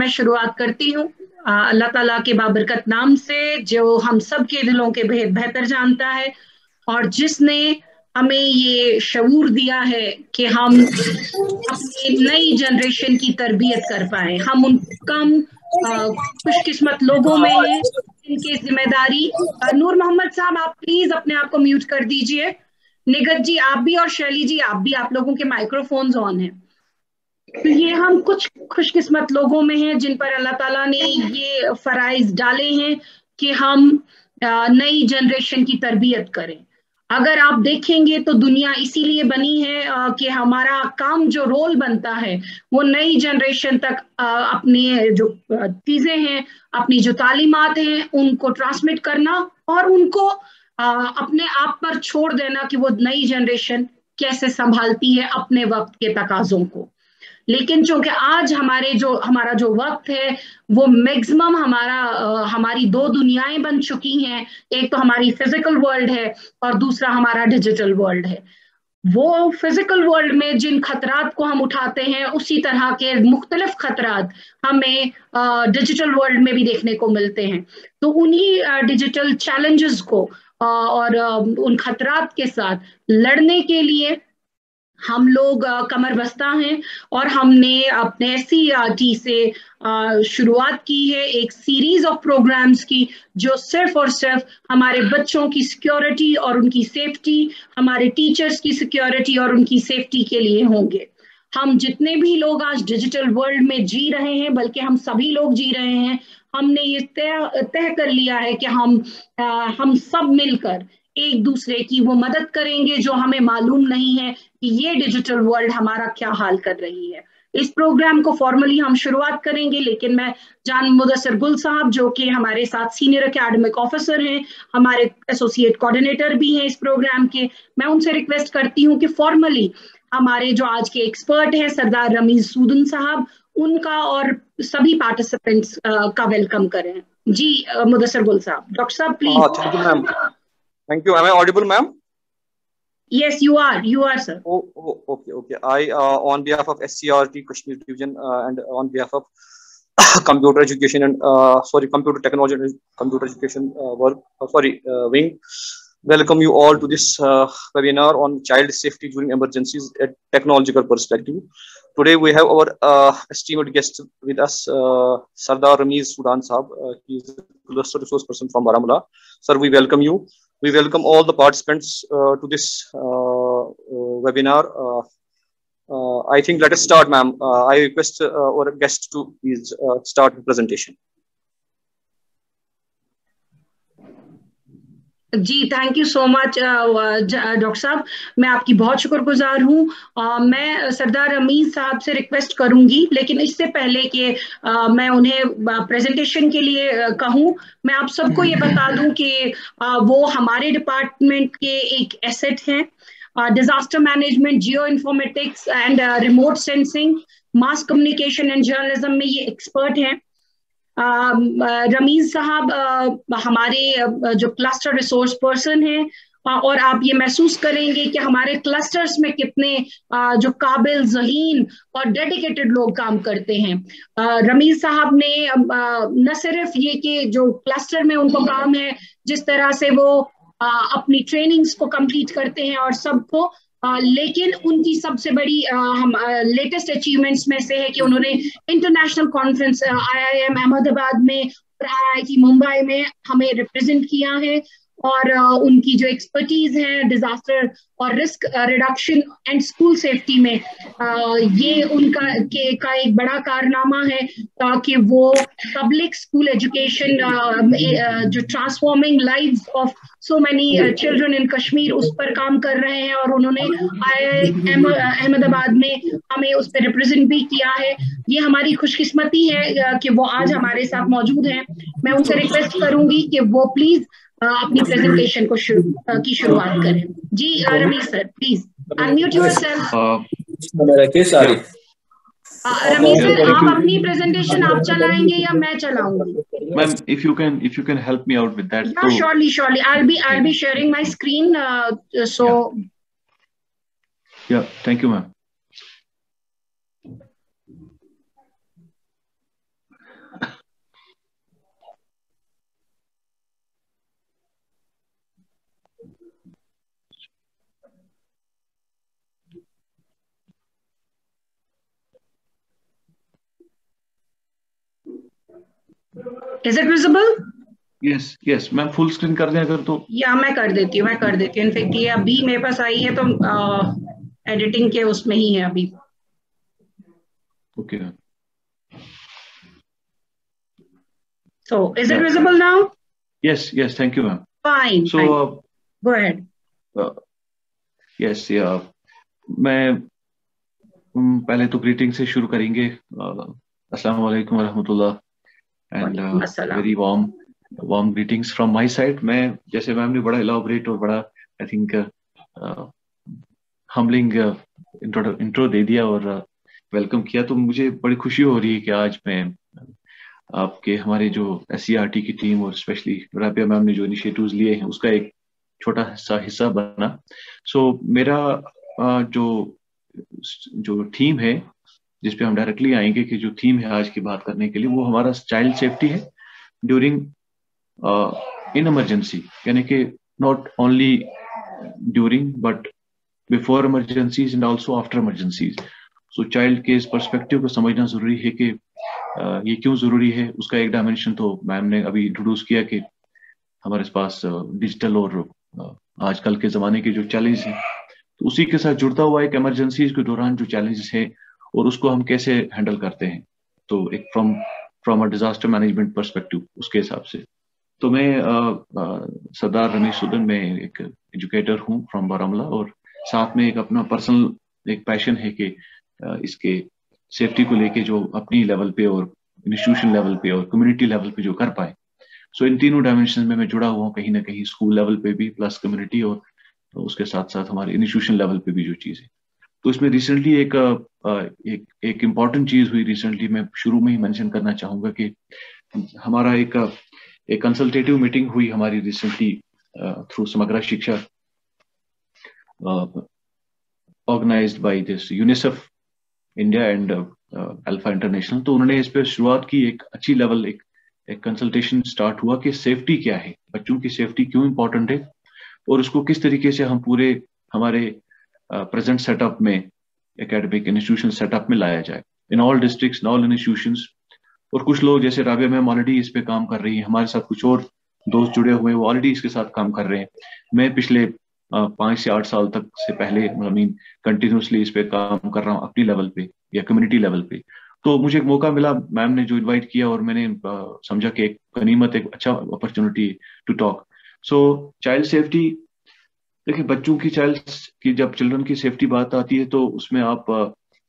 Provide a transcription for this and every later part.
शुरुआत करती हूँ अल्लाह ताला के बाबरकत नाम से, जो हम सब के दिलों के भेद बेहतर जानता है और जिसने हमें ये शऊर दिया है कि हम अपनी नई जनरेशन की तरबियत कर पाए। हम उन कम खुशकिस्मत लोगों में हैं इनकी जिम्मेदारी। नूर मोहम्मद साहब, आप प्लीज अपने आप को म्यूट कर दीजिए। निगत जी आप भी, और शैली जी आप भी, आप लोगों के माइक्रोफोन्स ऑन हैं। तो ये हम कुछ खुशकिस्मत लोगों में हैं जिन पर अल्लाह ताला ने ये फराइज डाले हैं कि हम नई जनरेशन की तरबियत करें। अगर आप देखेंगे तो दुनिया इसीलिए बनी है कि हमारा काम जो रोल बनता है वो नई जनरेशन तक अपनी जो चीजें हैं, अपनी जो तालीमात हैं उनको ट्रांसमिट करना और उनको अपने आप पर छोड़ देना कि वो नई जनरेशन कैसे संभालती है अपने वक्त के तकाजों को। लेकिन चूंकि आज हमारा जो वक्त है वो मैक्सिमम हमारी दो दुनियाएं बन चुकी हैं। एक तो हमारी फिजिकल वर्ल्ड है और दूसरा हमारा डिजिटल वर्ल्ड है। वो फिजिकल वर्ल्ड में जिन खतरात को हम उठाते हैं उसी तरह के मुख्तलिफ खतरात हमें डिजिटल वर्ल्ड में भी देखने को मिलते हैं। तो उन्हीं डिजिटल चैलेंजेस को और उन खतरात के साथ लड़ने के लिए हम लोग कमर बस्ता हैं और हमने अपने SCERT से शुरुआत की है एक सीरीज ऑफ प्रोग्राम्स की, जो सिर्फ और सिर्फ हमारे बच्चों की सिक्योरिटी और उनकी सेफ्टी, हमारे टीचर्स की सिक्योरिटी और उनकी सेफ्टी के लिए होंगे। हम जितने भी लोग आज डिजिटल वर्ल्ड में जी रहे हैं, बल्कि हम सभी लोग जी रहे हैं, हमने ये तय कर लिया है कि हम सब मिलकर एक दूसरे की वो मदद करेंगे जो हमें मालूम नहीं है कि ये डिजिटल वर्ल्ड हमारा क्या हाल कर रही है। इस प्रोग्राम को फॉर्मली हम शुरुआत करेंगे, लेकिन मैं जान मुदस्सिर गुल साहब जो कि हमारे साथ सीनियर एकेडमिक ऑफिसर हैं, हमारे एसोसिएट कोऑर्डिनेटर भी हैं इस प्रोग्राम के, मैं उनसे रिक्वेस्ट करती हूँ कि फॉर्मली हमारे जो आज के एक्सपर्ट हैं सरदार रमीज सूदन साहब, उनका और सभी पार्टिसिपेंट्स का वेलकम करें। जी मुदस्सिर गुल साहब, डॉक्टर साहब please. Thank you ma'am. Thank you. Am I audible, ma'am? Yes, you are. You are, sir. Okay. I, on behalf of SCERT Kashmir Division and on behalf of computer education and computer technology and computer education wing, welcome you all to this webinar on child safety during emergencies at technological perspective. Today we have our esteemed guest with us, Sardar Ramiz Sudan Sahab. He is a cluster resource person from Baramulla. Sir, we welcome you. We welcome all the participants to this webinar. I think let us start, ma'am. I request our guest to please start the presentation. जी thank you so much doctor साहब, मैं आपकी बहुत शुक्रगुजार हूँ। मैं सरदार रमीज साहब से रिक्वेस्ट करूंगी, लेकिन इससे पहले कि मैं उन्हें प्रेजेंटेशन के लिए कहूँ, मैं आप सबको ये बता दूं कि वो हमारे डिपार्टमेंट के एक एसेट हैं। Disaster management, geo informatics and remote sensing, mass communication and journalism में ये एक्सपर्ट हैं। रमीज साहब हमारे जो क्लस्टर रिसोर्स पर्सन हैं और आप ये महसूस करेंगे कि हमारे क्लस्टर्स में कितने जो काबिल, ज़हीन और डेडिकेटेड लोग काम करते हैं। रमीज साहब ने न सिर्फ ये कि जो क्लस्टर में उनको काम है, जिस तरह से वो अपनी ट्रेनिंग्स को कंप्लीट करते हैं और सबको, लेकिन उनकी सबसे बड़ी हम लेटेस्ट अचीवमेंट्स में से है कि उन्होंने इंटरनेशनल कॉन्फ्रेंस IIM अहमदाबाद में और IIT मुंबई में हमें रिप्रेजेंट किया है। और उनकी जो एक्सपर्टीज है डिजास्टर और risk reduction and school safety में, ये उनका का एक बड़ा कारनामा है कि वो पब्लिक स्कूल एजुकेशन, जो transforming lives of so many children in Kashmir, उस पर काम कर रहे हैं और उन्होंने IIM अहमदाबाद में हमें उस पर रिप्रेजेंट भी किया है। ये हमारी खुशकिस्मती है कि वो आज हमारे साथ मौजूद हैं। मैं उनसे रिक्वेस्ट करूंगी कि वो प्लीज अपनी प्रेजेंटेशन को शुरुआत करें। जी Ramiz sir please unmute yourself. Ramiz sir, आप अपनी प्रेजेंटेशन आप चलाएंगे या मैं चलाऊंगी? Ma'am, if you can help me out with that. Yeah, surely. I'll be sharing my screen. Yeah, thank you, ma'am. Is it visible? Yes yes ma'am, full screen कर दें अगर तो। या मैं कर देती हूँ इनफेक्ट ये अभी मेरे पास आई है तो एडिटिंग के उसमें ही है अभी। Okay ma'am. So is it visible now? Yes, yes, thank you, ma'am. Fine, So, fine. Go ahead. Yes, yeah. मैं पहले तो ग्रीटिंग से शुरू करेंगे। अस्सलाम वालेकुम व रहमतुल्लाह and very warm greetings from my side. मैं जैसे मैम ने बड़ा इलाबोरेट और बड़ा आई थिंक हम्बलिंग इंट्रो दे दिया और वेलकम किया, तो मुझे बड़ी खुशी हो रही है कि आज मैं आपके हमारे जो SCERT की टीम और स्पेशली राबिया मैम ने जो इनिशिएटिव्स लिए हैं उसका एक छोटा सा हिस्सा बना। सो मेरा जो थीम है जिसपे हम डायरेक्टली आएंगे कि जो थीम है आज की बात करने के लिए वो हमारा चाइल्ड सेफ्टी है ड्यूरिंग इन इमरजेंसी, यानी कि not only during but before emergencies and also after emergencies. So child के इस पर्सपेक्टिव को समझना जरूरी है कि ये क्यों जरूरी है। उसका एक डायमेंशन तो मैम ने अभी इंट्रोड्यूस किया कि हमारे पास डिजिटल और आजकल के जमाने के जो चैलेंज हैं, तो उसी के साथ जुड़ता हुआ एक इमरजेंसीज के दौरान जो चैलेंजेस है और उसको हम कैसे हैंडल करते हैं, तो एक from a disaster management perspective उसके हिसाब से। तो मैं सरदार रमेश सुदन, मैं एक एजुकेटर हूँ फ्रॉम बारामूला और साथ में एक अपना पर्सनल एक पैशन है कि इसके सेफ्टी को लेके जो अपनी लेवल पे और इंस्टीट्यूशन लेवल पे और कम्युनिटी लेवल पे जो कर पाए। सो इन तीनों डायमेंशन में मैं जुड़ा हुआ हूँ कहीं ना कहीं, स्कूल लेवल पे भी प्लस कम्युनिटी और तो उसके साथ साथ हमारे इंस्टीट्यूशन लेवल पे भी जो चीज़ है। तो इसमें रिसेंटली एक इम्पॉर्टेंट चीज़ हुई रिसेंटली, मैं शुरू में ही मेंशन करना चाहूँगा कि हमारा एक कंसल्टेटिव मीटिंग हुई हमारी recently through Samagra Shiksha organised by this UNICEF India and Alpha International. तो उन्होंने इस पर शुरुआत की, एक अच्छी लेवल एक कंसल्टेशन स्टार्ट हुआ कि सेफ्टी क्या है, बच्चों की सेफ्टी क्यों इंपॉर्टेंट है और उसको किस तरीके से हम पूरे हमारे प्रेजेंट सेटअप में एकेडमिक इंस्टीट्यूशन सेटअप में लाया जाए in all districts all institutions. और कुछ लोग जैसे राबिया मैम ऑलरेडी इस पे काम कर रही है, हमारे साथ कुछ और दोस्त जुड़े हुए हैं वो ऑलरेडी इसके साथ काम कर रहे हैं। मैं पिछले 5 से 8 साल तक से पहले कंटिन्यूसली इस पे काम कर रहा हूँ अपनी लेवल पे या कम्युनिटी लेवल पे। तो मुझे एक मौका मिला, मैम ने जो इन्वाइट किया और मैंने समझा कि एक गनीमत, एक अच्छा opportunity to talk. So child safety, देखिए बच्चों की जब चिल्ड्रन की सेफ्टी बात आती है तो उसमें आप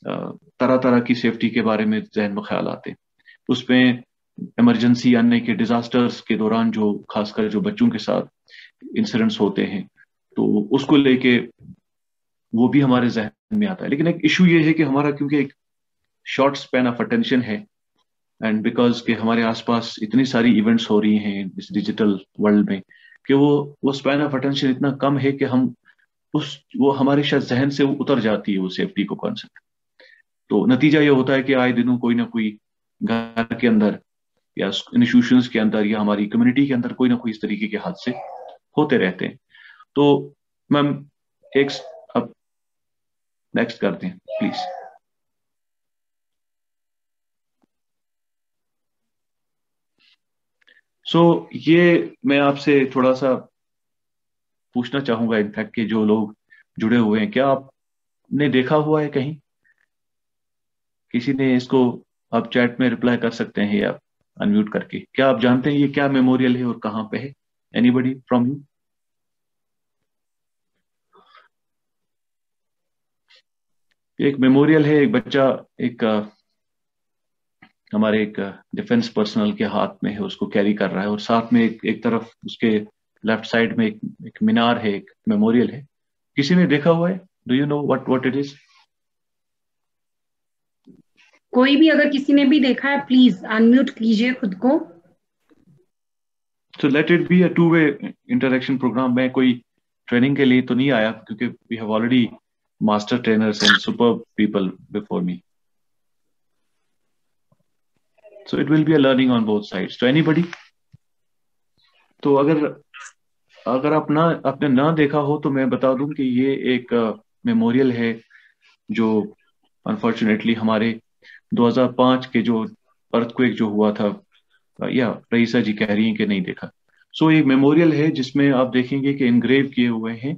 तरह तरह की सेफ्टी के बारे में जहन में ख्याल आते हैं। उसमें इमरजेंसी यानी कि डिजास्टर्स के दौरान जो खासकर जो बच्चों के साथ इंसिडेंट्स होते हैं तो उसको लेके वो भी हमारे जहन में आता है। लेकिन एक इशू ये है कि हमारा क्योंकि एक शॉर्ट स्पैन ऑफ अटेंशन है एंड बिकॉज के हमारे आसपास इतनी सारी इवेंट्स हो रही हैं इस डिजिटल वर्ल्ड में कि वो स्पैन ऑफ अटेंशन इतना कम है कि हम वो हमारे शायद जहन से उतर जाती है वो सेफ्टी को कॉन्सेप्ट। तो नतीजा ये होता है कि आए दिनों कोई ना कोई घर के अंदर या इंस्टीट्यूशंस के अंदर या हमारी कम्युनिटी के अंदर कोई ना कोई इस तरीके के हादसे होते रहते हैं। तो मैम एक अब नेक्स्ट करते हैं प्लीज। सो ये मैं आपसे थोड़ा सा पूछना चाहूंगा इनफैक्ट कि जो लोग जुड़े हुए हैं, क्या आपने देखा हुआ है कहीं, किसी ने इसको आप चैट में रिप्लाई कर सकते हैं या अनम्यूट करके, क्या आप जानते हैं ये क्या मेमोरियल है और कहाँ पे है? Anybody from you? एक मेमोरियल है, एक बच्चा एक हमारे एक डिफेंस पर्सनल के हाथ में है, उसको कैरी कर रहा है और साथ में एक तरफ उसके लेफ्ट साइड में एक मीनार है, एक मेमोरियल है। किसी ने देखा हुआ है? Do you know what it is? कोई भी अगर किसी ने भी देखा है प्लीज अनम्यूट कीजिए खुद को। So let it be a two-way interaction program। मैं कोई ट्रेनिंग के लिए तो नहीं आया क्योंकि we have already master trainers and superb people before me। So it will be a learning on both sides। So anybody? तो अगर आपने ना देखा हो तो मैं बता दूं कि ये एक मेमोरियल है जो अनफॉर्चुनेटली हमारे 2005 के जो अर्थक्वेक जो हुआ था या रईसा जी कह रही हैं कि नहीं देखा। सो एक मेमोरियल है जिसमें आप देखेंगे कि इनग्रेव किए हुए हैं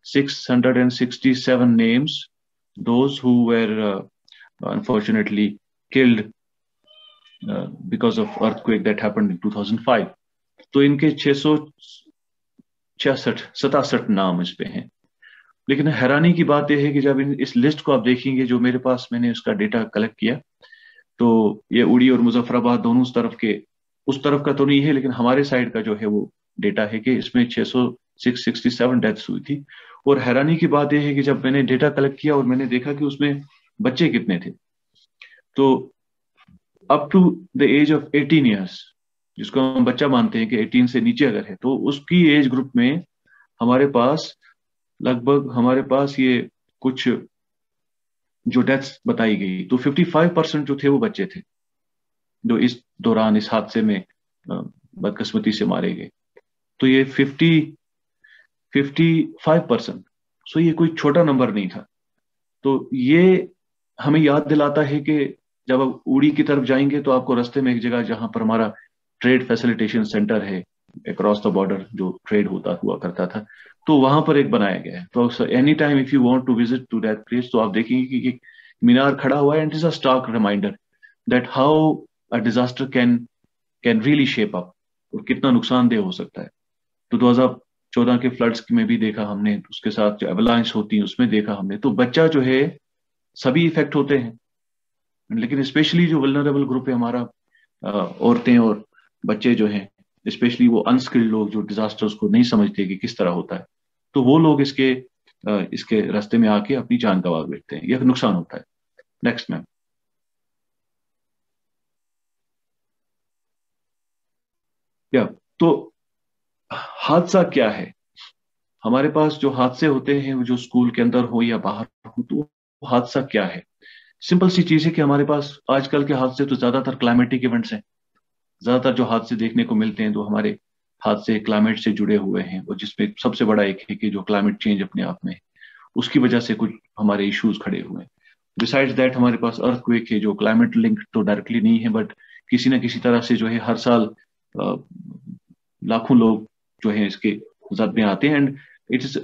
667 names, those who were unfortunately killed because of earthquake that happened in 2005। तो इनके 667 नाम इस पे हैं। लेकिन हैरानी की बात यह है कि जब इस लिस्ट को आप देखेंगे, जो मेरे पास मैंने उसका डेटा कलेक्ट किया, तो ये उड़ी और मुजफ्फराबाद दोनों उस तरफ का तो नहीं है, लेकिन हमारे साइड का जो है वो डेटा है कि इसमें 667 डेथ्स हुई थी। और हैरानी की बात यह है कि जब मैंने डेटा कलेक्ट किया और मैंने देखा कि उसमें बच्चे कितने थे, तो up to the age of 18 years, जिसको हम बच्चा मानते हैं कि 18 से नीचे अगर है, तो उसकी एज ग्रुप में हमारे पास ये कुछ जो डेथ्स बताई गई, तो 55% जो थे वो बच्चे थे जो इस दौरान इस हादसे में बदकिस्मती से मारे गए। तो ये 55%, सो ये कोई छोटा नंबर नहीं था। तो ये हमें याद दिलाता है कि जब आप उड़ी की तरफ जाएंगे तो आपको रास्ते में एक जगह जहां पर हमारा ट्रेड फैसिलिटेशन सेंटर है, अक्रॉस द बॉर्डर जो ट्रेड हुआ करता था, तो वहां पर एक बनाया गया है। तो any time if you want to visit to that place, तो आप देखेंगे कि एक मीनार खड़ा हुआ है, and it is a stark reminder that how a disaster can really shape up, और कितना नुकसानदेह हो सकता है। तो 2014 के फ्लड्स में भी देखा हमने, उसके साथ जो एवलांच होती है उसमें देखा हमने। तो बच्चा जो है, सभी इफेक्ट होते हैं, लेकिन स्पेशली जो वल्नरेबल ग्रुप है हमारा, औरतें और बच्चे जो हैं, स्पेशली वो अनस्किल्ड लोग जो डिजास्टर्स को नहीं समझते कि किस तरह होता है, तो वो लोग इसके रास्ते में आके अपनी जान गंवा बैठते हैं, यह नुकसान होता है। Next ma'am. तो हादसा क्या है? हमारे पास जो हादसे होते हैं, वो जो स्कूल के अंदर हो या बाहर हो, तो हादसा क्या है? सिंपल सी चीज है कि हमारे पास आजकल के हादसे तो ज्यादातर क्लाइमेटिक इवेंट्स हैं। ज्यादातर जो हादसे देखने को मिलते हैं, तो हमारे हादसे क्लाइमेट से जुड़े हुए हैं, और जिसमें सबसे बड़ा एक है कि जो क्लाइमेट चेंज अपने आप में है, उसकी वजह से कुछ हमारे इश्यूज खड़े हुए हैं। बिसाइड्स दैट हमारे पास अर्थक्वेक है, जो क्लाइमेट लिंक तो डायरेक्टली नहीं है, बट किसी ना किसी तरह से जो है हर साल लाखों लोग जो है इसके जद में आते हैं। एंड इट इज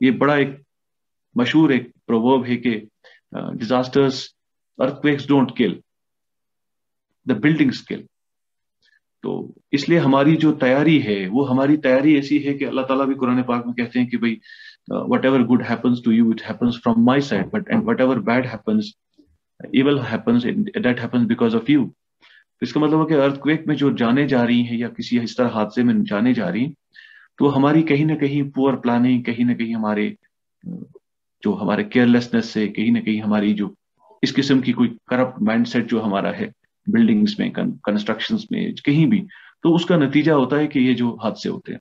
ये बड़ा एक मशहूर एक प्रोवर्ब है कि disasters, earthquakes don't kill, the buildings kill. तो इसलिए हमारी जो तैयारी है, वो हमारी तैयारी ऐसी है कि अल्लाह ताला भी कुरान पाक में कहते हैं कि भाई whatever good happens to you, it happens from my side, but and whatever bad happens, evil happens, that happens because of you. तो इसका मतलब है कि अर्थक्वेक में जो जाने जा रही है, या किसी इस तरह हादसे में जाने जा रही, तो हमारी कहीं ना कहीं पुअर प्लानिंग, कहीं ना कहीं हमारे केयरलेसनेस से, कहीं ना कहीं हमारी जो इस किस्म की कोई करप्ट माइंडसेट जो हमारा है बिल्डिंग्स में, कंस्ट्रक्शंस में, कहीं भी, तो उसका नतीजा होता है कि ये जो हादसे होते हैं।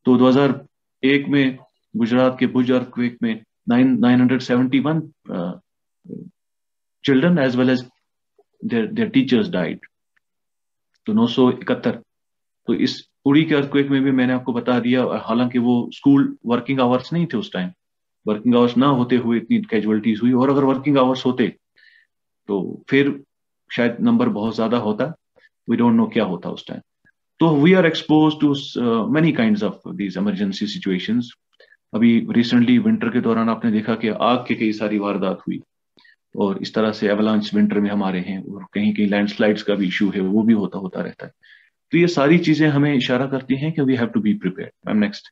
तो 2001 में गुजरात के भुज अर्थक्वेक में 971 children as well as their teachers died, तो 971। तो इस उड़ी के अर्थक्वेक में भी मैंने आपको बता दिया, हालांकि वो स्कूल वर्किंग आवर्स नहीं थे उस टाइम, वर्किंग आवर्स ना होते हुए इतनी कैजुअलिटीज हुई, और अगर वर्किंग आवर्स होते तो फिर शायद नंबर बहुत ज्यादा होता, वी डोंट नो क्या होता उस टाइम। तो we are exposed to many kinds of these emergency situations. अभी रिसेंटली विंटर के दौरान आपने देखा कि आग के कई सारी वारदात हुई, और इस तरह से एवलांच विंटर में हमारे हैं, और कहीं कहीं लैंडस्लाइड्स का भी इशू है, वो भी होता रहता है। तो ये सारी चीजें हमें इशारा करती हैं कि we have to be prepared. Ma'am next.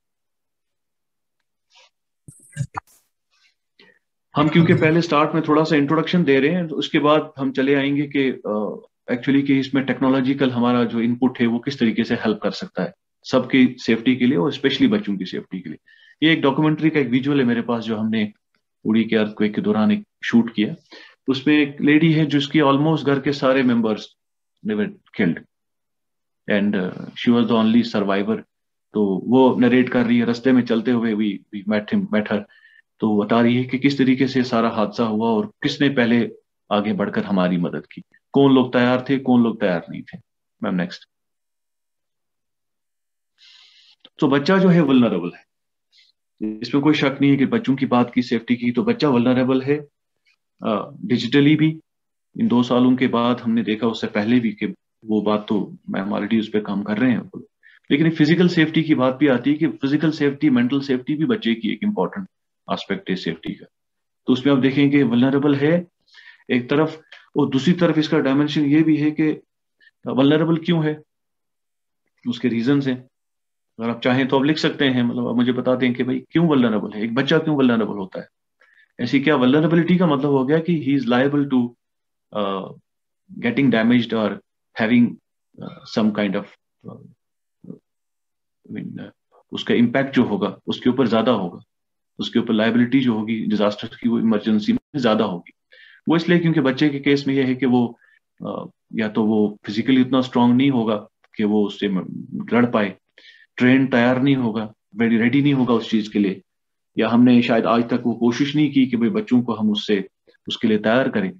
हम क्योंकि पहले स्टार्ट में थोड़ा सा इंट्रोडक्शन दे रहे हैं, तो उसके बाद हम चले आएंगे कि एक्चुअली कि इसमें टेक्नोलॉजिकल हमारा जो इनपुट है वो किस तरीके से हेल्प कर सकता है सबकी सेफ्टी के लिए, और स्पेशली बच्चों की सेफ्टी के लिए। ये एक डॉक्यूमेंट्री का एक विजुअल है मेरे पास, जो हमने उड़ी के अर्थक्वेक के दौरान एक शूट किया। उसमें एक लेडी है जिसकी ऑलमोस्ट घर के सारे members they were killed, and she was the only survivor. तो वो नरेट कर रही है, रास्ते में चलते हुए वी मेट हर, तो बता रही है कि किस तरीके से सारा हादसा हुआ और किसने पहले आगे बढ़कर हमारी मदद की, कौन लोग तैयार थे, कौन लोग तैयार नहीं थे। Ma'am next. तो बच्चा जो है वल्नरेबल है, इसमें कोई शक नहीं है कि बच्चों की बात की, सेफ्टी की, तो बच्चा वल्नरेबल है डिजिटली भी। इन 2 सालों के बाद हमने देखा, उससे पहले भी, कि वो बात तो मैम ऑलरेडी उस पर काम कर रहे हैं। लेकिन फिजिकल सेफ्टी की बात भी आती है कि फिजिकल सेफ्टी, मेंटल सेफ्टी भी बच्चे की एक इंपॉर्टेंट एस्पेक्ट है सेफ्टी का। तो उसमें आप देखेंगे वल्नरेबल है एक तरफ, और दूसरी तरफ इसका डायमेंशन ये भी है कि वल्नरेबल क्यों है, उसके रीजन हैं। अगर आप चाहें तो आप लिख सकते हैं, मतलब आप मुझे बता दें कि भाई क्यों वल्नरेबल है, एक बच्चा क्यों वल्नरेबल होता है। ऐसी क्या वल्नरेबिलिटी का मतलब हो गया कि he is liable to getting damaged और हैविंग सम काइंड ऑफ उसका इम्पैक्ट जो होगा उसके ऊपर ज्यादा होगा, उसके ऊपर लायबिलिटी जो होगी डिजास्टर की वो इमरजेंसी में ज्यादा होगी। वो इसलिए क्योंकि बच्चे के केस में यह है कि वो या तो वो फिजिकली उतना स्ट्रांग नहीं होगा कि वो उससे लड़ पाए, ट्रेन तैयार नहीं होगा, रेडी नहीं होगा उस चीज के लिए, या हमने शायद आज तक वो कोशिश नहीं की कि भाई बच्चों को हम उसके लिए तैयार करें।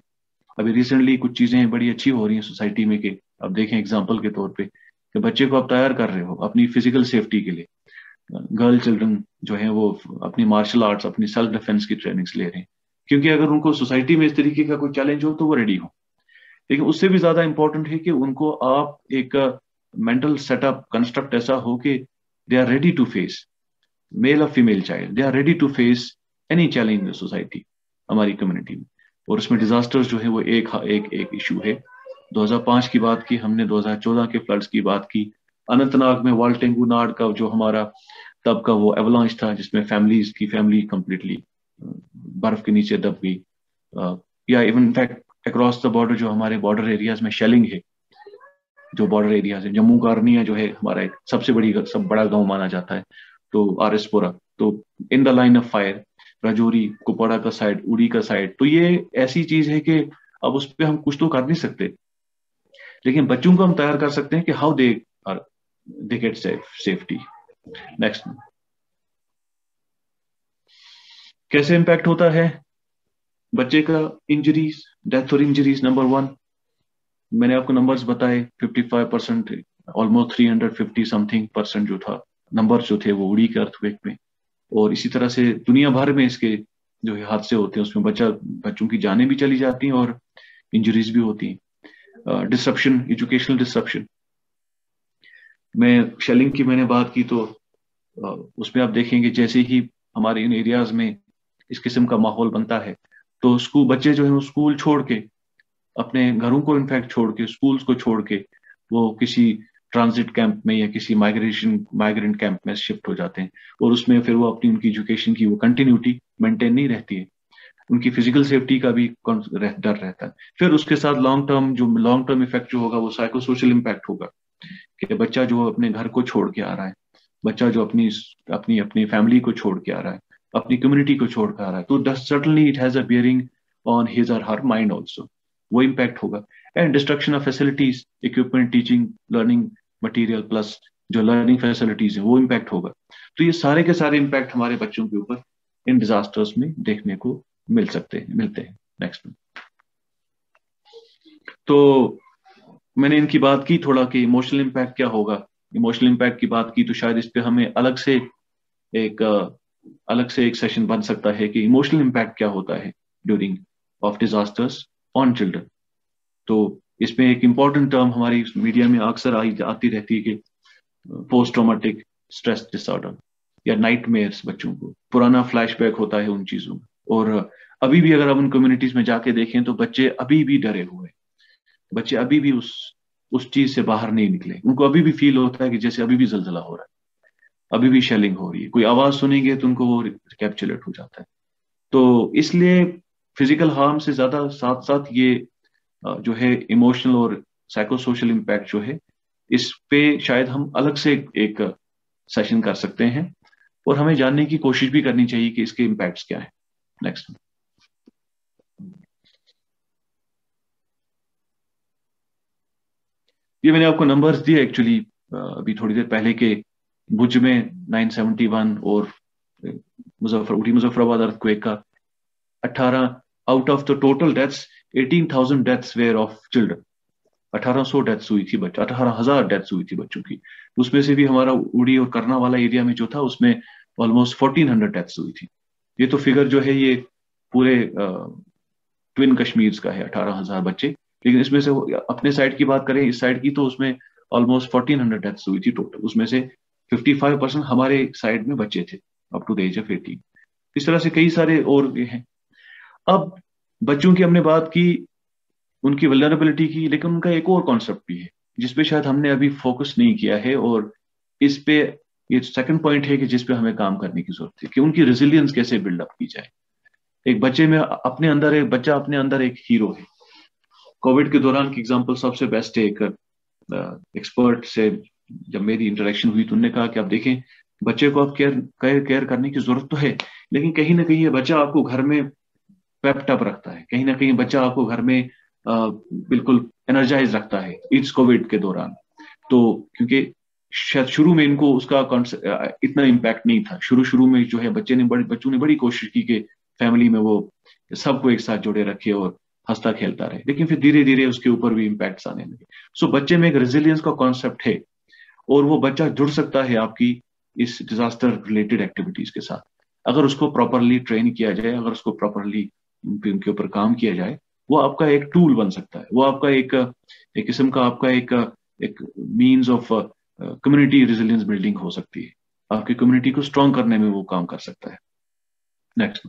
अभी रिसेंटली कुछ चीजें बड़ी अच्छी हो रही हैं सोसाइटी में कि अब देखें एग्जाम्पल के तौर पे कि बच्चे को आप तैयार कर रहे हो अपनी फिजिकल सेफ्टी के लिए। गर्ल चिल्ड्रन जो है वो अपनी मार्शल आर्ट्स, अपनी सेल्फ डिफेंस की ट्रेनिंग्स ले रहे हैं, क्योंकि अगर उनको सोसाइटी में इस तरीके का कोई चैलेंज हो तो वो रेडी हो। लेकिन उससे भी ज्यादा इंपॉर्टेंट है कि उनको आप एक मेंटल सेटअप कंस्ट्रक्ट ऐसा हो कि they are ready to face, male और female child, they are ready to face any challenge in society, हमारी कम्युनिटी में। और उसमें डिजास्टर्स जो है वो एक इशू है। 2005 की बात की हमने, 2014 के फ्लड्स की बात की, अनंतनाग में वाल्टेंगू नाड का जो हमारा तब का वो एवलांच था जिसमें फैमिली कंप्लीटली बर्फ के नीचे दब गई, या even in fact across the border जो हमारे बॉर्डर एरियाज में शेलिंग है, जो बॉर्डर एरियाज है, जम्मू कार्निया जो है हमारा एक सबसे बड़ा गांव माना जाता है, तो आरएसपुरा, तो in the line of fire, Rajouri, Kupwara का साइड, उड़ी का साइड, तो ये ऐसी चीज है कि अब उस पर हम कुछ तो कर नहीं सकते, लेकिन बच्चों को हम तैयार कर सकते हैं कि how they get safety. Next, कैसे इंपैक्ट होता है बच्चे का इंजरीज, डेथ और इंजरीज। नंबर 1 मैंने आपको नंबर्स बताए, 55%, ऑलमोस्ट 350 समथिंग परसेंट जो था नंबर जो थे वो उड़ी के अर्थक्वेक में, और इसी तरह से दुनिया भर में इसके जो हादसे होते हैं उसमें बच्चों की जानें भी चली जाती हैं और इंजरीज भी होती हैं। डिसरप्शन, एजुकेशनल डिसरप्शन में शेलिंग की मैंने बात की, तो उसमें आप देखेंगे जैसे ही हमारे इन एरियाज में इस किस्म का माहौल बनता है तो स्कूल बच्चे जो है वो स्कूल छोड़ के, अपने घरों को इनफैक्ट छोड़ के, स्कूल्स को छोड़ के वो किसी ट्रांजिट कैंप में या किसी माइग्रेंट कैंप में शिफ्ट हो जाते हैं, और उसमें फिर वो उनकी एजुकेशन की वो कंटिन्यूटी मेंटेन नहीं रहती है, उनकी फिजिकल सेफ्टी का भी डर रहता है। फिर उसके साथ लॉन्ग टर्म इफेक्ट जो होगा वो साइको सोशल इम्पैक्ट होगा कि बच्चा जो अपने घर को छोड़ के आ रहा है, बच्चा जो अपनी अपनी अपनी फैमिली को छोड़ के आ रहा है, अपनी कम्युनिटी को छोड़ के आ रहा है, तो certainly it has a bearing on his और हर माइंड ऑल्सो, वो इम्पैक्ट होगा। And destruction of facilities, equipment, teaching, learning material plus जो लर्निंग फैसिलिटीज है वो इम्पैक्ट होगा। तो ये सारे के सारे इम्पैक्ट हमारे बच्चों के ऊपर इन डिजास्टर्स में देखने को मिलते हैं। नेक्स्ट, तो मैंने इनकी बात की थोड़ा कि इमोशनल इम्पैक्ट क्या होगा, इमोशनल इम्पैक्ट की बात की, तो शायद इस पे हमें अलग से एक सेशन बन सकता है कि इमोशनल इम्पैक्ट क्या होता है during of disasters on children. तो इसमें एक इंपॉर्टेंट टर्म हमारी मीडिया में अक्सर आती रहती है कि पोस्ट ट्रॉमेटिक स्ट्रेस डिसऑर्डर या नाइटमेयर्स, बच्चों को पुराना फ्लैशबैक होता है उन चीजों में। और अभी भी अगर आप उन कम्युनिटीज में जाके देखें तो बच्चे अभी भी डरे हुए, बच्चे अभी भी उस चीज से बाहर नहीं निकले, उनको अभी भी फील होता है कि जैसे अभी भी जलजला हो रहा है, अभी भी शेलिंग हो रही है, कोई आवाज सुनेंगे तो उनको वो कैप्चुलेट हो जाता है। तो इसलिए फिजिकल हार्म से ज्यादा साथ साथ ये जो है इमोशनल और साइको सोशल इम्पैक्ट जो है, इस पे शायद हम अलग से एक सेशन कर सकते हैं, और हमें जानने की कोशिश भी करनी चाहिए कि इसके इम्पैक्ट्स क्या है। नेक्स्ट, ये मैंने आपको नंबर्स दिए एक्चुअली अभी थोड़ी देर पहले के, भुज में 971 और मुजफ्फराबाद अर्थक्वेक का 18 out of the total deaths 18,000 deaths were of children. 1800 deaths हुई थी, 18,000 डेथ्स हुई थी बच्चों की। उसमें से भी हमारा उड़ी और करना वाला एरिया में जो था उसमें ऑलमोस्ट 1400 डेथ्स हुई थी। ये तो फिगर जो है ये पूरे ट्विन कश्मीर का है, 18,000 बच्चे लेकिन इसमें से अपने साइड की बात करें, इस साइड की, तो उसमें ऑलमोस्ट 1400 डेथ्स हुई थी टोटल। उसमें से 55% हमारे साइड में बच्चे थे up to the age of 18। इस तरह से कई सारे और ये हैं। अब बच्चों की हमने बात की, उनकी वल्नरेबिलिटी की, लेकिन उनका एक और कॉन्सेप्ट भी है जिसपे शायद हमने अभी फोकस नहीं किया है, और इस पे ये सेकंड पॉइंट है कि जिस पे हमें काम करने की जरूरत है कि उनकी रेजिलियंस कैसे बिल्डअप की जाए। एक बच्चे में अपने अंदर, एक बच्चा अपने अंदर एक हीरो है। कोविड के दौरान की एग्जांपल सबसे बेस्ट है। एक एक्सपर्ट से जब मेरी इंटरेक्शन हुई तो उन्होंने कहा कि आप देखें, बच्चे को आप केयर करने की जरूरत तो है, लेकिन कहीं ना कहीं ये बच्चा आपको घर में पेप्ट अप रखता है, कहीं ना कहीं बच्चा आपको घर में बिल्कुल एनर्जाइज रखता है इस कोविड के दौरान। तो क्योंकि शायद शुरू में इनको उसका इतना इम्पैक्ट नहीं था, शुरू में जो है बच्चों ने बड़ी कोशिश की कि फैमिली में वो सबको एक साथ जोड़े रखे और हंसता खेलता रहे, लेकिन फिर धीरे धीरे उसके ऊपर भी इम्पैक्ट्स आने लगे। सो बच्चे में एक रेजिलियंस का कॉन्सेप्ट है, और वो बच्चा जुड़ सकता है आपकी इस डिजास्टर रिलेटेड एक्टिविटीज के साथ अगर उसको प्रॉपरली ट्रेन किया जाए, अगर उसको प्रॉपरली उनके ऊपर काम किया जाए। वो आपका एक टूल बन सकता है, वो आपका एक किस्म का आपका एक means of community resilience building हो सकती है। आपकी कम्युनिटी को स्ट्रॉन्ग करने में वो काम कर सकता है। नेक्स्ट।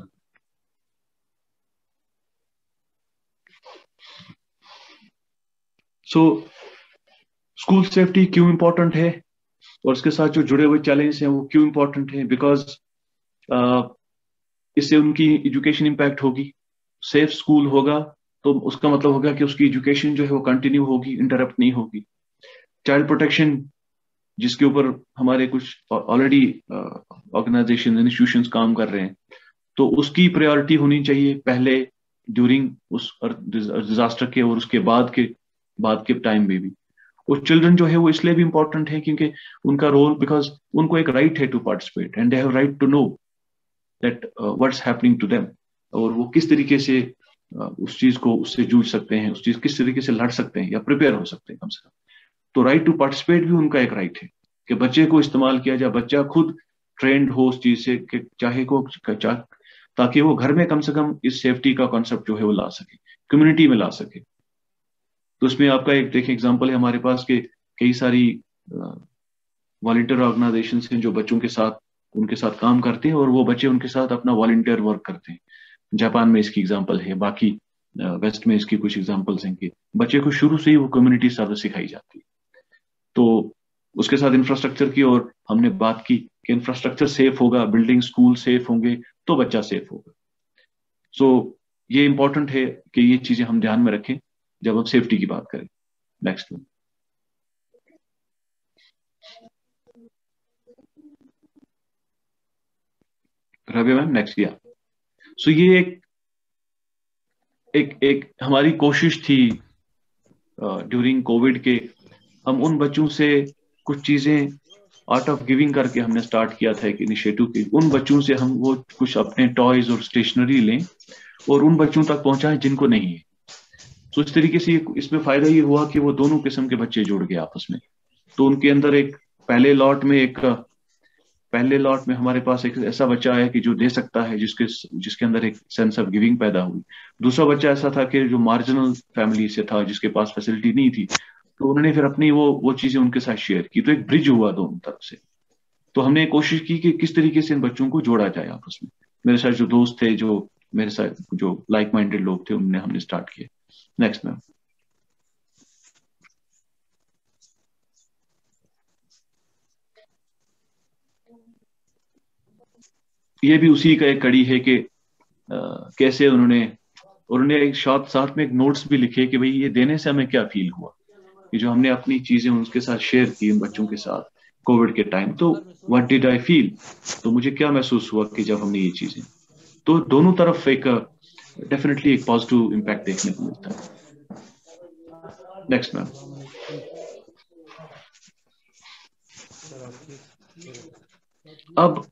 सो स्कूल सेफ्टी क्यों इंपॉर्टेंट है, और इसके साथ जो जुड़े हुए चैलेंज हैं वो क्यों इंपॉर्टेंट है? बिकॉज इससे उनकी एजुकेशन इंपैक्ट होगी। सेफ स्कूल होगा तो उसका मतलब होगा कि उसकी एजुकेशन जो है वो कंटिन्यू होगी, इंटरप्ट नहीं होगी। चाइल्ड प्रोटेक्शन, जिसके ऊपर हमारे कुछ ऑलरेडी ऑर्गेनाइजेशन इंस्टीट्यूशंस काम कर रहे हैं, तो उसकी प्रायोरिटी होनी चाहिए पहले, ड्यूरिंग उस डिजास्टर के और उसके बाद के टाइम में भी। और चिल्ड्रन जो है वो इसलिए भी इंपॉर्टेंट है क्योंकि उनका रोल, बिकॉज उनको एक राइट है to participate and they have right to know that what's happening to them, और वो किस तरीके से उस चीज को उससे जूझ सकते हैं, उस चीज किस तरीके से लड़ सकते हैं या प्रिपेयर हो सकते हैं कम से कम। तो राइट टू पार्टिसिपेट भी उनका एक राइट है कि बच्चे को इस्तेमाल किया जाए, बच्चा खुद ट्रेंड हो उस चीज से कि ताकि वो घर में कम से कम इस सेफ्टी का कॉन्सेप्ट जो है वो ला सके, कम्युनिटी में ला सके। तो इसमें आपका एक देखिए एग्जांपल है हमारे पास के कई सारी वॉलंटियर ऑर्गेनाइजेशन हैं जो बच्चों के साथ उनके साथ काम करते हैं और वो बच्चे उनके साथ अपना वॉलंटियर वर्क करते हैं। जापान में इसकी एग्जांपल है, बाकी वेस्ट में इसकी कुछ एग्जांपल्स हैं कि बच्चे को शुरू से ही वो कम्युनिटी सर्विस सिखाई जाती है। तो उसके साथ इंफ्रास्ट्रक्चर की और हमने बात की कि इंफ्रास्ट्रक्चर सेफ होगा, बिल्डिंग स्कूल सेफ होंगे तो बच्चा सेफ होगा। सो ये इंपॉर्टेंट है कि ये चीजें हम ध्यान में रखें जब हम सेफ्टी की बात करें। नेक्स्ट में रवि मैम, नेक्स्ट। या सो ये एक हमारी कोशिश थी ड्यूरिंग कोविड के, हम उन बच्चों से कुछ चीजें आर्ट ऑफ गिविंग करके हमने स्टार्ट किया था एक इनिशिएटिव के। उन बच्चों से हम वो कुछ अपने टॉयज और स्टेशनरी लें और उन बच्चों तक पहुंचाएं जिनको नहीं है। तो इस तरीके से इसमें फायदा ये हुआ कि वो दोनों किस्म के बच्चे जुड़ गए आपस में। तो उनके अंदर एक पहले लॉट में हमारे पास एक ऐसा बच्चा आया कि जो दे सकता है, जिसके अंदर एक सेंस ऑफ गिविंग पैदा हुई। दूसरा बच्चा ऐसा था कि जो मार्जिनल फैमिली से था, जिसके पास फैसिलिटी नहीं थी, तो उन्होंने फिर अपनी वो चीजें उनके साथ शेयर की। तो एक ब्रिज हुआ दोनों तरफ से। तो हमने कोशिश की कि किस तरीके से इन बच्चों को जोड़ा जाए आपस में। मेरे साथ जो दोस्त थे, जो मेरे साथ जो लाइक माइंडेड लोग थे, उनने हमने स्टार्ट किया। Next ma'am. ये भी उसी का एक कड़ी है कि कैसे उन्होंने एक साथ में एक नोट्स भी लिखे कि भाई ये देने से हमें क्या फील हुआ, कि जो हमने अपनी चीजें उनके साथ शेयर की इन बच्चों के साथ कोविड के टाइम, तो व्हाट डिड आई फील, तो मुझे क्या महसूस हुआ कि जब हमने ये चीजें। तो दोनों तरफ एक डेफिनेटली एक पॉजिटिव इम्पैक्ट देखने को मिलता है। Next ma'am. अब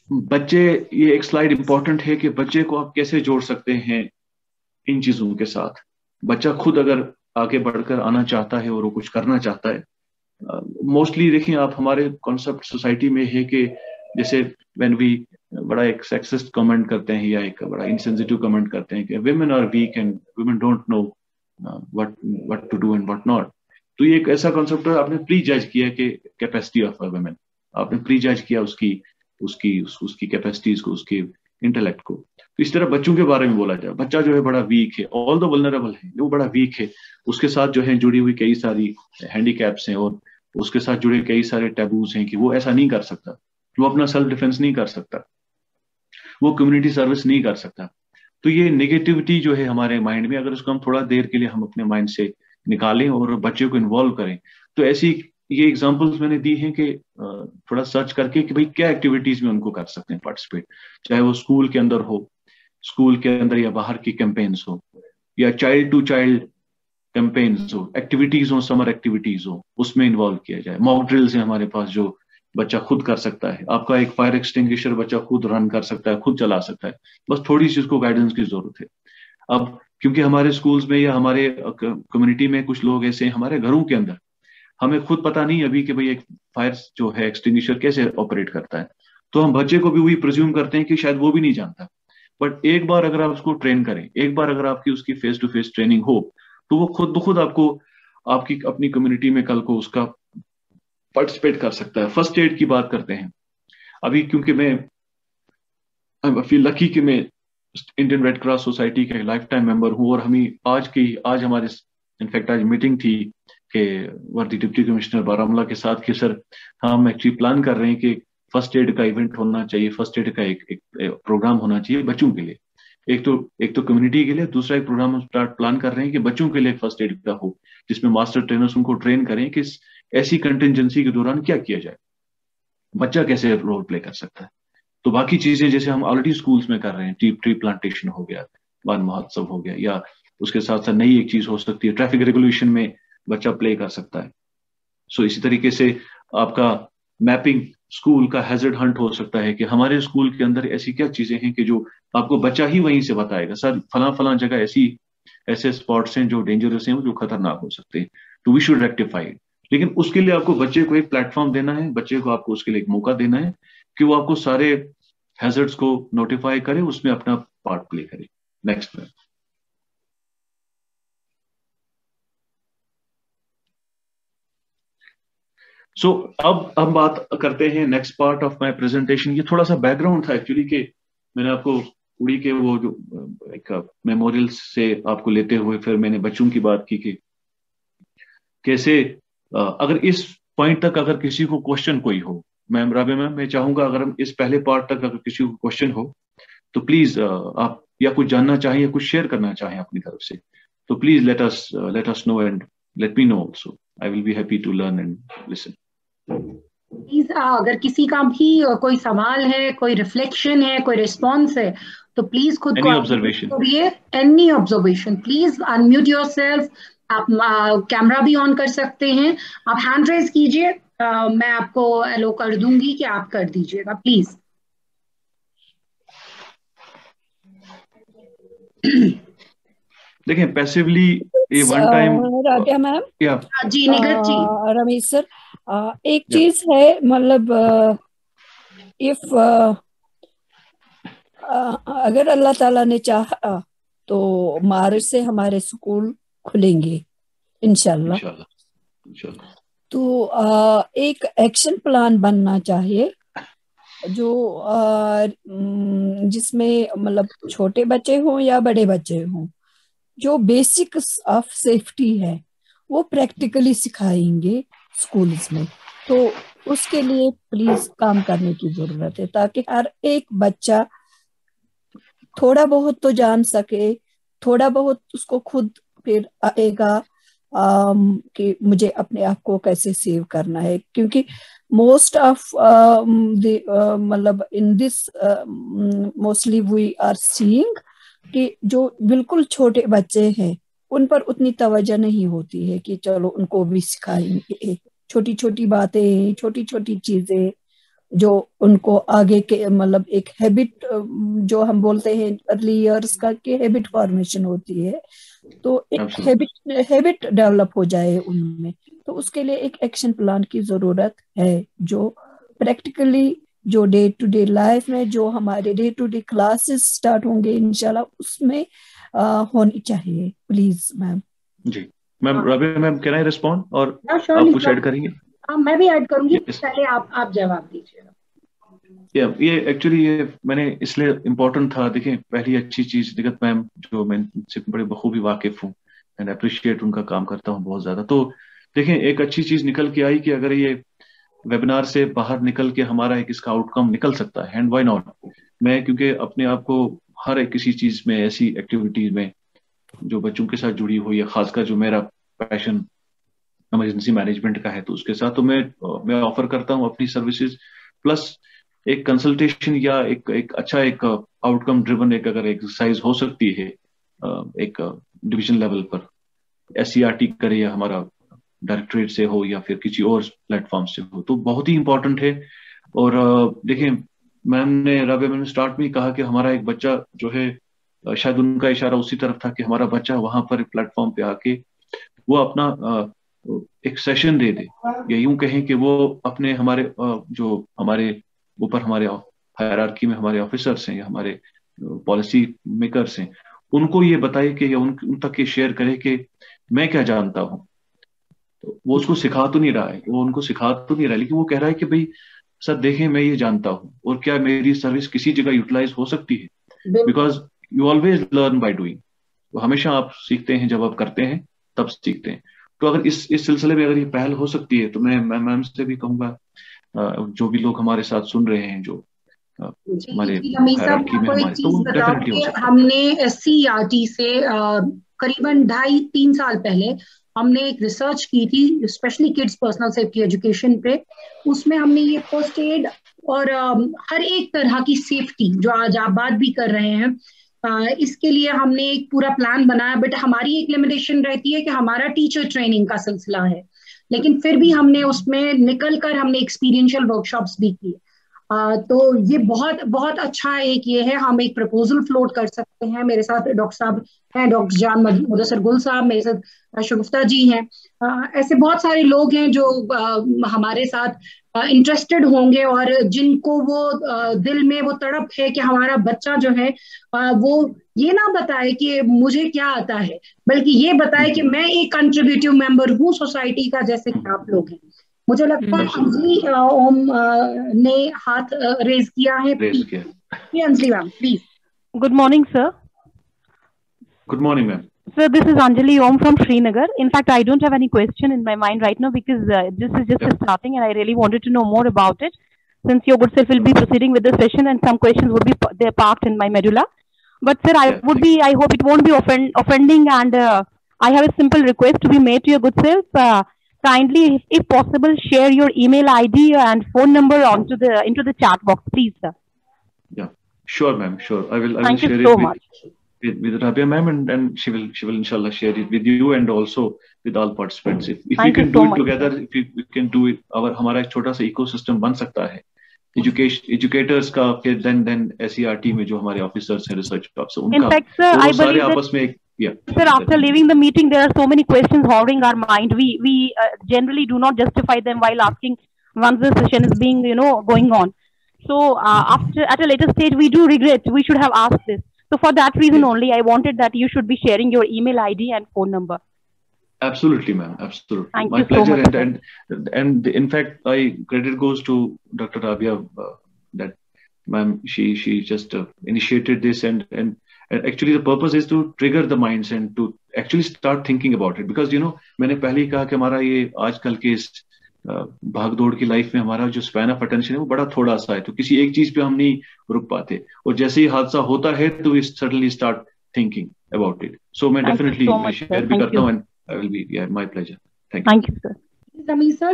बच्चे, ये एक स्लाइड इंपॉर्टेंट है कि बच्चे को आप कैसे जोड़ सकते हैं इन चीजों के साथ। बच्चा खुद अगर आगे बढ़कर आना चाहता है और वो कुछ करना चाहता है, मोस्टली देखिए आप, हमारे कॉन्सेप्ट सोसाइटी में है कि जैसे व्हेन वी बड़ा एक सेक्सिस्ट कमेंट करते हैं या एक बड़ा इनसेंसिटिव कमेंट करते हैं कि women are weak and women don't know what to do and what not. तो ये एक ऐसा कॉन्सेप्ट है, आपने प्री जज किया कि कैपेसिटी ऑफ अ वुमेन, आपने प्री जज किया उसकी कैपेसिटीज को, उसके इंटेलेक्ट को। तो इस तरह बच्चों के बारे में बोला जाए, बच्चा जो है बड़ा वीक है, ऑल द वल्नरेबल है, वो बड़ा वीक है, उसके साथ जो है जुड़ी हुई कई सारी हैंडीकैप्स हैं और उसके साथ जुड़े कई सारे टैबूज हैं कि वो ऐसा नहीं कर सकता, वो अपना सेल्फ डिफेंस नहीं कर सकता, वो कम्युनिटी सर्विस नहीं कर सकता। तो ये नेगेटिविटी जो है हमारे माइंड में, अगर उसको हम थोड़ा देर के लिए हम अपने माइंड से निकालें और बच्चे को इन्वॉल्व करें, तो ऐसी ये एग्जांपल्स मैंने दी हैं कि थोड़ा सर्च करके कि भाई क्या एक्टिविटीज में उनको कर सकते हैं पार्टिसिपेट, चाहे वो स्कूल के अंदर हो, स्कूल के अंदर या बाहर की कैंपेन्स हो, या चाइल्ड टू चाइल्ड कैंपेन्स हो, एक्टिविटीज हो, समर एक्टिविटीज हो, उसमें इन्वॉल्व किया जाए। मॉक ड्रिल्स है हमारे पास जो बच्चा खुद कर सकता है, आपका एक फायर एक्सटिंग्विशर बच्चा खुद रन कर सकता है, खुद चला सकता है, बस थोड़ी सी उसको गाइडेंस की जरूरत है। अब क्योंकि हमारे स्कूल्स में या हमारे कम्युनिटी में कुछ लोग ऐसे हैं, हमारे घरों के अंदर हमें खुद पता नहीं अभी कि भाई एक फायर जो है एक्सटिंग्विशर कैसे ऑपरेट करता है, तो हम बच्चे को भी वही प्रिज्यूम करते हैं कि शायद वो भी नहीं जानता। बट एक बार अगर आप उसको ट्रेन करें, एक बार अगर आपकी उसकी फेस टू फेस ट्रेनिंग हो, तो वो खुद ब खुद आपको आपकी अपनी कम्युनिटी में कल को उसका पार्टिसिपेट कर सकता है। फर्स्ट एड की बात करते हैं अभी, क्योंकि मैं आई फील लकी कि मैं इंडियन रेड क्रॉस सोसाइटी का लाइफ टाइम मेंबर हूँ, और आज हमारे इनफैक्ट आज मीटिंग थी कि वर्दी डिप्टी कमिश्नर बारामूला के साथ कि सर हम एक्चुअली प्लान कर रहे हैं कि फर्स्ट एड का इवेंट होना चाहिए, फर्स्ट एड का एक प्रोग्राम होना चाहिए बच्चों के लिए। एक तो कम्युनिटी के लिए, दूसरा एक प्रोग्राम प्लान कर रहे हैं कि बच्चों के लिए फर्स्ट एड का हो, जिसमें मास्टर ट्रेनर्स उनको ट्रेन करें कि ऐसी कंटिजेंसी के दौरान क्या किया जाए, बच्चा कैसे रोल प्ले कर सकता है। तो बाकी चीजें जैसे हम ऑलरेडी स्कूल्स में कर रहे हैं, ट्री प्लांटेशन हो गया, वन महोत्सव हो गया, या उसके साथ साथ नई एक चीज हो सकती है ट्रैफिक रेगुलेशन में बच्चा प्ले कर सकता है। सो इसी तरीके से आपका मैपिंग स्कूल का हैजर्ड हंट हो सकता है कि हमारे स्कूल के अंदर ऐसी क्या चीजें हैं कि जो आपको बच्चा ही वहीं से बताएगा, सर फला जगह ऐसे स्पॉट्स हैं जो डेंजरस हैं, जो खतरनाक हो सकते हैं, तो वी शुड रेक्टिफाई। लेकिन उसके लिए आपको बच्चे को एक प्लेटफॉर्म देना है, बच्चे को आपको उसके लिए एक मौका देना है कि वो आपको सारे हैजर्ड्स को नोटिफाई करे, उसमें अपना पार्ट प्ले करे। नेक्स्ट में अब हम बात करते हैं next part of my presentation. ये थोड़ा सा बैकग्राउंड था एक्चुअली कि मैंने आपको उड़ी के वो जो एक मेमोरियल से आपको लेते हुए फिर मैंने बच्चों की बात की कि कैसे अगर इस पॉइंट तक अगर किसी को क्वेश्चन कोई हो, मैम राबे मैम मैं चाहूंगा अगर हम इस पहले पार्ट तक अगर किसी को क्वेश्चन हो तो प्लीज आप या कुछ जानना चाहें या कुछ शेयर करना चाहें अपनी तरफ से, तो please let us know and let me know also. I will be happy to learn and listen. Please अगर किसी का भी कोई सवाल है, कोई रिफ्लेक्शन है, कोई रिस्पॉन्स है, तो प्लीज खुद को करिए। Any observation please unmute yourself. आप कैमरा भी ऑन कर सकते हैं, आप हैंड रेज कीजिए, मैं आपको अलो कर दूंगी कि आप कर दीजिएगा प्लीज। देखें पैसिवली ये वन टाइम राबिया मैम जी, निगत जी, रमेश सर, एक चीज है, मतलब इफ अगर अल्लाह ताला ने चाहा तो मार्च से हमारे स्कूल खुलेंगे इंशाल्लाह। तो एक एक्शन प्लान बनना चाहिए जो जिसमें मतलब छोटे बच्चे हों या बड़े बच्चे हों, जो बेसिक्स ऑफ सेफ्टी है वो प्रैक्टिकली सिखाएंगे स्कूल्स में। तो उसके लिए प्लीज काम करने की जरूरत है ताकि हर एक बच्चा थोड़ा बहुत तो जान सके, थोड़ा बहुत उसको खुद फिर आएगा कि मुझे अपने आप को कैसे सेव करना है। क्योंकि मोस्ट ऑफ मतलब in this mostly we are seeing कि जो बिल्कुल छोटे बच्चे हैं उन पर उतनी तवज्जो नहीं होती है कि चलो उनको भी सिखाएंगे छोटी छोटी बातें, छोटी छोटी चीजें जो उनको आगे के मतलब एक हैबिट जो हम बोलते हैं अर्ली इयर्स का कि हैबिट फॉर्मेशन होती है, तो एक हैबिट डेवलप हो जाए उनमें। तो उसके लिए एक एक्शन प्लान की जरूरत है जो प्रैक्टिकली जो डे टू डे लाइफ में जो हमारे day to day classes start होंगे इंशाल्लाह उसमें होनी चाहिए। Please ma'am. जी ma'am, Ravi ma'am, can I respond और Sure, आप कुछ ऐड करेंगे? हाँ, मैं भी ऐड करूंगी। Yes. पहले आप जवाब दीजिएगा। ये एक्चुअली ये मैंने इसलिए इम्पोर्टेंट था। देखिए, पहली अच्छी चीज दिगत मैम जो मैं से बड़े बखूबी वाकिफ हूँ एंड अप्रिशिएट उनका काम करता हूँ बहुत ज्यादा। तो देखिए, एक अच्छी चीज निकल के आई कि अगर ये वेबिनार से बाहर निकल के हमारा एक इसका आउटकम निकल सकता है, एंड व्हाई नॉट। मैं क्योंकि अपने आप को हर एक किसी चीज में, ऐसी एक्टिविटीज में जो बच्चों के साथ जुड़ी हुई है, खासकर जो मेरा पैशन इमरजेंसी मैनेजमेंट का है, तो उसके साथ तो मैं ऑफर करता हूँ अपनी सर्विसेज, प्लस एक कंसल्टेशन या एक अच्छा एक आउटकम ड्रिवन एक अगर एक्सरसाइज हो सकती है एक डिवीजन लेवल पर, SCRT करे या हमारा डायरेक्टरेट से हो या फिर किसी और प्लेटफॉर्म से हो, तो बहुत ही इंपॉर्टेंट है। और देखिए, रवि मैम ने स्टार्ट में ही कहा कि हमारा एक बच्चा जो है, शायद उनका इशारा उसी तरफ था कि हमारा बच्चा वहां पर प्लेटफॉर्म पे आके वो अपना एक सेशन दे दे, या यूं कहें कि वो अपने हमारे जो हमारे ऊपर हमारे हायरार्की में हमारे ऑफिसर्स हैं या हमारे पॉलिसी मेकर्स हैं, उनको ये बताए कि या उन तक ये शेयर करे कि मैं क्या जानता हूँ। तो वो उसको सिखा तो नहीं रहा है, वो उनको सिखा तो नहीं रहा है, लेकिन वो कह रहा है कि भाई सर देखें, मैं ये जानता हूँ और क्या मेरी सर्विस किसी जगह यूटिलाइज हो सकती है, because you always learn by doing. तो हमेशा आप सीखते हैं, जब आप करते हैं तब सीखते हैं। तो अगर इस सिलसिले में अगर ये पहल हो सकती है, तो मैं मैम से भी कहूंगा, जो भी लोग हमारे साथ सुन रहे हैं, जो हमारे हायरार्की में हमारे, तो वो डेफिनेटली हो सकता है। हमने SCRT से करीबन 2.5-3 साल पहले हमने एक रिसर्च की थी, specially kids personal safety education पे। उसमें हमने ये फर्स्ट एड और हर एक तरह की सेफ्टी जो आज आप बात भी कर रहे हैं, इसके लिए हमने एक पूरा प्लान बनाया। बट हमारी एक लिमिटेशन रहती है कि हमारा टीचर ट्रेनिंग का सिलसिला है, लेकिन फिर भी हमने उसमें निकल कर हमने एक्सपीरियंशियल वर्कशॉप्स भी किए। तो ये बहुत बहुत अच्छा एक ये है, हम एक प्रपोजल फ्लोट कर सकते हैं। मेरे साथ डॉक्टर साहब हैं, डॉक्टर जान मुदस्सिर गुल साहब, मेरे साथ शगुफ्ता जी हैं। ऐसे बहुत सारे लोग हैं जो हमारे साथ इंटरेस्टेड होंगे और जिनको वो दिल में वो तड़प है कि हमारा बच्चा जो है वो ये ना बताए कि मुझे क्या आता है, बल्कि ये बताए कि मैं एक कंट्रीब्यूटिव मेंबर हूँ सोसाइटी का, जैसे कि आप लोग हैं। मुझे लगता है अंजलि ओम ने हाथ रेज किया है। Anjali ma'am please. Good morning sir. Good morning ma'am. Sir, this is Anjali Om from Srinagar. In fact, I don't have any question in my mind right now because this is just starting and I really wanted to know more about it. Since your good self will be proceeding with the session and some questions would be there parked in my medulla. But sir, I hope it won't be offending, and I have a simple request to be made to your good self. Kindly, if possible, share your email ID and phone number into the chat box, please, sir. Yeah, sure, ma'am. Sure, I will Thank share you so it much. with Rabia ma'am, and she will inshallah share it with you and also with all participants. If we Thank can you do so it much, together, sir. if we can do it, हमारा एक छोटा सा ecosystem बन सकता है educators का, then SCRT में जो हमारे ऑफिसर्स हैं, रिसर्च ऑफिसर, उनका, In fact, sir, तो I सारे believe आपस में sir, after leaving the meeting, there are so many questions hovering our mind. We generally do not justify them while asking once the session is being going on. So after at a later stage, we do regret we should have asked this. So for that reason only, I wanted that you should be sharing your email ID and phone number. Absolutely, ma'am. Absolutely. Thank My you pleasure. So much, and in fact, credit goes to Dr. Rabia that ma'am, she just initiated this and actually the purpose is to trigger the minds and to actually start thinking about it, because मैंने पहले ही कहा कि हमारा ये आजकल के इस भाग दौड़ की लाइफ में हमारा जो स्पैन ऑफ अटेंशन है वो बड़ा थोड़ा सा है, तो किसी एक चीज पे हम नहीं रुक पाते, और जैसे ही हादसा होता है तो we suddenly start thinking about it. So मैं डेफिनेटली शेयर भी करता हूँ and I will be, my pleasure. Thank you, sir. Sameer sir,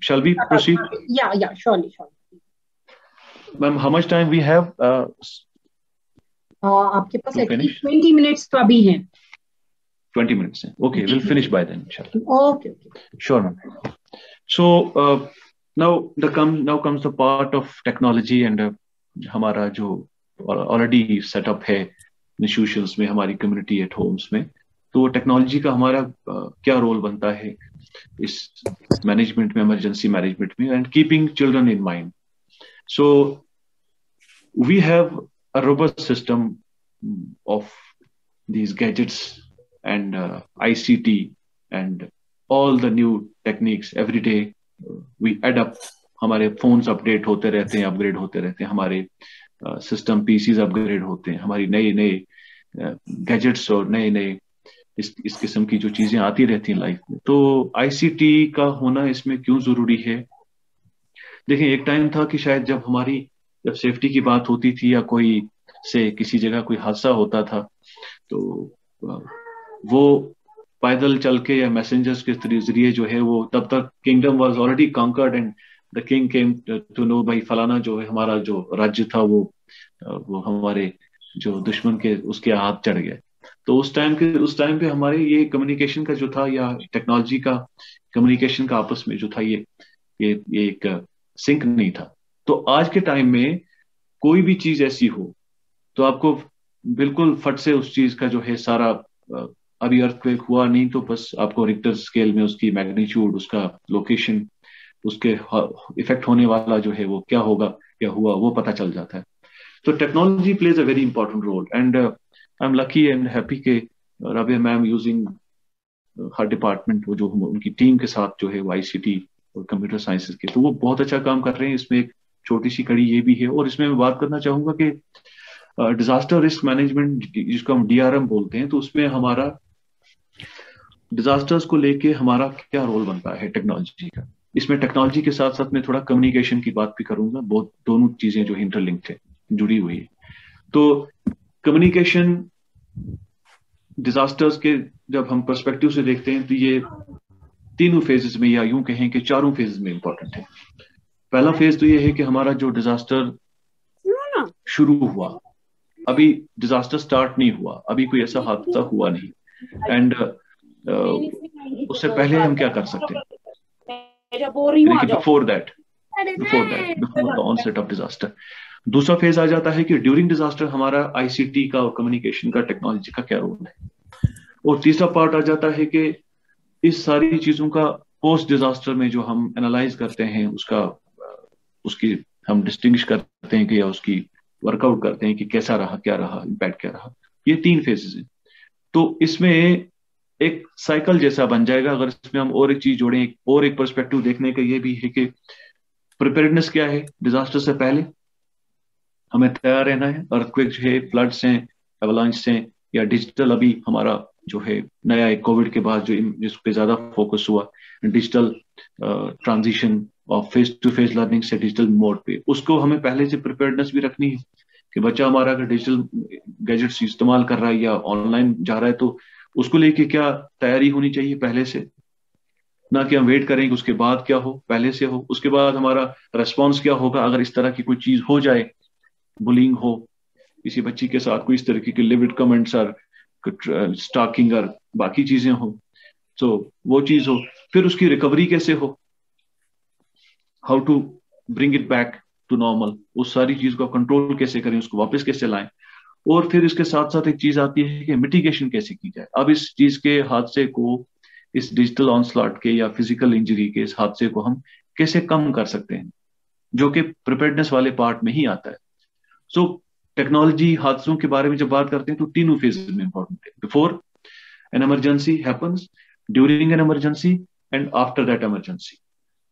shall we proceed? Yeah, surely. Ma'am, how much time we have? आपके पास 20 minutes तो अभी हैं. 20 minutes. Okay, we'll finish by then, inshallah. Okay. Sure, ma'am. So now comes the part of technology and हमारा जो already set up है institutions में, हमारी community at homes में, तो टेक्नोलॉजी का हमारा क्या रोल बनता है इस मैनेजमेंट में, इमरजेंसी मैनेजमेंट में, and keeping children in mind. So we have a robust system of these gadgets and ICT and all the new techniques every day we adapt. हमारे फोन्स अपडेट होते रहते हैं, upgrade होते रहते हैं, हमारे सिस्टम पीसीज अपग्रेड होते हैं, हमारी नए नए गैजेट्स और नए नए इस किस्म की जो चीजें आती रहती हैं लाइफ में। तो आईसीटी का होना इसमें क्यों जरूरी है? देखिए, एक टाइम था कि शायद जब सेफ्टी की बात होती थी या कोई से किसी जगह कोई हादसा होता था तो वो पैदल चल के या मैसेंजर्स के जरिए जो है वो, तब तक kingdom was already conquered and the king came to know भाई फलाना जो है हमारा जो राज्य था वो हमारे जो दुश्मन के उसके हाथ चढ़ गया। तो उस टाइम पे हमारे ये कम्युनिकेशन का जो था या टेक्नोलॉजी का कम्युनिकेशन का आपस में जो था ये एक सिंक नहीं था। तो आज के टाइम में कोई भी चीज ऐसी हो तो आपको बिल्कुल फट से उस चीज का जो है सारा, अभी अर्थक्वेक हुआ नहीं तो बस आपको रिक्टर स्केल में उसकी मैग्नीट्यूड, उसका लोकेशन, उसके इफेक्ट होने वाला जो है वो क्या होगा, क्या हुआ, वो पता चल जाता है। तो technology plays a very important role and I am lucky and happy के Rabia ma'am using her department, वो जो उनकी टीम के साथ जो है वो आईसीटी और कंप्यूटर साइंसेज के, तो वो बहुत अच्छा काम कर रहे हैं। इसमें एक छोटी सी कड़ी ये भी है और इसमें मैं बात करना चाहूंगा कि डिजास्टर रिस्क मैनेजमेंट जिसको हम डीआरएम बोलते हैं, तो उसमें हमारा डिजास्टर्स को लेके हमारा क्या रोल बनता है टेक्नोलॉजी का। इसमें टेक्नोलॉजी के साथ साथ मैं थोड़ा कम्युनिकेशन की बात भी करूंगा, बहुत दोनों चीजें जो इंटरलिंक्ड है, जुड़ी हुई है। तो कम्युनिकेशन डिजास्टर्स के जब हम पर्सपेक्टिव से देखते हैं तो ये तीनों फेजेस में या यूं कहें कि चारों फेजेस में इंपॉर्टेंट है। पहला फेज तो ये है कि हमारा जो डिजास्टर शुरू हुआ, अभी डिजास्टर स्टार्ट नहीं हुआ, अभी कोई ऐसा हादसा हुआ नहीं, एंड उससे पहले हम क्या कर सकते हैं before the onset of disaster. दूसरा फेज आ जाता है कि ड्यूरिंग डिजास्टर हमारा आईसीटी का और कम्युनिकेशन का, टेक्नोलॉजी का क्या रोल है। और तीसरा पार्ट आ जाता है कि इस सारी चीजों का पोस्ट डिजास्टर में जो हम एनालाइज करते हैं उसकी हम डिस्टिंग्विश करते हैं कि या उसकी वर्कआउट करते हैं कि कैसा रहा, क्या रहा, इम्पैक्ट क्या रहा। ये तीन फेजेस हैं। तो इसमें एक साइकिल जैसा बन जाएगा। अगर इसमें हम और एक चीज जोड़ें, और एक पर्सपेक्टिव देखने का ये भी है कि प्रिपेयर्डनेस क्या है। डिजास्टर से पहले हमें तैयार रहना है, अर्थक्वेक है, फ्लड्स हैं, एवलांच हैं, या डिजिटल अभी हमारा जो है नया एक कोविड के बाद जिस पे ज्यादा फोकस हुआ, digital transition of face to face learning से डिजिटल मोड पे, उसको हमें पहले से प्रिपेयर्डनेस भी रखनी है कि बच्चा हमारा अगर डिजिटल गैजेट्स इस्तेमाल कर रहा है या ऑनलाइन जा रहा है तो उसको लेके क्या तैयारी होनी चाहिए पहले से, ना कि हम वेट करें कि उसके बाद क्या हो, पहले से हो। उसके बाद हमारा रेस्पॉन्स क्या होगा अगर इस तरह की कोई चीज हो जाए, बुलिंग हो, किसी बच्ची के साथ कोई इस तरह की लिविड कमेंट्स और स्टॉकिंग और बाकी चीजें हो, तो वो चीज हो। फिर उसकी रिकवरी कैसे हो, how to bring it back to normal, उस सारी चीज को कंट्रोल कैसे करें, उसको वापस कैसे लाएं। और फिर इसके साथ साथ एक चीज आती है कि मिटिगेशन कैसे की जाए। अब इस चीज के हादसे को, इस डिजिटल ऑनस्लॉट के या फिजिकल इंजरी के इस हादसे को हम कैसे कम कर सकते हैं, जो कि प्रिपेयर्डनेस वाले पार्ट में ही आता है। सो टेक्नोलॉजी हादसों के बारे में जब बात करते हैं तो तीनों फेजेस में इंपॉर्टेंट है। Before an emergency happens, during an emergency and after that emergency.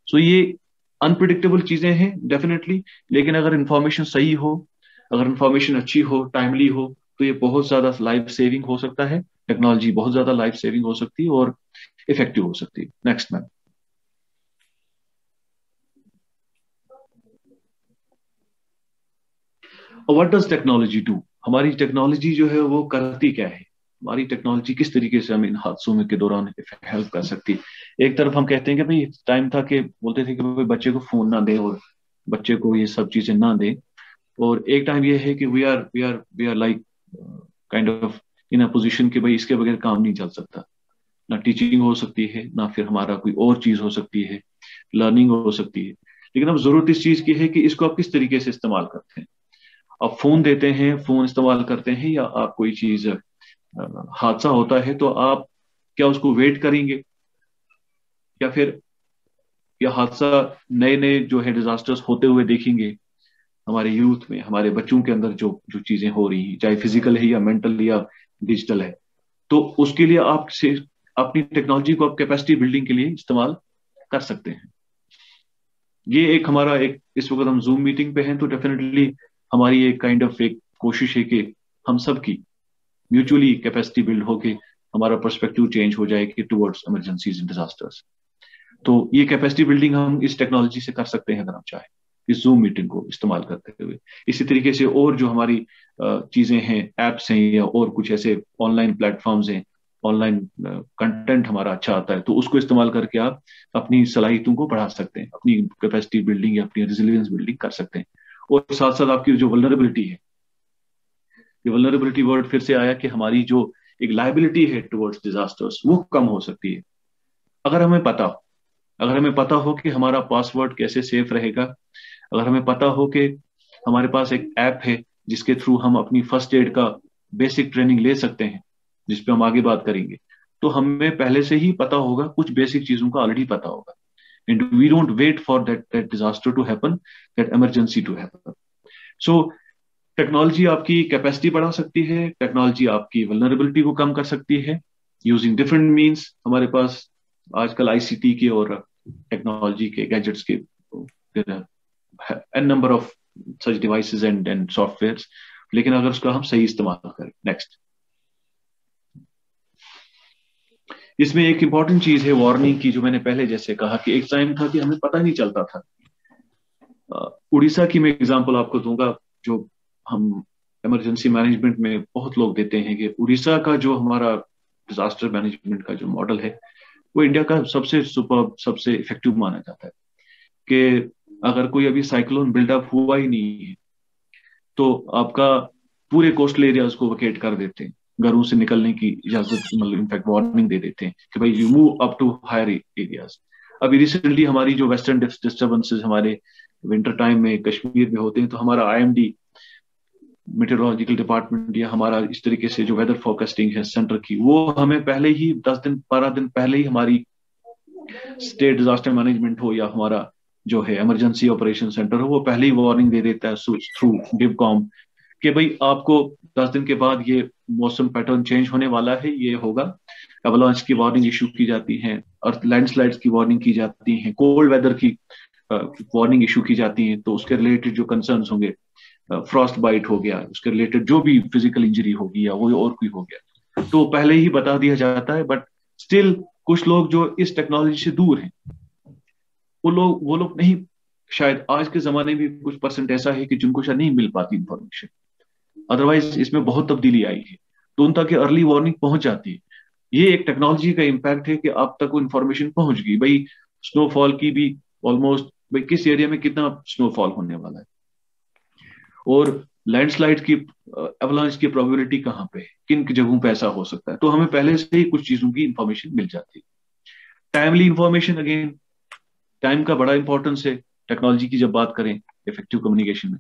So ये अनप्रिडिक्टेबल चीजें हैं डेफिनेटली, लेकिन अगर इंफॉर्मेशन सही हो, अगर इंफॉर्मेशन अच्छी हो, टाइमली हो, तो ये बहुत ज्यादा लाइफ सेविंग हो सकता है। टेक्नोलॉजी बहुत ज्यादा लाइफ सेविंग हो सकती है और इफेक्टिव हो सकती है। Next ma'am. What does technology do? हमारी टेक्नोलॉजी जो है वो करती क्या है, हमारी टेक्नोलॉजी किस तरीके से हमें इन हादसों में के दौरान हेल्प कर सकती है। एक तरफ हम कहते हैं कि भाई टाइम था कि बोलते थे कि भाई बच्चे को फोन ना दें और बच्चे को ये सब चीजें ना दें, और एक टाइम ये है कि we are like kind of in a position कि भाई इसके बगैर काम नहीं चल सकता। ना टीचिंग हो सकती है, ना फिर हमारा कोई और चीज हो सकती है, लर्निंग हो सकती है। लेकिन अब जरूरत इस चीज की है कि इसको आप किस तरीके से इस्तेमाल करते हैं। आप फोन देते हैं, फोन इस्तेमाल करते हैं, या आप कोई चीज हादसा होता है तो आप क्या उसको वेट करेंगे, या फिर या हादसा नए नए जो है डिजास्टर्स होते हुए देखेंगे हमारे यूथ में, हमारे बच्चों के अंदर जो चीजें हो रही हैं, चाहे फिजिकल है या मेंटल या डिजिटल है, तो उसके लिए आप अपनी टेक्नोलॉजी को आप कैपेसिटी बिल्डिंग के लिए इस्तेमाल कर सकते हैं। ये एक हमारा एक, इस वक्त हम जूम मीटिंग पे हैं, तो डेफिनेटली हमारी एक काइंड ऑफ एक कोशिश है कि हम सब की म्यूचुअली कैपेसिटी बिल्ड होके हमारा पर्सपेक्टिव चेंज हो जाए कि टुवर्ड्स इमरजेंसीज एंड डिजास्टर्स। तो ये कैपेसिटी बिल्डिंग हम इस टेक्नोलॉजी से कर सकते हैं अगर हम चाहें, इस जूम मीटिंग को इस्तेमाल करते हुए। इसी तरीके से और जो हमारी चीजें हैं, एप्स हैं या और कुछ ऐसे ऑनलाइन प्लेटफॉर्म्स हैं, ऑनलाइन कंटेंट हमारा अच्छा आता है, तो उसको इस्तेमाल करके आप अपनी सलाहियतों को बढ़ा सकते हैं, अपनी कैपेसिटी बिल्डिंग या अपनी रेजिलियंस बिल्डिंग कर सकते हैं। और साथ साथ आपकी जो वल्नरेबिलिटी है, ये वल्नरेबिलिटी वर्ड फिर से आया कि हमारी जो एक लायबिलिटी है टुवर्ड्स डिजास्टर्स वो कम हो सकती है अगर हमें पता हो कि हमारा पासवर्ड कैसे सेफ रहेगा, अगर हमें पता हो कि हमारे पास एक ऐप है जिसके थ्रू हम अपनी फर्स्ट एड का बेसिक ट्रेनिंग ले सकते हैं, जिस पे हम आगे बात करेंगे, तो हमें पहले से ही पता होगा, कुछ बेसिक चीजों का ऑलरेडी पता होगा। And we don't wait for that disaster to happen, that emergency to happen. So technology आपकी कैपेसिटी बढ़ा सकती है, टेक्नोलॉजी आपकी वल्नरेबिलिटी को कम कर सकती है यूजिंग डिफरेंट मीन्स। हमारे पास आजकल आईसीटी के और टेक्नोलॉजी के गैजेट्स के an number of such devices and softwares, लेकिन अगर उसका हम सही इस्तेमाल करें। नेक्स्ट, इसमें एक इंपॉर्टेंट चीज है वार्निंग की, जो मैंने पहले जैसे कहा कि एक टाइम था कि हमें पता नहीं चलता था। उड़ीसा की मैं एग्जांपल आपको दूंगा, जो हम इमरजेंसी मैनेजमेंट में बहुत लोग देते हैं कि उड़ीसा का जो हमारा डिजास्टर मैनेजमेंट का जो मॉडल है वो इंडिया का सबसे सुपर, सबसे इफेक्टिव माना जाता है। कि अगर कोई अभी साइक्लोन बिल्डअप हुआ ही नहीं है तो आपका पूरे कोस्टल एरियाज को वकेट कर देते हैं, घरों से निकलने की इजाजत, मतलब इनफैक्ट वार्निंग दे देते हैं कि भाई you move up to higher areas. अभी रिसेंटली हमारी जो वेस्टर्न डिस्टर्बेंसेस हमारे विंटर टाइम में कश्मीर में होते हैं, तो हमारा IMD मेट्रोलॉजिकल डिपार्टमेंट या हमारा इस तरीके से जो वेदर फोरकास्टिंग है सेंटर की, वो हमें पहले ही 10 दिन 12 दिन पहले ही हमारी स्टेट डिजास्टर मैनेजमेंट हो या हमारा जो है इमरजेंसी ऑपरेशन सेंटर हो, वो पहले ही वार्निंग दे देता है थ्रू डिवकॉम कि भाई आपको 10 दिन के बाद ये मौसम पैटर्न चेंज होने वाला है, ये होगा। एवलांच की वार्निंग इशू की जाती है, अर्थ लैंडस्लाइड्स की वार्निंग की जाती है, कोल्ड वेदर की वार्निंग इशू की जाती है। तो उसके रिलेटेड जो कंसर्न्स होंगे, फ्रॉस्ट बाइट हो गया, उसके रिलेटेड जो भी फिजिकल इंजरी होगी या वो और कोई हो गया, तो पहले ही बता दिया जाता है। बट स्टिल कुछ लोग जो इस टेक्नोलॉजी से दूर हैं, वो लोग नहीं, शायद आज के जमाने में कुछ परसेंट ऐसा है कि जिनको शायद नहीं मिल पाती इंफॉर्मेशन, अदरवाइज इसमें बहुत तब्दीली आई है, तो उन तक अर्ली वार्निंग पहुंच जाती है। ये एक टेक्नोलॉजी का इम्पैक्ट है कि आप तक वो इन्फॉर्मेशन पहुंच गई। भाई स्नोफॉल की भी ऑलमोस्ट, भाई किस एरिया में कितना स्नोफॉल होने वाला है, और लैंडस्लाइड की एवलांच की प्रोबेबिलिटी कहाँ पे है, किन जगहों पे ऐसा हो सकता है, तो हमें पहले से ही कुछ चीजों की इंफॉर्मेशन मिल जाती है। टाइमली इंफॉर्मेशन, अगेन टाइम का बड़ा इंपॉर्टेंस है टेक्नोलॉजी की। जब बात करें इफेक्टिव कम्युनिकेशन में,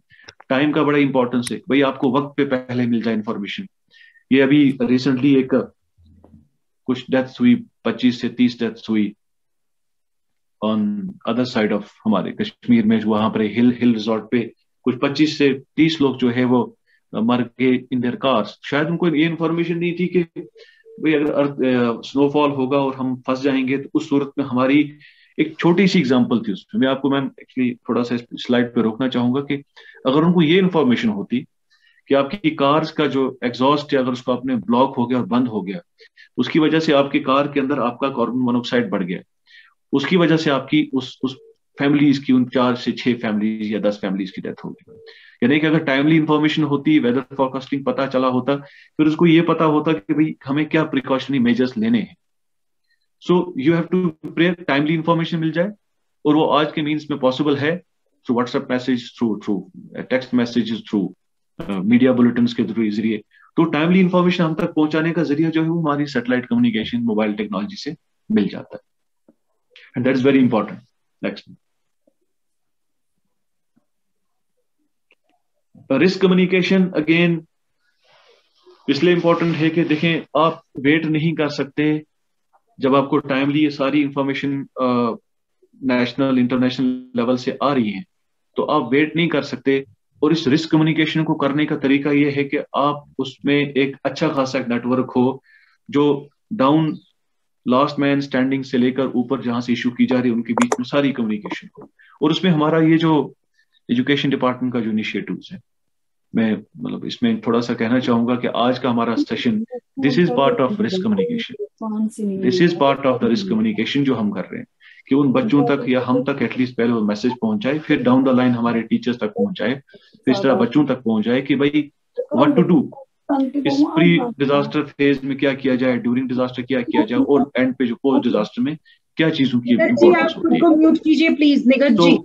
टाइम का बड़ा इंपॉर्टेंस है, भाई आपको वक्त पे पहले मिल जाए इंफॉर्मेशन। ये अभी रिसेंटली एक कुछ डेथ्स हुई, 25 से 30 डेथ्स हुई ऑन अदर साइड ऑफ हमारे कश्मीर में, वहां पर हिल रिजॉर्ट पे कुछ 25 से 30 लोग जो है वो मर गए इन देयर कार्स। शायद उनको ये इन्फॉर्मेशन नहीं थी कि भाई अगर स्नोफॉल होगा और हम फंस जाएंगे, तो उस सूरत में हमारी एक छोटी सी एग्जांपल थी उसमें। मैं आपको मैम एक्चुअली थोड़ा सा स्लाइड पे रोकना चाहूंगा कि अगर उनको ये इन्फॉर्मेशन होती कि आपकी कार्स का जो एग्जॉस्ट है, अगर उसको आपने ब्लॉक हो गया और बंद हो गया, उसकी वजह से आपकी कार के अंदर आपका कार्बन मोनोऑक्साइड बढ़ गया, उसकी वजह से आपकी उस फैमिलीज की, उन 4 से 6 फैमिलीज या 10 फैमिलीज की डेथ होगी। यानी कि अगर टाइमली इंफॉर्मेशन होती, वेदर फोरकास्टिंग पता चला होता, फिर उसको ये पता होता कि भाई हमें क्या प्रिकॉशनरी मेजर्स लेने हैं। So you have to pray timely information मिल जाए, और वो आज के मीन्स में पॉसिबल है, through WhatsApp message, through text message, through media bulletin के जरिए। तो टाइमली इंफॉर्मेशन हम तक पहुंचाने का जरिया जो है वो हमारी सैटेलाइट कम्युनिकेशन, मोबाइल टेक्नोलॉजी से मिल जाता है, and that is very important. Next, risk communication again इसलिए इंपॉर्टेंट है कि देखें, आप वेट नहीं कर सकते जब आपको टाइमली ये सारी इंफॉर्मेशन नेशनल इंटरनेशनल लेवल से आ रही है, तो आप वेट नहीं कर सकते। और इस रिस्क कम्युनिकेशन को करने का तरीका ये है कि आप उसमें एक अच्छा खासा नेटवर्क हो, जो डाउन लास्ट मैन स्टैंडिंग से लेकर ऊपर जहां से इशू की जा रही है उनके बीच में सारी कम्युनिकेशन हो। और उसमें हमारा ये जो एजुकेशन डिपार्टमेंट का जो इनिशिएटिव्स है, मैं मतलब इसमें थोड़ा सा कहना चाहूंगा कि आज का हमारा session, this is part of risk communication, this is part of the risk communication जो हम कर रहे हैं, कि उन बच्चों तक या हम तक एटलीस्ट पहले वो मैसेज पहुंच जाए, फिर डाउन द लाइन हमारे टीचर्स तक पहुंच जाए, फिर इस तरह बच्चों तक पहुंच जाए कि भाई व्हाट टू डू, इस प्री डिजास्टर फेज में क्या किया जाए, ड्यूरिंग डिजास्टर क्या किया जाए, और एंड पे जो पोस्ट डिजास्टर में क्या चीजों की इंपॉर्टेंस होती है। म्यूट कीजिए प्लीज निगत जी,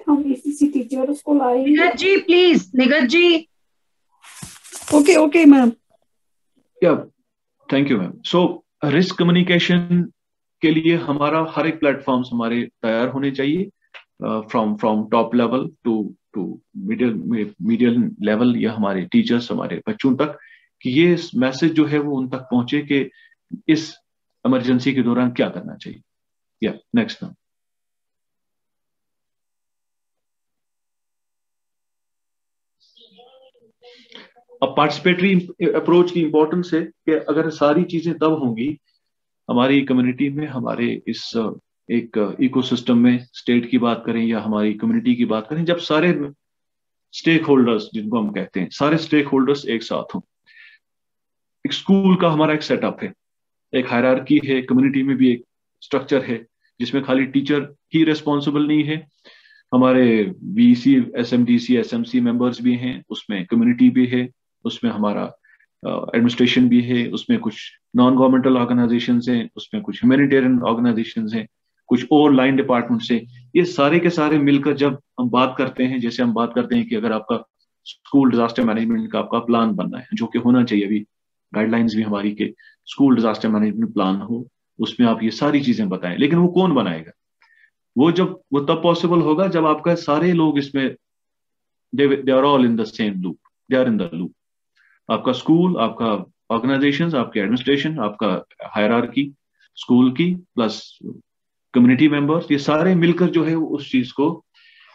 हम इसी टीचर को लाएंगे। Nigat ji please, Nigat ji. Okay ma'am, yeah thank you ma'am. So risk communication के लिए हमारा हर एक प्लेटफॉर्म्स हमारे तैयार होने चाहिए, from top level to medium level, या हमारे टीचर्स हमारे बच्चों तक, कि ये मैसेज जो है वो उन तक पहुंचे कि इस इमरजेंसी के दौरान क्या करना चाहिए। या नेक्स्ट मैम। अब पार्टिसिपेटरी अप्रोच की इंपॉर्टेंस है कि अगर सारी चीजें तब होंगी हमारी कम्युनिटी में, हमारे इस एक इकोसिस्टम में, स्टेट की बात करें या हमारी कम्युनिटी की बात करें, जब सारे स्टेक होल्डर्स जिनको हम कहते हैं, सारे स्टेक होल्डर्स एक साथ हों। एक स्कूल का हमारा एक सेटअप है, एक हायरार्की है, कम्युनिटी में भी एक स्ट्रक्चर है जिसमें खाली टीचर ही रिस्पॉन्सिबल नहीं है, हमारे बीसी, एसएमडीसी, एसएमसी मेंबर्स भी हैं, उसमें कम्युनिटी भी है, उसमें हमारा एडमिनिस्ट्रेशन भी है, उसमें कुछ नॉन गवर्नमेंटल ऑर्गेनाइजेशंस हैं, उसमें कुछ ह्यूमैनिटेरियन ऑर्गेनाइजेशंस हैं, कुछ और लाइन डिपार्टमेंट्स हैं। ये सारे के सारे मिलकर जब हम बात करते हैं, जैसे हम बात करते हैं कि अगर आपका स्कूल डिजास्टर मैनेजमेंट का आपका प्लान बनना है, जो कि होना चाहिए, अभी गाइडलाइंस भी हमारी के स्कूल डिजास्टर मैनेजमेंट प्लान हो, उसमें आप ये सारी चीजें बताएं। लेकिन वो कौन बनाएगा? वो तब पॉसिबल होगा जब आपका सारे लोग इसमें, they are all in the same loop, they are in the loop. आपका स्कूल, आपका ऑर्गेनाइजेशंस, आपके एडमिनिस्ट्रेशन, आपका हायरार्की स्कूल की, प्लस कम्युनिटी मेंबर्स, ये सारे मिलकर जो है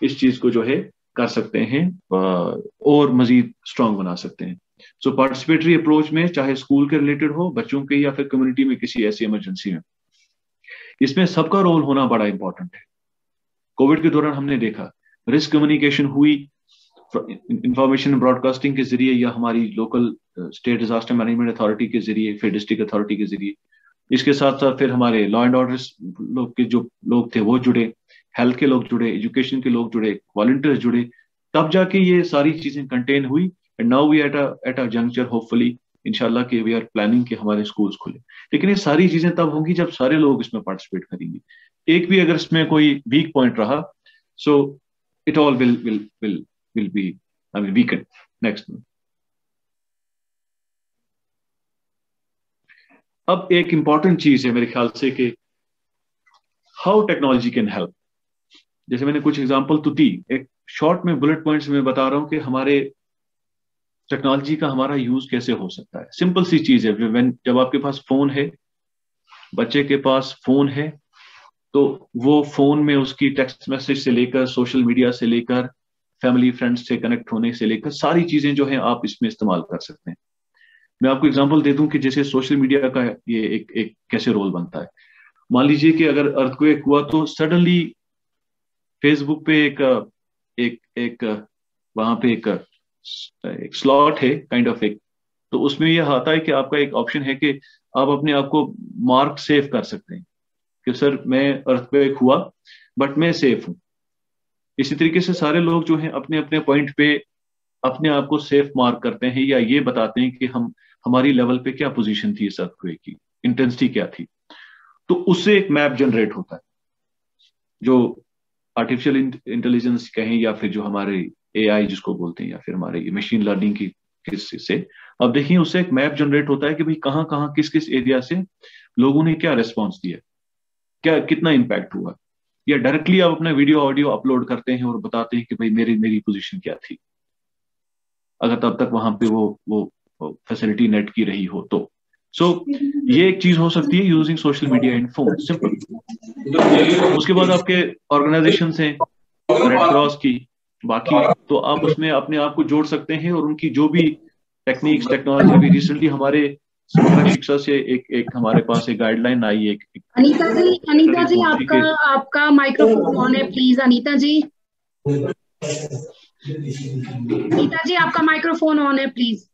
इस चीज को जो है कर सकते हैं और मजीद स्ट्रांग बना सकते हैं। सो पार्टिसिपेटरी अप्रोच में, चाहे स्कूल के रिलेटेड हो, बच्चों के, या फिर कम्युनिटी में किसी ऐसी इमरजेंसी में, इसमें सबका रोल होना बड़ा इंपॉर्टेंट है। कोविड के दौरान हमने देखा रिस्क कम्युनिकेशन हुई इंफॉर्मेशन ब्रॉडकास्टिंग के जरिए, या हमारी local state disaster management authority के जरिए, फिर डिस्ट्रिक्ट अथॉरिटी के जरिए। इसके साथ साथ फिर हमारे लॉ एंड ऑर्डर लोग के जो लोग थे वो जुड़े, हेल्थ के लोग जुड़े, एजुकेशन के लोग जुड़े, वॉलंटियर्स जुड़े, तब जाके ये सारी चीजें कंटेन हुई। And now we at a juncture, hopefully इंशाल्लाह कि वी आर प्लानिंग कि हमारे स्कूल्स खुले। लेकिन ये सारी चीजें तब होंगी जब सारे लोग इसमें पार्टिसिपेट करेंगे। एक भी अगर इसमें कोई वीक पॉइंट रहा, so it all will be, I mean, weakened. Next. अब एक इंपॉर्टेंट चीज है मेरे ख्याल से कि हाउ टेक्नोलॉजी कैन हेल्प। जैसे मैंने कुछ एग्जांपल तो दी, एक शॉर्ट में बुलेट पॉइंट्स में बता रहा हूं कि हमारे टेक्नोलॉजी का हमारा यूज कैसे हो सकता है। सिंपल सी चीज है, जब आपके पास फोन है, बच्चे के पास फोन है, तो वो फोन में उसकी टेक्स्ट मैसेज से लेकर, सोशल मीडिया से लेकर, फैमिली फ्रेंड्स से कनेक्ट होने से लेकर, सारी चीजें जो हैं आप इसमें इस्तेमाल कर सकते हैं। मैं आपको एग्जांपल दे दूं कि जैसे सोशल मीडिया का ये एक कैसे रोल बनता है। मान लीजिए कि अगर अर्थक्वेक हुआ तो सडनली फेसबुक पे एक वहां पे एक स्लॉट है काइंड ऑफ एक, तो उसमें यह आता है कि आपका एक ऑप्शन है कि आप अपने आप को मार्क सेव कर सकते हैं कि सर मैं अर्थक्वेक हुआ बट मैं सेफ हूं। इसी तरीके से सारे लोग जो हैं अपने अपने पॉइंट पे अपने आप को सेफ मार्क करते हैं, या ये बताते हैं कि हमारी लेवल पे क्या पोजीशन थी इस अर्थक्वेक की, इंटेंसिटी क्या थी। तो उससे एक मैप जनरेट होता है जो आर्टिफिशियल इंटेलिजेंस कहें, या फिर जो हमारे एआई जिसको बोलते हैं, या फिर हमारे मशीन लर्निंग की से अब देखिए उससे एक मैप जनरेट होता है कि भाई कहाँ कहाँ किस किस एरिया से लोगों ने क्या रिस्पॉन्स दिया, क्या कितना इम्पैक्ट हुआ। या डायरेक्टली आप अपना वीडियो ऑडियो अपलोड करते हैं और बताते हैं कि भाई मेरी पोजीशन क्या थी, अगर तब तक वहां पे वो फैसिलिटी नेट की रही हो तो। सो ये एक चीज हो सकती है using social media and phone, simple. उसके बाद आपके ऑर्गेनाइजेशन हैं रेड क्रॉस की, बाकी तो आप उसमें अपने आप को जोड़ सकते हैं और उनकी जो भी टेक्निक्स, टेक्नोलॉजी, भी रिसेंटली हमारे समग्र शिक्षा से एक हमारे पास एक गाइडलाइन आई है। अनीता जी आपका माइक्रोफोन ऑन है प्लीज। अनीता जी आपका माइक्रोफोन ऑन है please.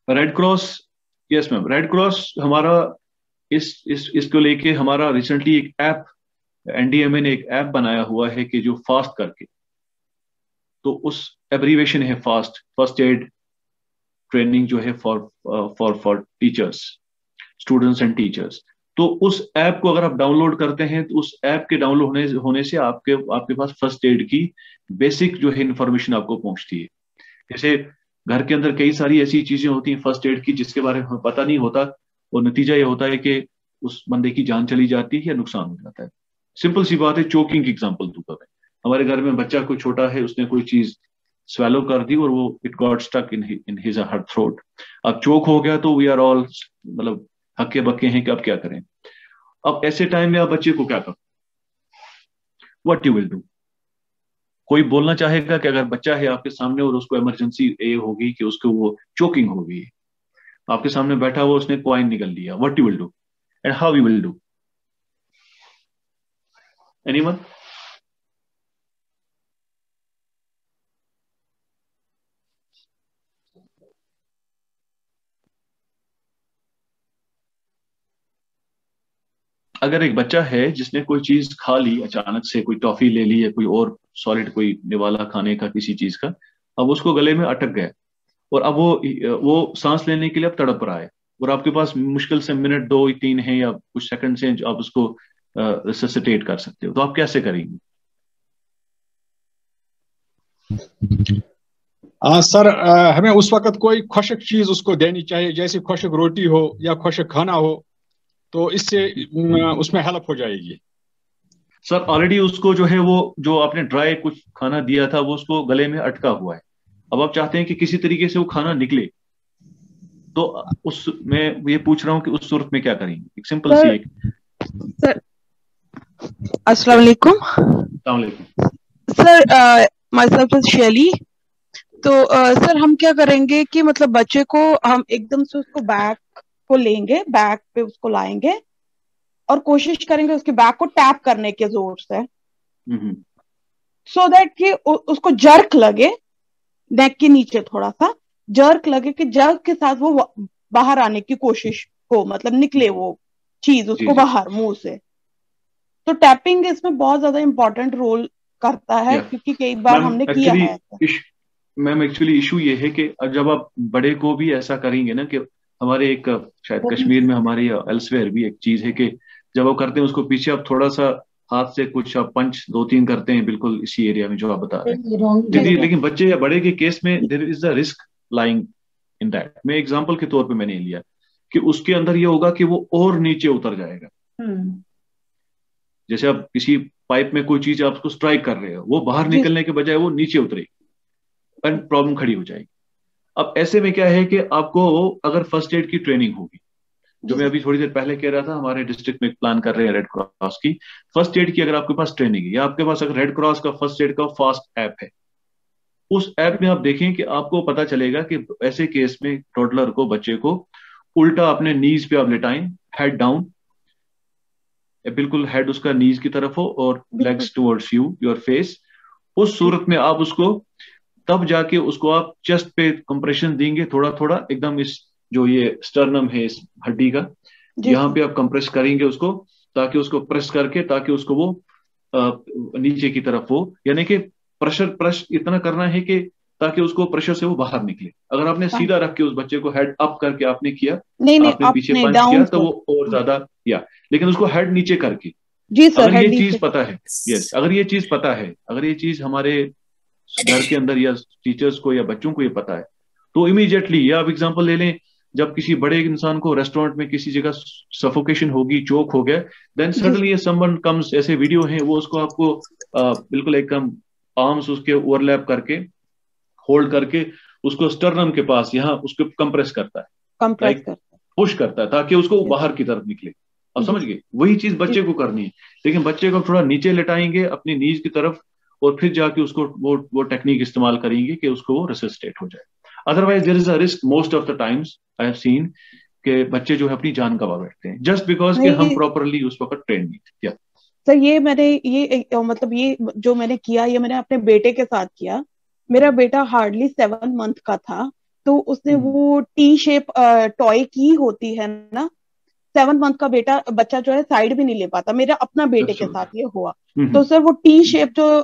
Red cross, yes ma'am, red cross हमारा इसको लेके हमारा रिसेंटली एक ऐप, एनडीएमए ने एक ऐप बनाया हुआ है कि जो फास्ट करके, तो उस एब्रीवेशन है फास्ट, फर्स्ट एड ट्रेनिंग जो है for teachers, students and teachers. तो उस ऐप को अगर आप डाउनलोड करते हैं तो उस ऐप के डाउनलोड होने से आपके पास फर्स्ट एड की बेसिक जो है इंफॉर्मेशन आपको पहुंचती है। जैसे घर के अंदर कई सारी ऐसी चीजें होती हैं फर्स्ट एड की जिसके बारे में हमें पता नहीं होता, और नतीजा ये होता है कि उस बंदे की जान चली जाती है या नुकसान हो जाता है। सिंपल सी बात है, चोकिंग की एग्जांपल दूंगा मैं। हमारे घर में बच्चा कोई छोटा है, उसने कोई चीज स्वेलो कर दी और वो it got stuck in his her throat, अब चोक हो गया, तो वी आर ऑल मतलब हक्के बक्के हैं कि अब क्या करें। अब ऐसे टाइम में आप बच्चे को क्या करो, व्हाट यू विल डू। कोई बोलना चाहेगा कि अगर बच्चा है आपके सामने और उसको इमरजेंसी ये होगी कि उसको वो चोकिंग होगी, आपके सामने बैठा हुआ उसने कॉइन निकल लिया, what you will do and how you will do, anyone? अगर एक बच्चा है जिसने कोई चीज खा ली अचानक से, कोई टॉफी ले ली या कोई और सॉलिड कोई निवाला खाने का किसी चीज का, अब उसको गले में अटक गया और अब वो सांस लेने के लिए अब तड़प रहा है, और आपके पास मुश्किल से मिनट 2-3 है या कुछ सेकंड से आप उसको रिससिटेट कर सकते हो, तो आप कैसे करेंगे? सर हमें उस वक्त कोई खुशक चीज उसको देनी चाहिए, जैसे खुशक रोटी हो या खुशक खाना हो, तो इससे उसमें हेल्प हो जाएगी। सर ऑलरेडी उसको जो है वो जो आपने ड्राई कुछ खाना दिया था वो उसको गले में अटका हुआ है, अब आप चाहते हैं कि किसी तरीके से वो खाना निकले, तो उस मैं ये पूछ रहा हूँ कि उस सूरत में क्या करेंगे? एक सिंपल सी एक सर, अस्सलाम वालेकुम सर, माय सेल्फ इज शैली। तो सर हम क्या करेंगे कि मतलब बच्चे को हम एकदम से उसको बैक को लेंगे, बैक पे उसको लाएंगे और कोशिश करेंगे उसके बैक को टैप करने के जोर से, सो दैट कि उसको जर्क लगे, नेक के नीचे थोड़ा सा जर्क लगे कि जर्क के साथ वो बाहर आने की कोशिश हो, मतलब निकले वो चीज उसको बाहर मुंह से। तो टैपिंग इसमें बहुत ज्यादा इंपॉर्टेंट रोल करता है, क्योंकि कई बार हमने किया है। मैम एक्चुअली इशू ये है कि जब आप बड़े को भी ऐसा करेंगे ना, कि हमारे एक शायद कश्मीर में हमारे या एल्सवेयर भी एक चीज है कि जब वो करते हैं उसको पीछे आप थोड़ा सा हाथ से कुछ आप पंच 2-3 करते हैं, बिल्कुल इसी एरिया में जो आप बता रहे हैं। लेकिन बच्चे या बड़े के केस में there is the risk lying in that. मैं एग्जांपल के तौर पे मैंने लिया कि उसके अंदर ये होगा कि वो और नीचे उतर जाएगा। जैसे आप किसी पाइप में कोई चीज आप उसको स्ट्राइक कर रहे हो, वो बाहर निकलने के बजाय वो नीचे उतरेगी और प्रॉब्लम खड़ी हो जाएगी। अब ऐसे में क्या है कि आपको अगर फर्स्ट एड की ट्रेनिंग होगी, जो मैं अभी थोड़ी देर पहले कह रहा था, हमारे डिस्ट्रिक्ट में प्लान कर रहे हैं रेड क्रॉस की फर्स्ट एड की, अगर आपके पास ट्रेनिंग है या आपके पास अगर रेड क्रॉस का फर्स्ट एड का फास्ट ऐप है, उस ऐप में आप देखें कि आपको पता चलेगा कि ऐसे केस में टोडलर को, बच्चे को उल्टा अपने नीज पे आप लेटाएं, हेड डाउन, बिल्कुल हेड उसका नीज की तरफ हो और legs towards you, your face. उस सूरत में आप उसको तब जाके उसको आप चेस्ट पे कंप्रेशन देंगे थोड़ा थोड़ा, एकदम इस जो ये स्टर्नम है इस हड्डी का, यहाँ पे आप कंप्रेस करेंगे उसको, ताकि उसको प्रेस करके ताकि उसको वो नीचे की तरफ हो, यानी कि प्रेस इतना करना है कि ताकि उसको प्रेशर से वो बाहर निकले। अगर आपने सीधा रख के उस बच्चे को हेड अप करके आपने किया, आपने पीछे पंच किया, तो वो और ज्यादा लेकिन उसको हेड नीचे करके, अगर ये चीज पता है, अगर ये चीज पता है, अगर ये चीज हमारे घर के अंदर या टीचर्स को या बच्चों को ये पता है, तो इमीडिएटली, या आप एग्जांपल ले लें, जब किसी बड़े इंसान को रेस्टोरेंट में किसी जगह सफोकेशन होगी, चोक हो गया, देन सडनली समवन कम्स, ऐसे वीडियो हैं, वो उसको आपको बिल्कुल एकदम आर्म्स उसके ओवरलैप करके होल्ड करके उसको स्टर्नम के पास यहाँ उसको कंप्रेस करता है, पुश करता है ताकि उसको बाहर की तरफ निकले। अब समझ गए? वही चीज बच्चे को करनी है, लेकिन बच्चे को थोड़ा नीचे लेटाएंगे अपनी नीज की तरफ और फिर जाके उसको वो टेक्निक इस्तेमाल करेंगे कि उसको वो रिससिटेट हो जाए। Otherwise there is a risk most of the times I have seen कि बच्चे जो है अपनी जान गंवा बैठते हैं जस्ट बिकॉज कि हम प्रॉपरली उस वक्त ट्रेन नहीं थे। क्या सर ये मैंने मतलब ये जो मैंने किया ये मैंने अपने बेटे के साथ किया। मेरा बेटा हार्डली 7 मंथ का था, तो उसने वो टी शेप टॉय की होती है ना, 7 मंथ का बच्चा जो है साइड भी नहीं ले पाता। मेरा अपना बेटे के साथ ये हुआ। तो सर वो टी शेप जो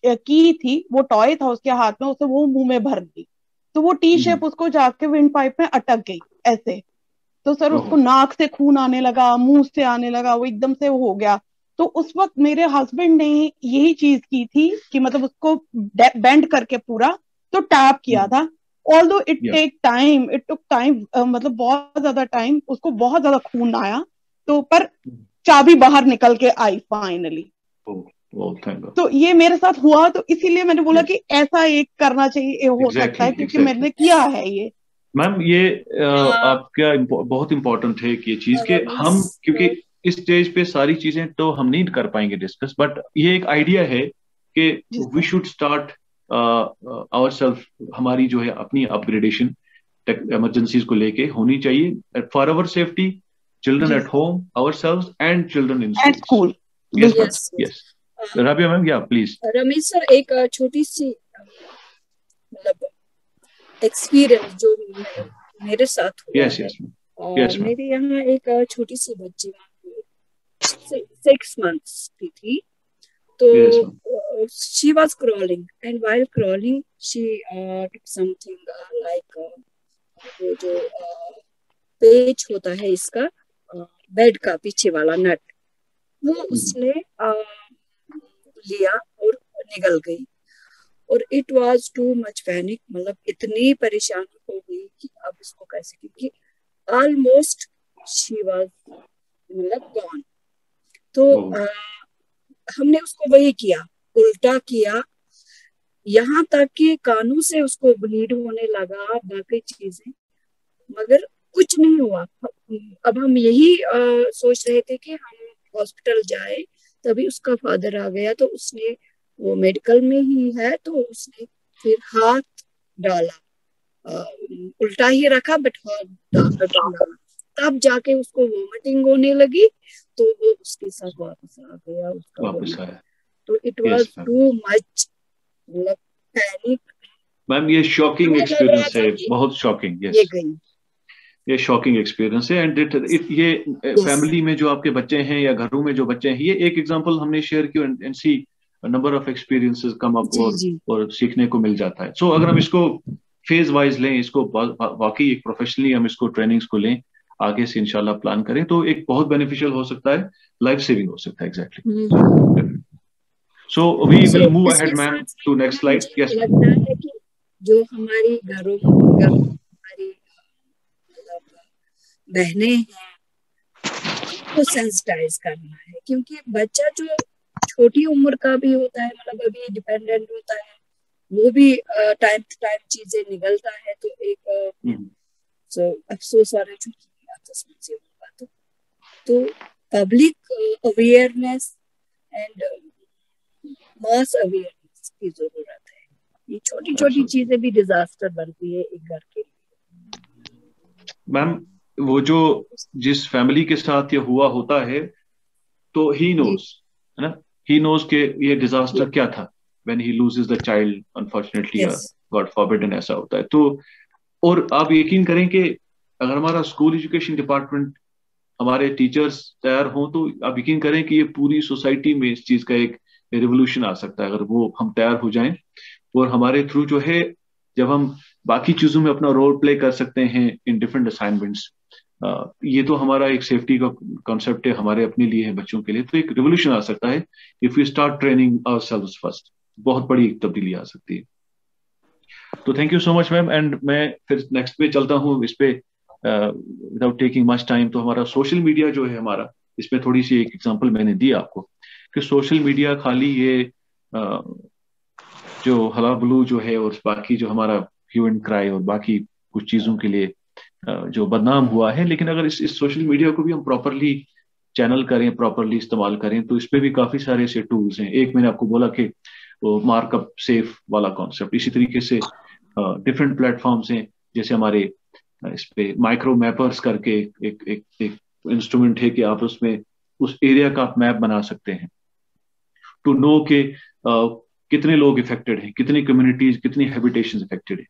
की थी, वो टॉय था उसके हाथ में, उसे वो मुंह में भर दी, तो वो टी शेप उसको जाके विंड पाइप में अटक गई ऐसे। तो सर उसको नाक से खून आने लगा, मुंह से आने लगा, वो एकदम से हो गया। तो उस वक्त मेरे हस्बैंड ने यही चीज की थी कि मतलब उसको बेंड करके पूरा तो टैप किया था। ऑल्दो इट टुक टाइम, मतलब बहुत ज्यादा टाइम, उसको बहुत ज्यादा खून आया, तो पर चाबी बाहर निकल के आई फाइनली। तो ये मेरे साथ हुआ, तो इसीलिए मैंने बोला कि ऐसा एक करना चाहिए, हो सकता है, क्योंकि मैंने किया है ये। मैम ये आपका बहुत इंपॉर्टेंट है कि ये चीज के हम, क्योंकि इस स्टेज पे सारी चीजें तो हम नहीं कर पाएंगे डिस्कस, बट ये एक आइडिया है कि वी शुड स्टार्ट आवरसेल्फ, हमारी जो है अपनी अपग्रेडेशन इमरजेंसीज को लेके होनी चाहिए for our safety, children at home, ourselves and children in school. Yes yes Rabia ma'am, या प्लीज। रमेश सर, एक छोटी सी मतलब एक्सपीरियंस जो मेरे साथ हुआ yes, है। yes, मेरे यहाँ एक छोटी सी बच्ची 6 months की थी, तो she was crawling and while crawling she took something like वो जो पेज होता है इसका बेड का पीछे वाला नट, वो उसने लिया और निकल गई। और it was too much panic, मतलब इतनी परेशानी हो गई कि अब इसको कैसे, क्योंकि ऑलमोस्ट शी वाज मतलब गॉन। तो हमने उसको वही किया, उल्टा किया, यहाँ तक कि कानों से उसको ब्लीड होने लगा, बाकी चीजें, मगर कुछ नहीं हुआ। अब हम यही सोच रहे थे कि हम हॉस्पिटल जाए, तभी उसका फादर आ गया, तो उसने, वो मेडिकल में ही है, तो उसने फिर हाथ डाला, उल्टा ही रखा बट हाथ डाला, तब जाके उसको वोमिटिंग होने लगी, तो वो उसके साथ वापस आ गया, उसका आया। तो इट वाज टू मच, मतलब पैनिक। मैम ये शॉकिंग एक्सपीरियंस है, बहुत शॉकिंग। यस, ये शॉकिंग एक्सपीरियंस है। एंड ये फैमिली में जो आपके बच्चे हैं या घरों में जो बच्चे हैं, ये एक एग्जांपल हमने शेयर किया and see number of experiences come up और सीखने को मिल जाता है। सो अगर हम इसको फेज वाइज लें, इसको वाकई एक प्रोफेशनली हम इसको ट्रेनिंग्स को लें, आगे से इंशाल्लाह प्लान करें, तो एक बहुत बेनिफिशियल हो सकता है, लाइफ सेविंग हो सकता है। Exactly. So we will move ahead ma'am to next slide. Yes, लगता है कि जो हमारी घरों हमारी बहनें हैं, उनको सेंसिटाइज करना है, क्योंकि बच्चा जो छोटी उम्र का भी होता है, मतलब अभी डिपेंडेंट होता है, वो भी टाइम टू टाइम चीजें निकलता है, तो एक अफसोस वाला जो से होगा, तो public awareness and mass awareness की जरूरत है। ये छोटी छोटी चीजें भी डिजास्टर बनती है एक घर के लिए। मैम वो जो जिस फैमिली के साथ ये हुआ होता है, तो ही नोज, है ना, he knows के ये डिजास्टर क्या था when he loses the child unfortunately, God forbid, ऐसा होता है। तो और आप यकीन करें कि अगर हमारा स्कूल एजुकेशन डिपार्टमेंट, हमारे टीचर्स तैयार हों, तो आप यकीन करें कि ये पूरी सोसाइटी में इस चीज का एक रिवोल्यूशन आ सकता है, अगर वो हम तैयार हो जाएं। और हमारे थ्रू जो है, जब हम बाकी चीजों में अपना रोल प्ले कर सकते हैं इन डिफरेंट असाइनमेंट्स, ये तो हमारा एक सेफ्टी का कॉन्सेप्ट है, हमारे अपने लिए है, बच्चों के लिए, तो एक रिवोल्यूशन आ सकता है if you start training ourselves first. बहुत बड़ी तब्दीली आ सकती है। तो thank you so much ma'am. And मैं फिर नेक्स्ट पे चलता हूँ, इस पे विदाउट टेकिंग मच टाइम। तो हमारा सोशल मीडिया जो है हमारा, इसमें थोड़ी सी एक एग्जांपल मैंने दी आपको कि सोशल मीडिया खाली ये जो हला ब्लू जो है और बाकी जो हमारा ह्यू एंड क्राई और बाकी कुछ चीजों के लिए जो बदनाम हुआ है, लेकिन अगर इस सोशल मीडिया को भी हम प्रॉपरली चैनल करें, प्रॉपरली इस्तेमाल करें, तो इस पे भी काफी सारे ऐसे टूल्स हैं। एक मैंने आपको बोला कि वो मार्कअप सेफ वाला कॉन्सेप्ट, इसी तरीके से डिफरेंट प्लेटफॉर्म्स हैं, जैसे हमारे इस पे माइक्रो मैपर्स करके एक इंस्ट्रूमेंट है कि आप उसमें उस एरिया का आप मैप बना सकते हैं टू नो के कितने लोग इफेक्टेड हैं, कितनी कम्युनिटीज, कितनी हैबिटेशन इफेक्टेड है।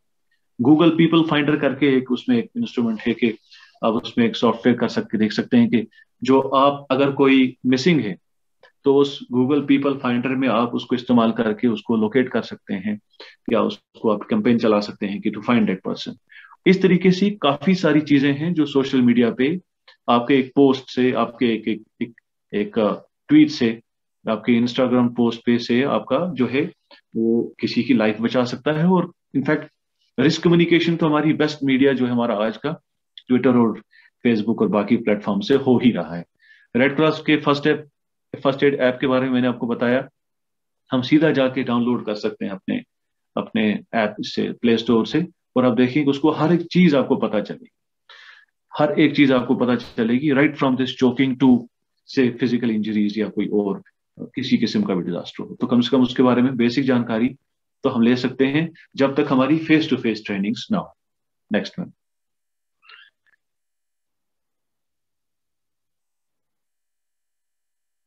गूगल पीपल फाइंडर करके एक उसमें एक इंस्ट्रूमेंट है कि आप उसमें एक सॉफ्टवेयर कर सकते, देख सकते हैं कि जो आप अगर कोई मिसिंग है तो उस गूगल पीपल फाइंडर में आप उसको इस्तेमाल करके उसको लोकेट कर सकते हैं, या उसको आप कैंपेन चला सकते हैं कि टू फाइंड दैट पर्सन। इस तरीके से काफी सारी चीजें हैं जो सोशल मीडिया पे आपके एक पोस्ट से, आपके एक ट्वीट से, आपके इंस्टाग्राम पोस्ट पे से आपका जो है वो किसी की लाइफ बचा सकता है। और इनफैक्ट रिस्क कम्युनिकेशन तो हमारी बेस्ट मीडिया जो है हमारा आज का ट्विटर और फेसबुक और बाकी प्लेटफॉर्म से हो ही रहा है। रेड क्रॉस के फर्स्ट एड ऐप के बारे में मैंने आपको बताया, हम सीधा जाके डाउनलोड कर सकते हैं अपने ऐप से, प्ले स्टोर से, और आप देखिए उसको हर एक चीज आपको पता चलेगी, हर एक चीज आपको पता चलेगी, right from this choking to say physical injuries या कोई और किसी किस्म का भी डिजास्टर हो, तो कम से कम उसके बारे में बेसिक जानकारी तो हम ले सकते हैं जब तक हमारी फेस टू फेस ट्रेनिंग्स ना हो। Next ma'am.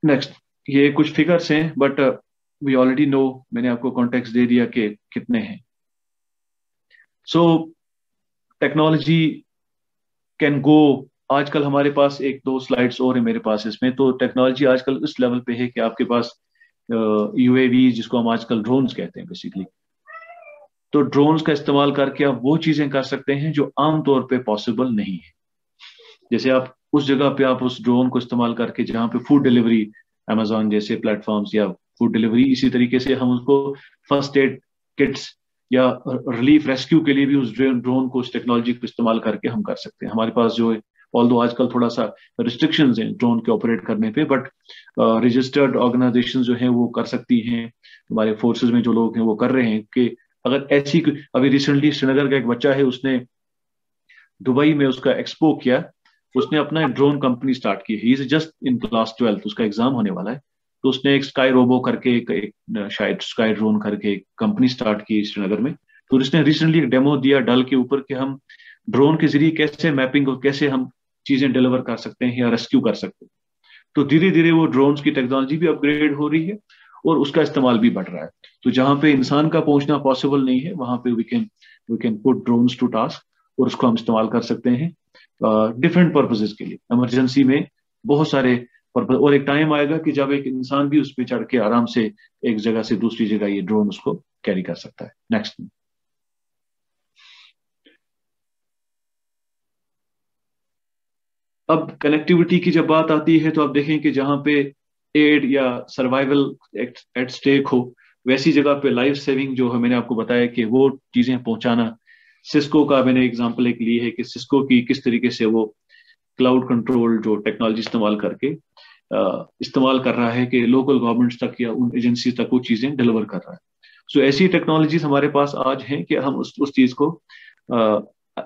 नेक्स्ट, ये कुछ फिगर्स हैं बट वी ऑलरेडी नो, मैंने आपको कॉन्टेक्स्ट दे दिया कि कितने हैं। सो टेक्नोलॉजी कैन गो, आजकल हमारे पास एक दो स्लाइड्स और है मेरे पास इसमें, तो टेक्नोलॉजी आजकल इस लेवल पे है कि आपके पास यूएवी, जिसको हम आजकल ड्रोन्स कहते हैं बेसिकली, तो ड्रोन्स का इस्तेमाल करके आप वो चीजें कर सकते हैं जो आमतौर पे पॉसिबल नहीं है। जैसे आप उस जगह पे आप उस ड्रोन को इस्तेमाल करके जहाँ पे फूड डिलीवरी, अमेजोन जैसे प्लेटफॉर्म्स या फूड डिलीवरी, इसी तरीके से हम उसको फर्स्ट एड किट्स या रिलीफ रेस्क्यू के लिए भी उस ड्रोन को, उस टेक्नोलॉजी को इस्तेमाल करके हम कर सकते हैं। हमारे पास जो है, ऑल्दो आजकल थोड़ा सा रिस्ट्रिक्शंस हैं ड्रोन के ऑपरेट करने पे, बट रजिस्टर्ड ऑर्गेनाइजेशन जो हैं वो कर सकती हैं, हमारे फोर्सेज में जो लोग हैं वो कर रहे हैं कि अगर ऐसी, अभी रिसेंटली श्रीनगर का एक बच्चा है, उसने दुबई में उसका एक्सपो किया, उसने अपना ड्रोन कंपनी स्टार्ट की है, he is just in class 12, उसका एग्जाम होने वाला है, तो उसने एक स्काई रोबो करके एक शायद स्काई ड्रोन करके एक कंपनी स्टार्ट की श्रीनगर में। तो उसने रिसेंटली एक डेमो दिया डल के ऊपर कि हम ड्रोन के जरिए कैसे मैपिंग और कैसे हम चीजें डिलीवर कर सकते हैं या रेस्क्यू कर सकते हैं। तो धीरे धीरे वो ड्रोन्स की टेक्नोलॉजी भी अपग्रेड हो रही है और उसका इस्तेमाल भी बढ़ रहा है। तो जहां पे इंसान का पहुंचना पॉसिबल नहीं है, वहां पे we can put drones to task और उसको हम इस्तेमाल कर सकते हैं डिफरेंट पर्पसेस के लिए, इमरजेंसी में बहुत सारे पर्पस। और एक टाइम आएगा कि जब एक इंसान भी उस पर चढ़ के आराम से एक जगह से दूसरी जगह ये ड्रोन उसको कैरी कर सकता है। नेक्स्ट। अब कनेक्टिविटी की जब बात आती है तो आप देखें कि जहां पे एड या सर्वाइवल एट स्टेक हो, वैसी जगह पे लाइफ सेविंग जो है, मैंने आपको बताया कि वो चीजें पहुंचाना। सिस्को का मैंने एग्जांपल एक ली है कि सिस्को की किस तरीके से वो क्लाउड कंट्रोल जो टेक्नोलॉजी इस्तेमाल करके इस्तेमाल कर रहा है कि लोकल गवर्नमेंट्स तक या उन एजेंसी तक वो चीजें डिलीवर कर रहा है। सो ऐसी टेक्नोलॉजीज हमारे पास आज हैं कि हम उस चीज को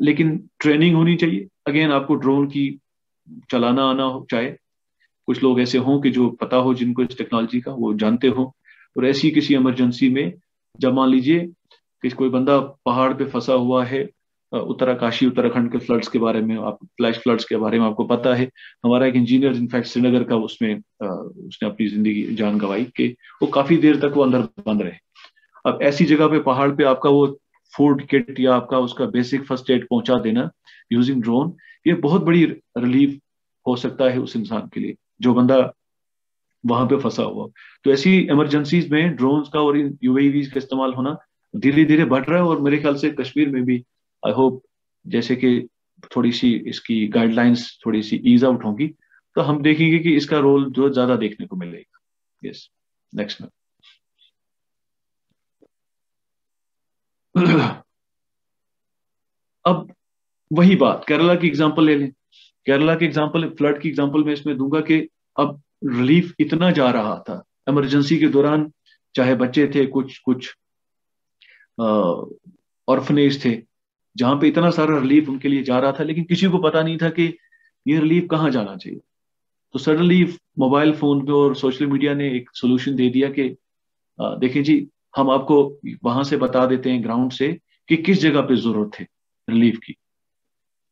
लेकिन ट्रेनिंग होनी चाहिए। अगेन, आपको ड्रोन की चलाना आना हो, चाहे कुछ लोग ऐसे हों कि जो पता हो, जिनको इस टेक्नोलॉजी का वो जानते हो, और ऐसी किसी इमरजेंसी में जब मान लीजिए कि कोई बंदा पहाड़ पे फंसा हुआ है, उत्तराकाशी उत्तराखंड के फ्लड्स के बारे में, आप फ्लैश फ्लड्स के बारे में आपको पता है, हमारा एक इंजीनियर इनफैक्ट श्रीनगर का उसमें उसने अपनी जिंदगी जान गंवाई कि वो काफी देर तक वो अंदर बंद रहे। अब ऐसी जगह पे पहाड़ पे आपका वो फूड किट या आपका उसका बेसिक फर्स्ट एड पहुंचा देना यूजिंग ड्रोन, ये बहुत बड़ी रिलीफ हो सकता है उस इंसान के लिए जो बंदा वहां पे फंसा हुआ। तो ऐसी इमरजेंसीज में ड्रोन्स का और यूएवीज का इस्तेमाल होना धीरे धीरे बढ़ रहा है, और मेरे ख्याल से कश्मीर में भी आई होप जैसे कि थोड़ी सी इसकी गाइडलाइंस थोड़ी सी ईज आउट होंगी तो हम देखेंगे कि इसका रोल जो ज्यादा देखने को मिलेगा। यस, नेक्स्ट में। अब वही बात केरला की एग्जांपल ले लें। केरला की एग्जांपल, फ्लड की एग्जांपल में इसमें दूंगा कि अब रिलीफ इतना जा रहा था इमरजेंसी के दौरान, चाहे बच्चे थे, कुछ ऑर्फनेज थे जहां पे इतना सारा रिलीफ उनके लिए जा रहा था, लेकिन किसी को पता नहीं था कि ये रिलीफ कहाँ जाना चाहिए। तो सडनली मोबाइल फोन पे और सोशल मीडिया ने एक सोल्यूशन दे दिया कि देखिए जी, हम आपको वहां से बता देते हैं ग्राउंड से कि किस जगह पे जरूरत है रिलीफ की।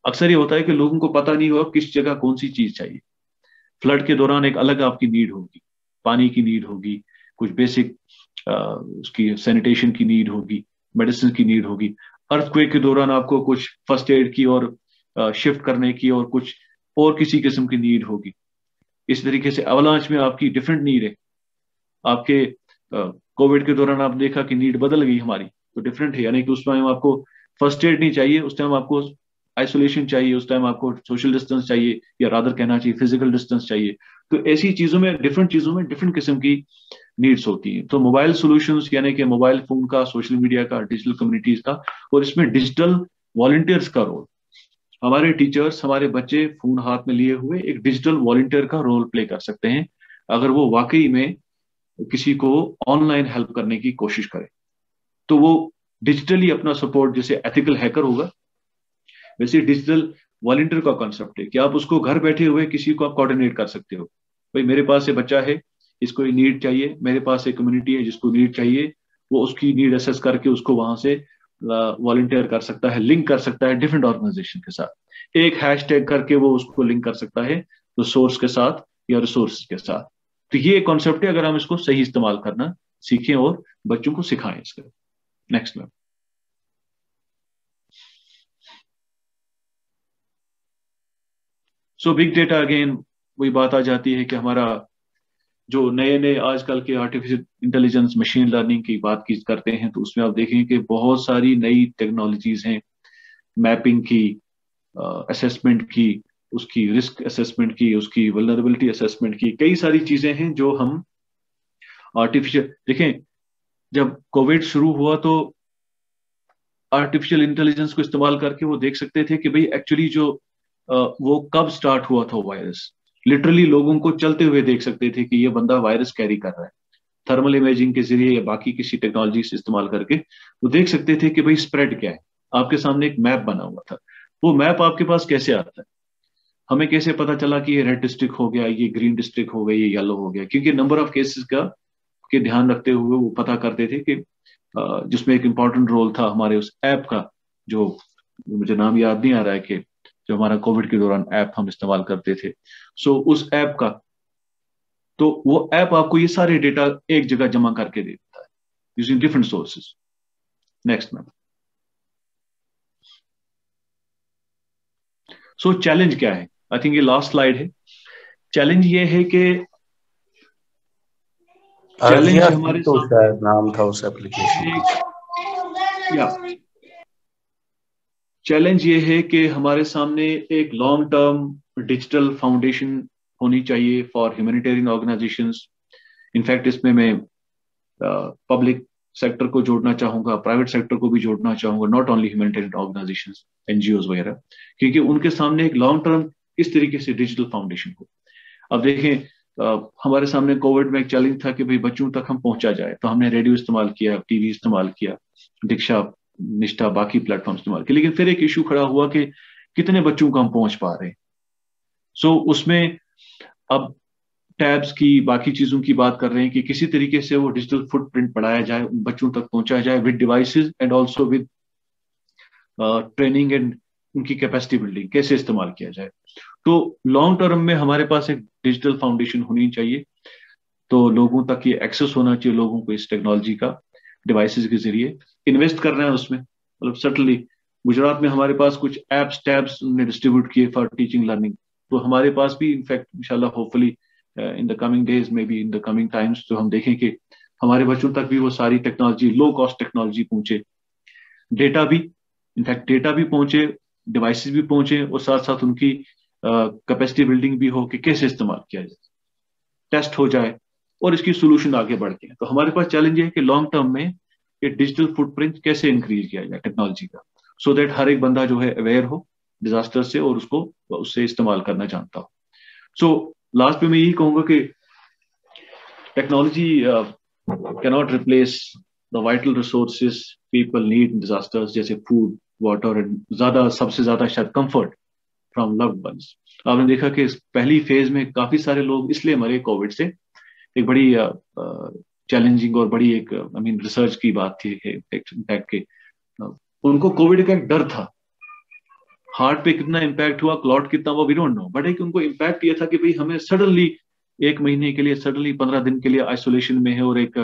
अक्सर ये होता है कि लोगों को पता नहीं होगा किस जगह कौन सी चीज चाहिए। फ्लड के दौरान एक अलग आपकी नीड होगी, पानी की नीड होगी, कुछ बेसिक उसकी सैनिटेशन की नीड होगी, मेडिसिन की नीड होगी। अर्थक्वेक के दौरान आपको कुछ फर्स्ट एड की और शिफ्ट करने की और कुछ और किसी किस्म की नीड होगी। इस तरीके से अवलांच में आपकी डिफरेंट नीड है। आपके कोविड के दौरान आप देखा कि नीड बदल गई हमारी, तो डिफरेंट है, यानी कि उस टाइम आपको फर्स्ट एड नहीं चाहिए, उस टाइम आपको आइसोलेशन चाहिए, उस टाइम आपको सोशल डिस्टेंस चाहिए, या रादर कहना चाहिए फिजिकल डिस्टेंस चाहिए। तो ऐसी चीजों में डिफरेंट किस्म की नीड्स होती हैं। तो मोबाइल सॉल्यूशंस यानी कि मोबाइल फोन का, सोशल मीडिया का, डिजिटल कम्युनिटीज का, और इसमें डिजिटल वॉलंटियर्स का रोल। हमारे टीचर्स, हमारे बच्चे फोन हाथ में लिए हुए एक डिजिटल वॉलंटियर का रोल प्ले कर सकते हैं अगर वो वाकई में किसी को ऑनलाइन हेल्प करने की कोशिश करे। तो वो डिजिटली अपना सपोर्ट, जैसे एथिकल हैकर होगा वैसे डिजिटल वॉलंटियर का कॉन्सेप्ट है कि आप उसको घर बैठे हुए किसी को आप कोऑर्डिनेट कर सकते हो। भाई मेरे पास ये बच्चा है, इसको ये नीड चाहिए, मेरे पास एक कम्युनिटी है जिसको नीड चाहिए, वो उसकी नीड असेस करके उसको वहां से वॉलंटियर कर सकता है, लिंक कर सकता है डिफरेंट ऑर्गेनाइजेशन के साथ। एक हैशटैग करके वो उसको लिंक कर सकता है सोर्स के साथ या रिसोर्स के साथ। तो ये कॉन्सेप्ट है, अगर हम इसको सही इस्तेमाल करना सीखें और बच्चों को सिखाएं इसका। Next ma'am. So big data, again वही बात आ जाती है कि हमारा जो नए नए आजकल के आर्टिफिशियल इंटेलिजेंस, मशीन लर्निंग की बात की करते हैं, तो उसमें आप देखें कि बहुत सारी नई टेक्नोलॉजीज हैं, मैपिंग की, असेसमेंट की, उसकी रिस्क असेसमेंट की, उसकी वल्नरेबिलिटी असेसमेंट की, कई सारी चीजें हैं जो हम आर्टिफिशियल, देखें जब कोविड शुरू हुआ तो आर्टिफिशियल इंटेलिजेंस को इस्तेमाल करके वो देख सकते थे कि भाई एक्चुअली जो वो कब स्टार्ट हुआ था वायरस। लिटरली लोगों को चलते हुए देख सकते थे कि ये बंदा वायरस कैरी कर रहा है। थर्मल इमेजिंग के जरिए या बाकी किसी टेक्नोलॉजी से इस्तेमाल करके वो देख सकते थे कि भाई स्प्रेड क्या है। आपके सामने एक मैप बना हुआ था, वो मैप आपके पास कैसे आता है? हमें कैसे पता चला कि ये रेड डिस्ट्रिक्ट हो गया, ये ग्रीन डिस्ट्रिक्ट हो गया, ये येलो हो गया? क्योंकि नंबर ऑफ केसेस का के ध्यान रखते हुए वो पता करते थे कि जिसमें एक इम्पॉर्टेंट रोल था हमारे उस ऐप का, जो मुझे नाम याद नहीं आ रहा है, कि जो हमारा कोविड के दौरान ऐप हम इस्तेमाल करते थे। सो उस ऐप का, तो वो ऐप आपको ये सारे डेटा एक जगह जमा करके देता है using different sources. Next ma'am. सो चैलेंज क्या है? आई थिंक ये लास्ट स्लाइड है। चैलेंज ये है कि चैलेंज हमारे तो शायद नाम था उस एप्लीकेशन या चैलेंज ये है कि हमारे सामने एक लॉन्ग टर्म डिजिटल फाउंडेशन होनी चाहिए फॉर ह्यूमैनिटेरियन ऑर्गेनाइजेशंस। इनफैक्ट इसमें मैं पब्लिक सेक्टर को जोड़ना चाहूंगा, प्राइवेट सेक्टर को भी जोड़ना चाहूंगा, not only humanitarian organisations, NGOs वगैरह, क्योंकि उनके सामने एक लॉन्ग टर्म इस तरीके से डिजिटल फाउंडेशन हो। अब देखें हमारे सामने कोविड में एक चैलेंज था कि भाई बच्चों तक हम पहुंचा जाए, तो हमने रेडियो इस्तेमाल किया, टीवी इस्तेमाल किया, दीक्षा, निष्ठा, बाकी प्लेटफॉर्म इस्तेमाल किए, लेकिन फिर एक इशू खड़ा हुआ कि कितने बच्चों को हम पहुंच पा रहे हैं। सो उसमें अब टैब्स की, बाकी चीजों की बात कर रहे हैं कि किसी तरीके से वो डिजिटल फुटप्रिंट बढ़ाया जाए, बच्चों तक पहुंचाया जाए with devices and also with training and उनकी कैपेसिटी बिल्डिंग कैसे इस्तेमाल किया जाए। तो लॉन्ग टर्म में हमारे पास एक डिजिटल फाउंडेशन होनी चाहिए, तो लोगों तक ये एक्सेस होना चाहिए, लोगों को इस टेक्नोलॉजी का डिवाइसेस के जरिए इन्वेस्ट करना है उसमें। मतलब सर्टनली गुजरात में हमारे पास कुछ एप्स, टैब्स ने डिस्ट्रीब्यूट किए फॉर टीचिंग लर्निंग, तो हमारे पास भी इनफैक्ट इंशाल्लाह hopefully in the coming days, may be in the coming times, तो हम देखें कि हमारे बच्चों तक भी वो सारी टेक्नोलॉजी, लो कॉस्ट टेक्नोलॉजी पहुंचे, डेटा भी, इनफैक्ट डेटा भी पहुंचे, डिवाइसेस भी पहुंचे, और साथ साथ उनकी कैपेसिटी बिल्डिंग भी हो कि कैसे इस्तेमाल किया जाए, टेस्ट हो जाए और इसकी सोल्यूशन आगे बढ़ के। तो हमारे पास चैलेंज है कि लॉन्ग टर्म में ये डिजिटल फुटप्रिंट कैसे इंक्रीज किया जाए टेक्नोलॉजी का, सो दैट हर एक बंदा जो है अवेयर हो डिजास्टर से और उसको उससे इस्तेमाल करना जानता हो। सो लास्ट में मैं यही कहूंगा कि technology cannot replace the vital resources people need in disasters, जैसे फूड, वाटर एंड सबसे ज्यादा शायद कंफर्ट फ्रॉम लव्ड वंस। आपने देखा कि पहली फेज में काफी सारे लोग इसलिए मरे कोविड से, एक बड़ी चैलेंजिंग और बड़ी एक रिसर्च की बात थी इनफैक्ट के उनको कोविड का एक डर था, हार्ट पे कितना इम्पैक्ट हुआ, क्लॉट कितना हुआ, वी डोंट नो, बट एक उनको इम्पैक्ट ये था कि भाई हमें सडनली 1 महीने के लिए, सडनली 15 दिन के लिए आइसोलेशन में है, और एक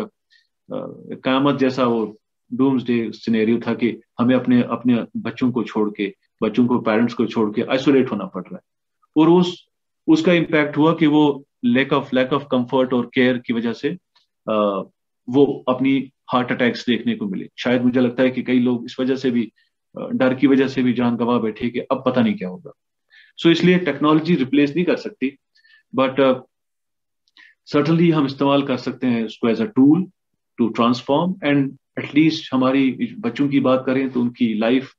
क़यामत जैसा वो डूम्सडे सिनेरियो था कि हमें अपने अपने बच्चों को छोड़ के, बच्चों को, पेरेंट्स को छोड़ के आइसोलेट होना पड़ रहा है। और उसका इम्पैक्ट हुआ कि वो लैक ऑफ कंफर्ट और केयर की वजह से वो अपनी हार्ट अटैक्स देखने को मिले। शायद मुझे लगता है कि कई लोग इस वजह से भी, डर की वजह से भी जान गंवा बैठे कि अब पता नहीं क्या होगा। सो इसलिए टेक्नोलॉजी रिप्लेस नहीं कर सकती, बट सर्टनली हम इस्तेमाल कर सकते हैं इसको as a tool to transform, and at least हमारी बच्चों की बात करें तो उनकी लाइफ,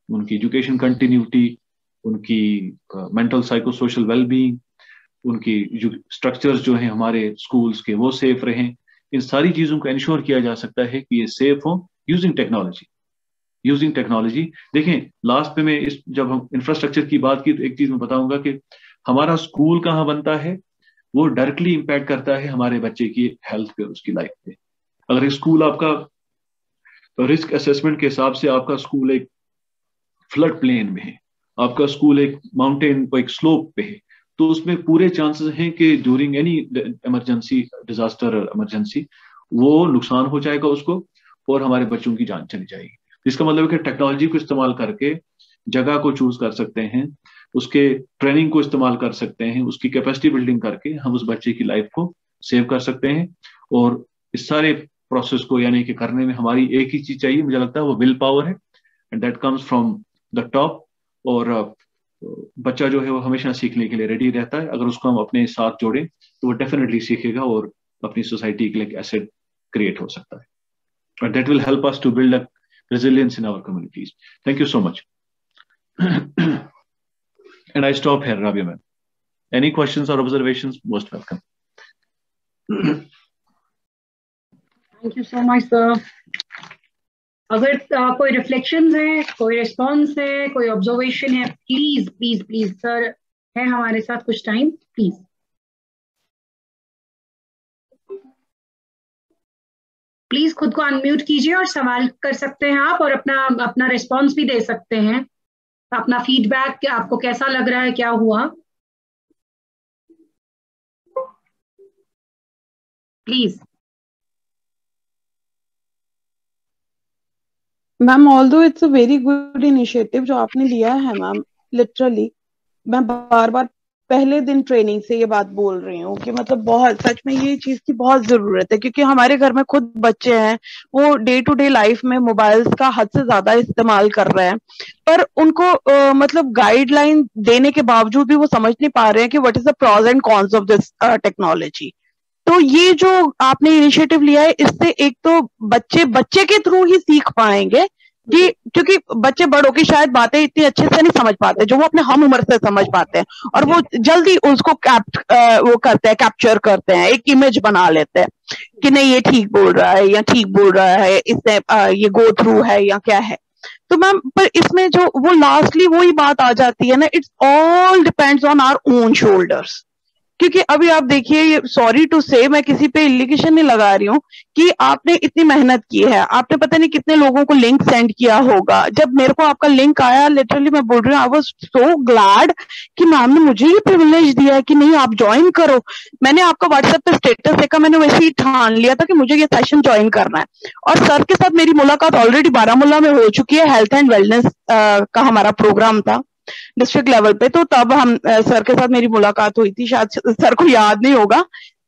उनकी एजुकेशन कंटिन्यूटी, उनकी मेंटल साइको सोशल वेलबींग, उनकी जो स्ट्रक्चर्स जो हैं हमारे स्कूल्स के, वो सेफ रहें। इन सारी चीजों को इंश्योर किया जा सकता है कि ये सेफ हो यूजिंग टेक्नोलॉजी। देखें, लास्ट में जब हम इंफ्रास्ट्रक्चर की बात की तो एक चीज मैं बताऊंगा कि हमारा स्कूल कहाँ बनता है वो डायरेक्टली इंपैक्ट करता है हमारे बच्चे की हेल्थ पे, उसकी लाइफ पे। अगर एक स्कूल आपका रिस्क असेसमेंट के हिसाब से आपका स्कूल एक फ्लड प्लेन में है, आपका स्कूल एक माउंटेन, एक स्लोप पे है, तो उसमें पूरे चांसेस हैं कि during any emergency, disaster emergency, वो नुकसान हो जाएगा उसको और हमारे बच्चों की जान चली जाएगी। इसका मतलब है कि टेक्नोलॉजी को इस्तेमाल करके जगह को चूज कर सकते हैं, उसके ट्रेनिंग को इस्तेमाल कर सकते हैं, उसकी कैपेसिटी बिल्डिंग करके हम उस बच्चे की लाइफ को सेव कर सकते हैं। और इस सारे प्रोसेस को यानी कि करने में हमारी एक ही चीज चाहिए, मुझे लगता है वो विल पावर है, and that comes from the top. और बच्चा जो है वो हमेशा सीखने के लिए रेडी रहता है। अगर उसको हम अपने साथ जोड़ें तो वो डेफिनेटली सीखेगा और अपनी सोसाइटी के लिए एक एसेट क्रिएट हो सकता है, और that will help us to build a resilience in our communities. Thank you so much. And I stop here, Rabia ma'am. Any questions or observations? Most welcome. Thank you so much, sir. अगर कोई reflections है, कोई response है, कोई observation है, please please please sir है हमारे साथ कुछ टाइम, प्लीज। प्लीज खुद को अनम्यूट कीजिए और सवाल कर सकते हैं आप, और अपना रिस्पॉन्स भी दे सकते हैं, अपना फीडबैक, आपको कैसा लग रहा है, क्या हुआ, please. Ma'am, although it's a very good initiative जो आपने लिया है मैम, लिटरली मैं बार बार पहले दिन ट्रेनिंग से ये बात बोल रही हूँ कि मतलब बहुत सच में ये चीज की बहुत जरूरत है, क्योंकि हमारे घर में खुद बच्चे हैं, वो डे टू डे लाइफ में मोबाइल्स का हद से ज्यादा इस्तेमाल कर रहे हैं, पर उनको मतलब गाइडलाइन देने के बावजूद भी वो समझ नहीं पा रहे हैं कि what is the pros and cons of this technology. तो ये जो आपने इनिशिएटिव लिया है, इससे एक तो बच्चे के थ्रू ही सीख पाएंगे कि, क्योंकि बच्चे बड़ों की शायद बातें इतनी अच्छे से नहीं समझ पाते जो वो अपने हम उम्र से समझ पाते हैं, और वो जल्दी उसको वो करते हैं, कैप्चर करते हैं, एक इमेज बना लेते हैं कि नहीं ये ठीक बोल रहा है या ठीक बोल रहा है, इससे ये गो थ्रू है या क्या है। तो मैम, पर इसमें जो वो लास्टली वही बात आ जाती है ना, it's all depends on our own shoulders. क्योंकि अभी आप देखिए, सॉरी टू से मैं किसी पे एलिगेशन नहीं लगा रही हूँ कि आपने इतनी मेहनत की है, आपने पता नहीं कितने लोगों को लिंक सेंड किया होगा। जब मेरे को आपका लिंक आया, लिटरली मैं बोल रही हूँ, आई वाज सो ग्लैड कि मैम ने मुझे ये प्रिविलेज दिया है कि नहीं आप ज्वाइन करो। मैंने आपका व्हाट्सएप पे स्टेटस देखा, मैंने वैसे ही ठान लिया था कि मुझे ये सेशन ज्वाइन करना है। और सर के साथ मेरी मुलाकात ऑलरेडी बारामूला में हो चुकी है, हेल्थ एंड वेलनेस का हमारा प्रोग्राम था डिस्ट्रिक्ट लेवल पे, तो तब हम सर के साथ मेरी मुलाकात हुई थी, शायद सर को याद नहीं होगा,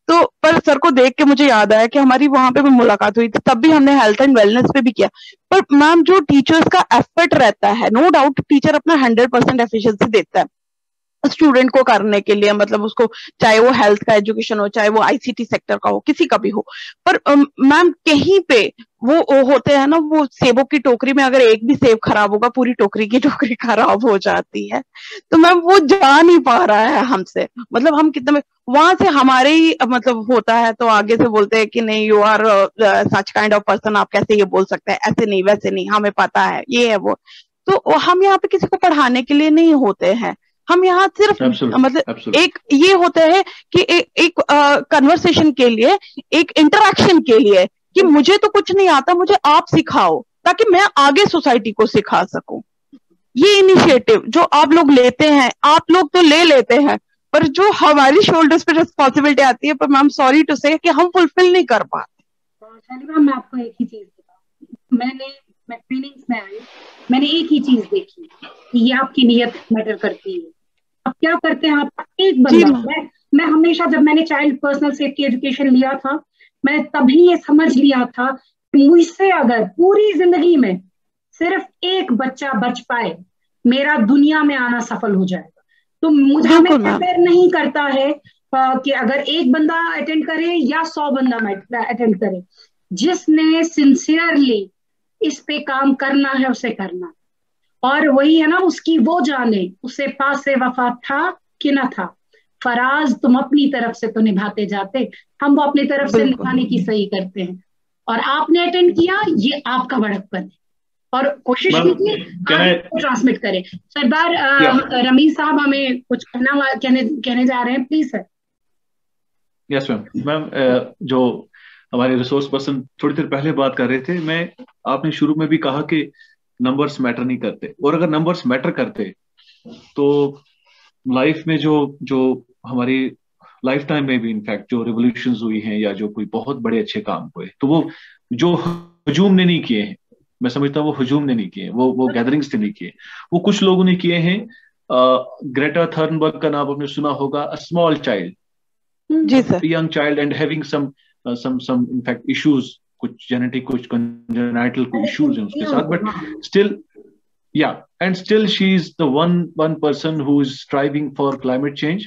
तो पर सर को देख के मुझे याद आया कि हमारी वहां पे भी मुलाकात हुई थी, तब भी हमने हेल्थ एंड वेलनेस पे भी किया। पर मैम, जो टीचर्स का एफर्ट रहता है, नो डाउट टीचर अपना 100% एफिशिएंसी देता है स्टूडेंट को करने के लिए, मतलब उसको चाहे वो हेल्थ का एजुकेशन हो, चाहे वो आईसीटी सेक्टर का हो, किसी का भी हो, पर मैम कहीं पे वो होते हैं ना, वो सेबों की टोकरी में अगर एक भी सेब खराब होगा, पूरी टोकरी की टोकरी खराब हो जाती है। तो मैम वो जा नहीं पा रहा है हमसे, मतलब हम कितने वहां से हमारे ही मतलब होता है, तो आगे से बोलते हैं कि नहीं you are such kind of person, आप कैसे ये बोल सकते हैं, ऐसे नहीं वैसे नहीं, हमें पता है ये है वो। तो हम यहाँ पे किसी को पढ़ाने के लिए नहीं होते हैं, हम यहाँ सिर्फ मतलब एक ये होता है कि एक कन्वर्सेशन के लिए, एक इंटरेक्शन के लिए कि मुझे तो कुछ नहीं आता, मुझे आप सिखाओ, ताकि मैं आगे सोसाइटी को सिखा सकूं। ये इनिशिएटिव जो आप लोग लेते हैं, आप लोग तो ले लेते हैं, पर जो हमारी शोल्डर्स पे रिस्पॉन्सिबिलिटी आती है, पर मैम सॉरी टू से कि हम फुलफिल नहीं कर पाते। मैम मैं आपको एक ही चीज बताऊं, मैं ट्रेनिंग्स में आई, मैंने एक ही चीज देखी कि ये आपकी नीयत मैटर करती है। अब क्या करते हैं आप, एक बंदा, मैं हमेशा जब मैंने चाइल्ड पर्सनल सेफ्टी एजुकेशन लिया था, मैंने तभी ये समझ लिया था कि मुझसे अगर पूरी जिंदगी में सिर्फ एक बच्चा बच पाए, मेरा दुनिया में आना सफल हो जाएगा। तो मुझे हमें प्रिपेयर नहीं करता है कि अगर एक बंदा अटेंड करे या 100 बंदा अटेंड करे, जिसने सिंसियरली इस पे काम करना है उसे करना। और वही है ना, उसकी वो जाने उसे पास से वफा था कि ना था। फराज तुम अपनी तरफ से तो निभाते जाते, हम वो अपनी तरफ से निभाने की सही करते हैं। और आपने अटेंड किया, ये आपका बड़कपन है, और कोशिश कीजिए ट्रांसमिट करें। सरदार रमीज साहब हमें कुछ कहने जा रहे हैं, प्लीज सर। यस मैम, जो हमारे रिसोर्स पर्सन थोड़ी देर पहले बात कर रहे थे, आपने शुरू में भी कहा कि नंबर्स मैटर नहीं करते, और अगर नंबर्स मैटर करते तो लाइफ में जो हमारी लाइफ टाइम में भी इनफैक्ट जो रिवोल्यूशंस हुई हैं या जो कोई बहुत बड़े अच्छे काम हुए, तो वो जो हजूम ने नहीं किए हैं, मैं समझता हूँ वो हजूम ने नहीं किए, वो गैदरिंग्स ने नहीं किए, वो कुछ लोगों ने किए हैं। ग्रेटा थर्नबर्ग का नाम आपने सुना होगा, अ स्मॉल चाइल्ड, जी sir, young child and having some in fact issues, कुछ जेनेटिक, कुछ कंजेनाइटल इश्यूज हैं उसके साथ, but still and still she is the one person who is striving for climate change,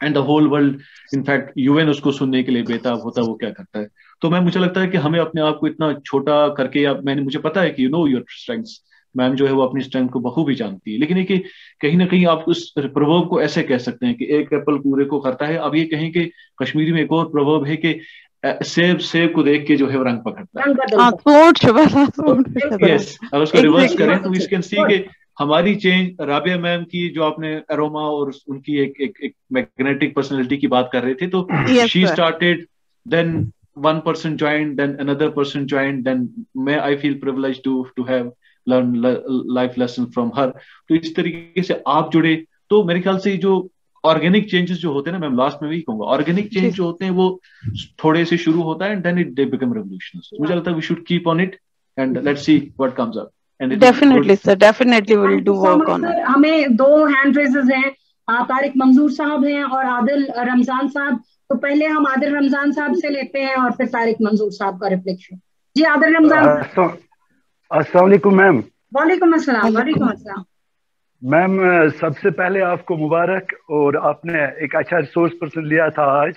and the whole world, in fact UN उसको सुनने के लिए बेताब होता है, वो क्या करता है। तो मुझे लगता है कि हमें अपने आप को इतना छोटा करके, या मुझे पता है कि you know your strengths, ma'am जो है वो अपनी स्ट्रेंथ को बखूबी जानती है, लेकिन ये कि कहीं ना कहीं आप उस प्रवर्ब को ऐसे कह सकते हैं कि एक एप्पल पूरे को करता है। अब ये कहें कि कश्मीरी में एक और प्रवर्ब है कि सेब को देख के जो है वो रंग पकड़ता है। यस, अगर उसको रिवर्स करें तो वी कैन सी कि हमारी चेंज, राबिया मैम की जो आपने अरोमा और उनकी एक मैग्नेटिक पर्सनालिटी की बात कर रहे थे, तो she started, then one person joined, then another person joined, then I feel privileged to have learned life lesson from her। तो इस तरीके से आप जुड़े, तो मेरे ख्याल से जो ऑर्गेनिक चेंजेस जो होते हैं ना, मैं लास्ट में भी कहूंगा, ऑर्गेनिक चेंज जो होते हैं वो थोड़े से शुरू होता है, and then they become revolutions. मुझे लगता है we should keep on it and let's see what comes up. Definitely sir, definitely will do work on it. हमें 2 हैंड रेजेस हैं, तारिक मंजूर साहब हैं और आदिल रमजान साहब। तो पहले हम आदिल रमजान साहब से लेते हैं और फिर तारिक मंजूर साहब का रिफ्लेक्शन। जी आदिल रमजान। अस्सलाम वालेकुम मैम। वालेकुम अस्सलाम। वालेकुम अस्सलाम मैम, सबसे पहले आपको मुबारक, और आपने एक अच्छा रिसोर्स पर्सन लिया था आज।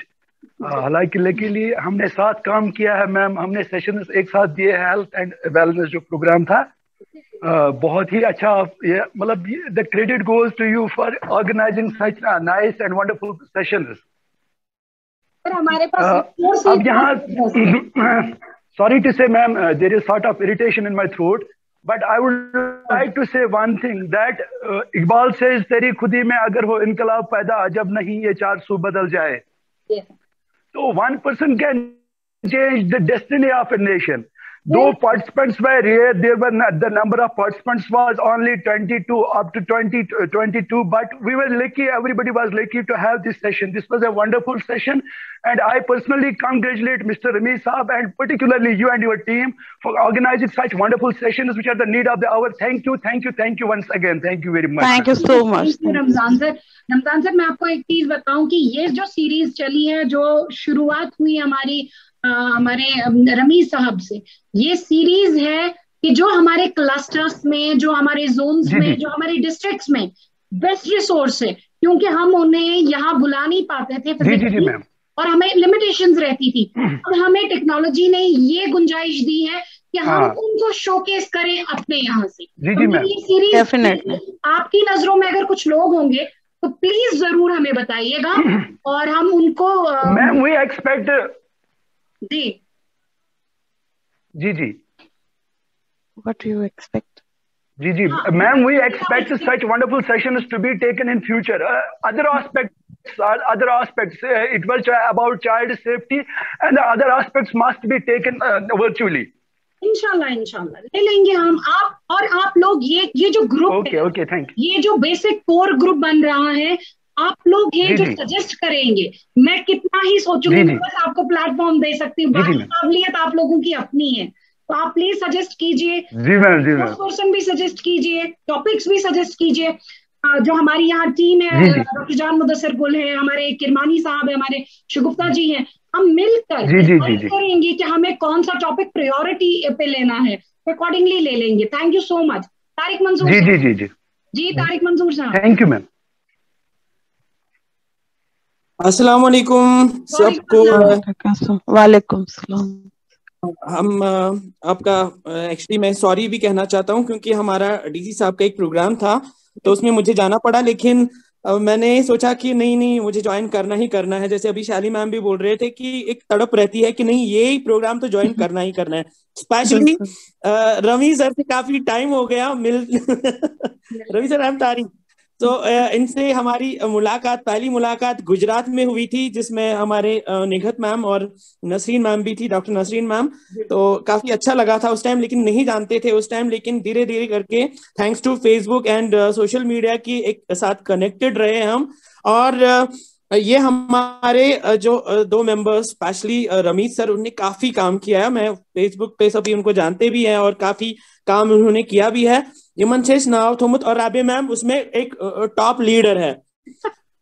हालांकि लेकिन हमने साथ काम किया है मैम, हमने सेशंस एक साथ दिए, हेल्थ एंड वेलनेस जो प्रोग्राम था, बहुत ही अच्छा। ये मतलब the credit goes to you for organizing such nice and wonderful sessions. हमारे पास अब यहाँ sorry to say ma'am, there is sort of irritation in my throat, but I would like to say one thing that Iqbal says, तेरी खुदी में अगर हो इनकलाब पैदा, अजब नहीं ये 400 बदल जाए। So one person can change the destiny of a nation. Though participants were rare, the number of participants was only 22 up to 22, but we were lucky, everybody was lucky to have this session. This was a wonderful session, and I personally congratulate Mr. Rami Saab and particularly you and your team for organizing such wonderful sessions which are the need of the hour. Thank you once again. Thank you very much. Thank you so much. Ramzan sir, मैं आपको एक चीज बताऊं कि ये जो series चली है, जो शुरुआत हुई हमारे रमीज साहब से, ये सीरीज है कि जो हमारे क्लस्टर्स में, जो हमारे जोन्स में, जो हमारे डिस्ट्रिक्ट्स में बेस्ट रिसोर्स है, क्योंकि हम उन्हें यहाँ बुला नहीं पाते थे फिजिकली और हमें लिमिटेशंस रहती थी। अब हमें टेक्नोलॉजी ने ये गुंजाइश दी है कि हम उनको शोकेस करें अपने यहाँ से। ये सीरीज आपकी नजरों में अगर कुछ लोग होंगे तो प्लीज जरूर हमें बताइएगा, और हम उनको मैम वी एक्सपेक्ट जी। What do you expect? जी ma'am, we expect such wonderful sessions to be taken in future. Other aspects, it was about child safety, and the other aspects must be taken virtually. इंशाल्लाह इंशाल्लाह ले लेंगे हम। आप लोग ये जो ग्रुप है, ओके थैंक यू, ये जो बेसिक कोर ग्रुप बन रहा है, आप लोग ये जो सजेस्ट करेंगे, मैं कितना ही सोचूंगी, मैं बस आपको प्लेटफॉर्म दे सकती हूँ, बाकी काबिलियत आप लोगों की अपनी है। तो आप प्लीज सजेस्ट कीजिए, पर्सन भी सजेस्ट कीजिए, टॉपिक्स भी सजेस्ट कीजिए। जो हमारी यहाँ टीम है, डॉक्टर जान मुदस्सिर गुल है, हमारे किरमानी साहब है, हमारे शुगुफ्ता जी हैं, हम मिलकर करेंगे कि हमें कौन सा टॉपिक प्रायोरिटी पे लेना है, अकॉर्डिंगली ले लेंगे। Thank you so much. Tariq Mansoor ji Tariq Mansoor sahab. Thank you ma'am. अस्सलाम वालेकुम सबको। वालेकुम सलाम। हम आपका एक्चुअली मैं सॉरी भी कहना चाहता हूँ, क्योंकि हमारा डीसी साहब का एक प्रोग्राम था तो उसमें मुझे जाना पड़ा, लेकिन मैंने सोचा कि नहीं मुझे ज्वाइन करना ही करना है। जैसे अभी शाली मैम भी बोल रहे थे कि एक तड़प रहती है कि नहीं ये प्रोग्राम तो ज्वाइन करना ही करना है। स्पेशली रवि सर से काफी टाइम हो गया Ravi sir, I am Tariq. तो इनसे हमारी पहली मुलाकात गुजरात में हुई थी, जिसमें हमारे निघत मैम और नसरीन मैम भी थी, डॉक्टर नसरीन मैम। तो काफी अच्छा लगा था उस टाइम, लेकिन नहीं जानते थे उस टाइम, लेकिन धीरे धीरे करके thanks to Facebook and social media की एक साथ कनेक्टेड रहे हम। और ये हमारे जो दो मेंबर्स, स्पेशली रमीत सर, उन्होंने काफी काम किया है। मैं फेसबुक पे सभी उनको जानते भी हैं और काफी काम उन्होंने किया भी है। यमन शेष नाव थोमुत और राबे मैम उसमें एक टॉप लीडर है।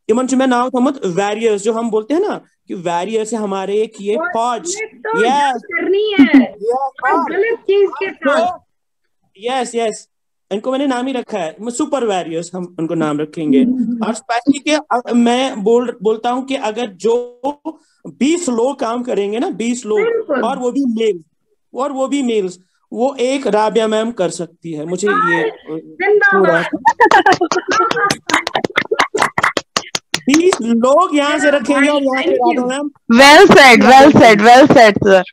यमन में नाव थोमुत वैरियर्स, जो हम बोलते हैं ना कि वैरियर्स है हमारे एक ये फौज। यस इनको मैंने नाम ही रखा है, सुपर वैरियर्स हम उनको नाम रखेंगे। और स्पेशली के मैं बोलता हूँ कि अगर जो 20 लोग काम करेंगे ना, 20 लोग, और वो भी मेल्स, वो एक राबिया मैम कर सकती है। मुझे ये 20 लोग यहाँ से रखेंगे और यहाँ से Rabia ma'am. Well said sir.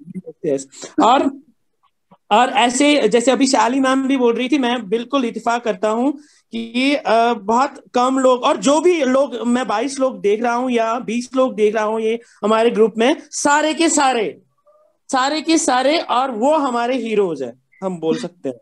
और ऐसे जैसे अभी शाली मैम भी बोल रही थी, मैं बिल्कुल इत्तेफाक करता हूँ कि बहुत कम लोग, और जो भी लोग मैं 22 लोग देख रहा हूँ या 20 लोग देख रहा हूँ ये हमारे ग्रुप में, सारे के सारे और वो हमारे हीरोज है, हम बोल सकते हैं।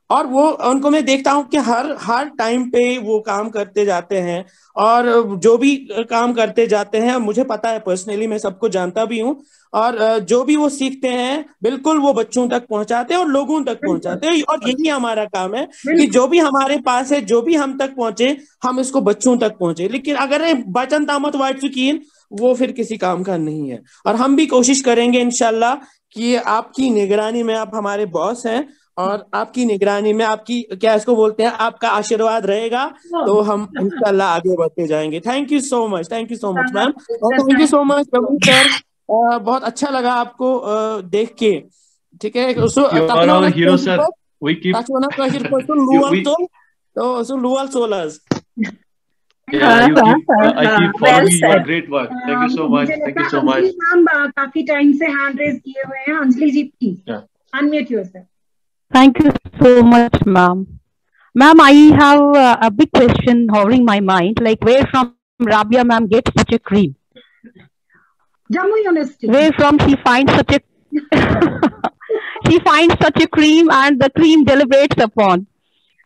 और वो उनको मैं देखता हूँ कि हर टाइम पे वो काम करते जाते हैं, और जो भी काम करते जाते हैं, मुझे पता है पर्सनली, मैं सबको जानता भी हूँ, और जो भी वो सीखते हैं बिल्कुल वो बच्चों तक पहुंचाते हैं और लोगों तक पहुंचाते हैं। और यही हमारा काम है कि जो भी हमारे पास है, जो भी हम तक पहुंचे, हम इसको बच्चों तक पहुंचे। लेकिन अगर बचन तामत वाइट चुकीन, वो फिर किसी काम का नहीं है। और हम भी कोशिश करेंगे इंशाल्लाह कि आपकी निगरानी में, आप हमारे बॉस हैं, और आपकी निगरानी में, आपकी क्या इसको बोलते हैं, आपका आशीर्वाद रहेगा, तो हम इंशाल्लाह आगे बढ़ते जाएंगे। Thank you so much ma'am, और thank you so much sir. बहुत अच्छा लगा आपको देख के। ठीक है, hero sir, we keep Lual Solas. Yeah, I keep following your great work. Thank you so much. Thank you so much. काफी टाइम से हैंड रेज किए हुए हैं। Anjali ji please unmute yourself. Thank you so much, ma'am. Ma'am, I have a big question hovering my mind. Like, where from Rabia ma'am gets such a cream? Jammu University. Where from she finds such a she finds such a cream, and the cream deliberates upon.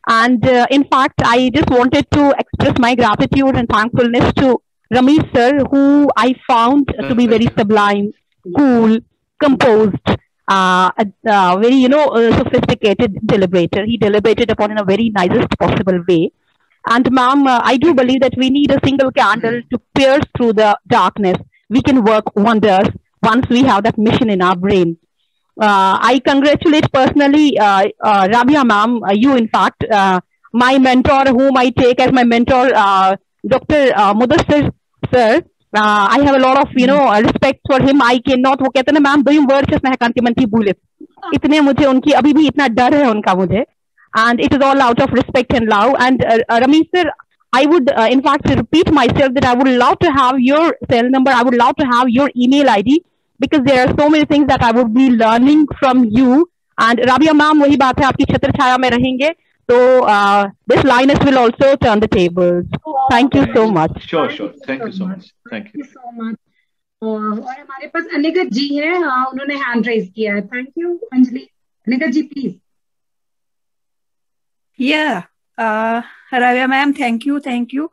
And in fact, I just wanted to express my gratitude and thankfulness to Ramesh sir, who I found to be very sublime, cool, composed, very sophisticated deliberator. He deliberated upon in a very nicest possible way. And ma'am, I do believe that we need a single candle to pierce through the darkness. We can work wonders once we have that mission in our brain. I congratulate personally Rabia ma'am, you in fact, my mentor, whom I take as my mentor, Dr. Mudassir sir. I have a lot of respect for him. I cannot, वो कहते हैं ना ma'am, दो word से महकान के मनती भूले, इतने मुझे उनकी अभी भी इतना डर है उनका मुझे, and it is all out of respect and love. And Ramesh sir, I would in fact repeat myself that I would love to have your cell number. I would love to have your email ID, because there are so many things that I would be learning from you. And Rabia ma'am, वही बात है, आपकी छत्र छाया में रहेंगे, तो this lioness will also turn the tables. Thank you so much. Sure. Thank you so much. Thank you so much. और हमारे पास अनिकेत जी हैं, उन्होंने हैंड रेज किया है। Thank you Anjali. निका जी please. Yeah, Ravya ma'am, thank you.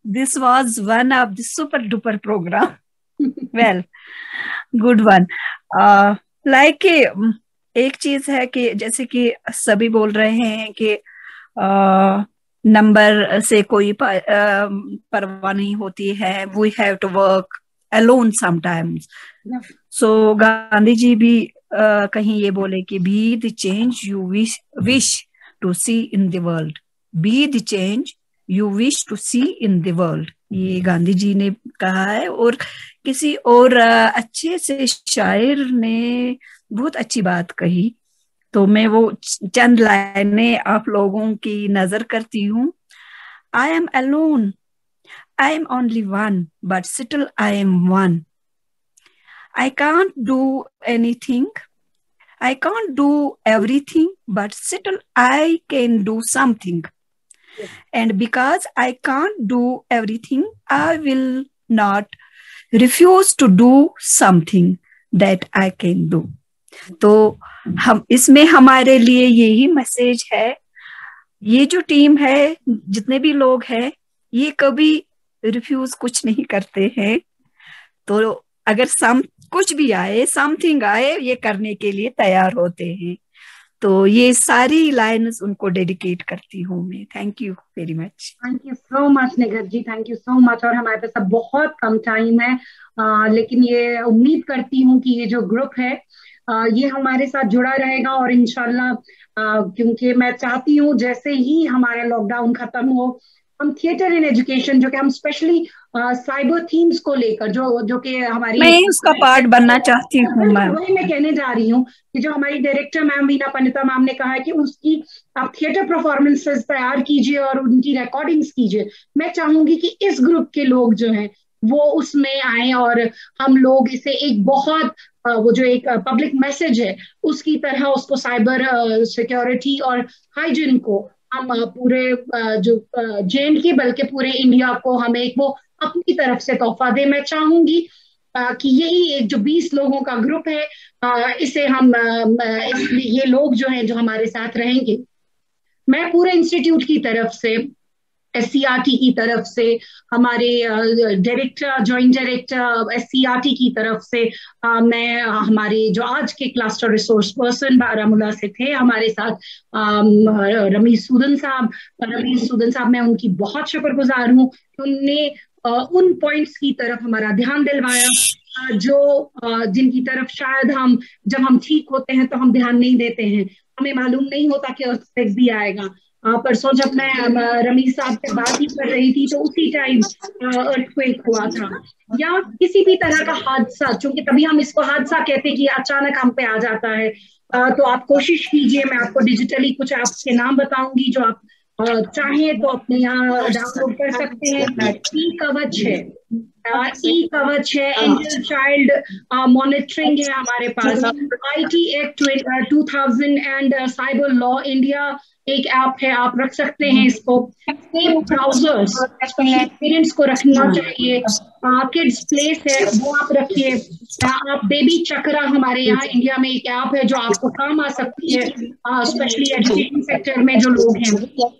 This was one of the super duper program. Well, good one. Like एक चीज है कि जैसे कि सभी बोल रहे हैं कि नंबर से कोई परवाह नहीं होती है. We have to work alone sometimes. So Gandhi ji भी कहीं ये बोले कि be the change you wish to see in the world. Be the change you wish to see in the world. ये गांधी जी ने कहा है. और किसी और अच्छे से शायर ने बहुत अच्छी बात कही, तो मैं वो चंद लाइनें आप लोगों की नजर करती हूँ. I am alone. I am only one, but still I am one. I can't do anything. I can't do everything, but still I can do something. Yes. And because I can't do everything, I will not refuse to do something that I can do. तो हम इसमें हमारे लिए यही message है. ये जो team है, जितने भी लोग हैं, ये कभी रिफ्यूज कुछ नहीं करते हैं. तो अगर कुछ भी आए, समथिंग आए, ये करने के लिए तैयार होते हैं. तो ये सारी लाइन्स उनको डेडिकेट करती हूँ मैं. Thank you very much. Thank you so much Nigar ji, thank you so much. और हमारे पास अब बहुत कम टाइम है, लेकिन ये उम्मीद करती हूँ कि ये जो ग्रुप है ये हमारे साथ जुड़ा रहेगा. और इंशाल्लाह क्योंकि मैं चाहती हूँ जैसे ही हमारा लॉकडाउन खत्म हो, हम थिएटर इन एजुकेशन, जो कि हम स्पेशली साइबर थीम्स को लेकर, जो कि हमारी, मैं उसका पार्ट बनना चाहती हूँ मैम. वही मैं कहने जा रही हूँ कि जो हमारी director ma'am Veena Pandita ma'am ने कहा है कि उसकी आप थिएटर परफॉर्मेंसेस तैयार कीजिए और उनकी रिकॉर्डिंग्स कीजिए. मैं चाहूंगी कि इस ग्रुप के लोग जो हैं वो उसमें आए और हम लोग इसे एक बहुत वो जो एक पब्लिक मैसेज है उसकी तरह उसको साइबर सिक्योरिटी और हाइजीन को हम पूरे जो JNK बल्कि पूरे इंडिया को हम एक वो अपनी तरफ से तोहफा दे. मैं चाहूंगी कि यही एक जो 20 लोगों का ग्रुप है, इसे हम ये लोग जो हैं जो हमारे साथ रहेंगे, मैं पूरे इंस्टीट्यूट की तरफ से, SCRT की तरफ से, हमारे डायरेक्टर, जॉइंट डायरेक्टर SCRT की तरफ से, मैं हमारे जो आज के क्लस्टर रिसोर्स पर्सन बारामूला से थे हमारे साथ, रमीज सूदन साहब, मैं उनकी बहुत शुक्रगुजार हूँ कि उनने उन पॉइंट्स की तरफ हमारा ध्यान दिलवाया जो जिनकी तरफ शायद हम जब हम ठीक होते हैं तो हम ध्यान नहीं देते हैं. हमें मालूम नहीं होता कि अर्थक्वेक भी आएगा. परसों जब मैं रमीज साहब से बात ही कर रही थी तो उसी टाइम अर्थक्वेक हुआ था, या किसी भी तरह का हादसा, क्योंकि तभी हम इसको हादसा कहते हैं कि अचानक हम पे आ जाता है. तो आप कोशिश कीजिए, मैं आपको डिजिटली कुछ ऐप्स के नाम बताऊंगी जो आप चाहें तो अपने यहाँ डाउनलोड कर सकते हैं. ई-कवच है, एंजल चाइल्ड मॉनिटरिंग है हमारे पास, IT Act 2000 and cyber law India एक ऐप है, आप रख सकते हैं इसको. सेफ ब्राउजर्स पेरेंट्स को रखना चाहिए. किड्स प्लेस है वो आप रखिए. आप बेबी चक्रा, हमारे यहाँ इंडिया में एक ऐप है जो आपको काम आ सकती है, स्पेशली एजुकेशन सेक्टर में जो लोग हैं.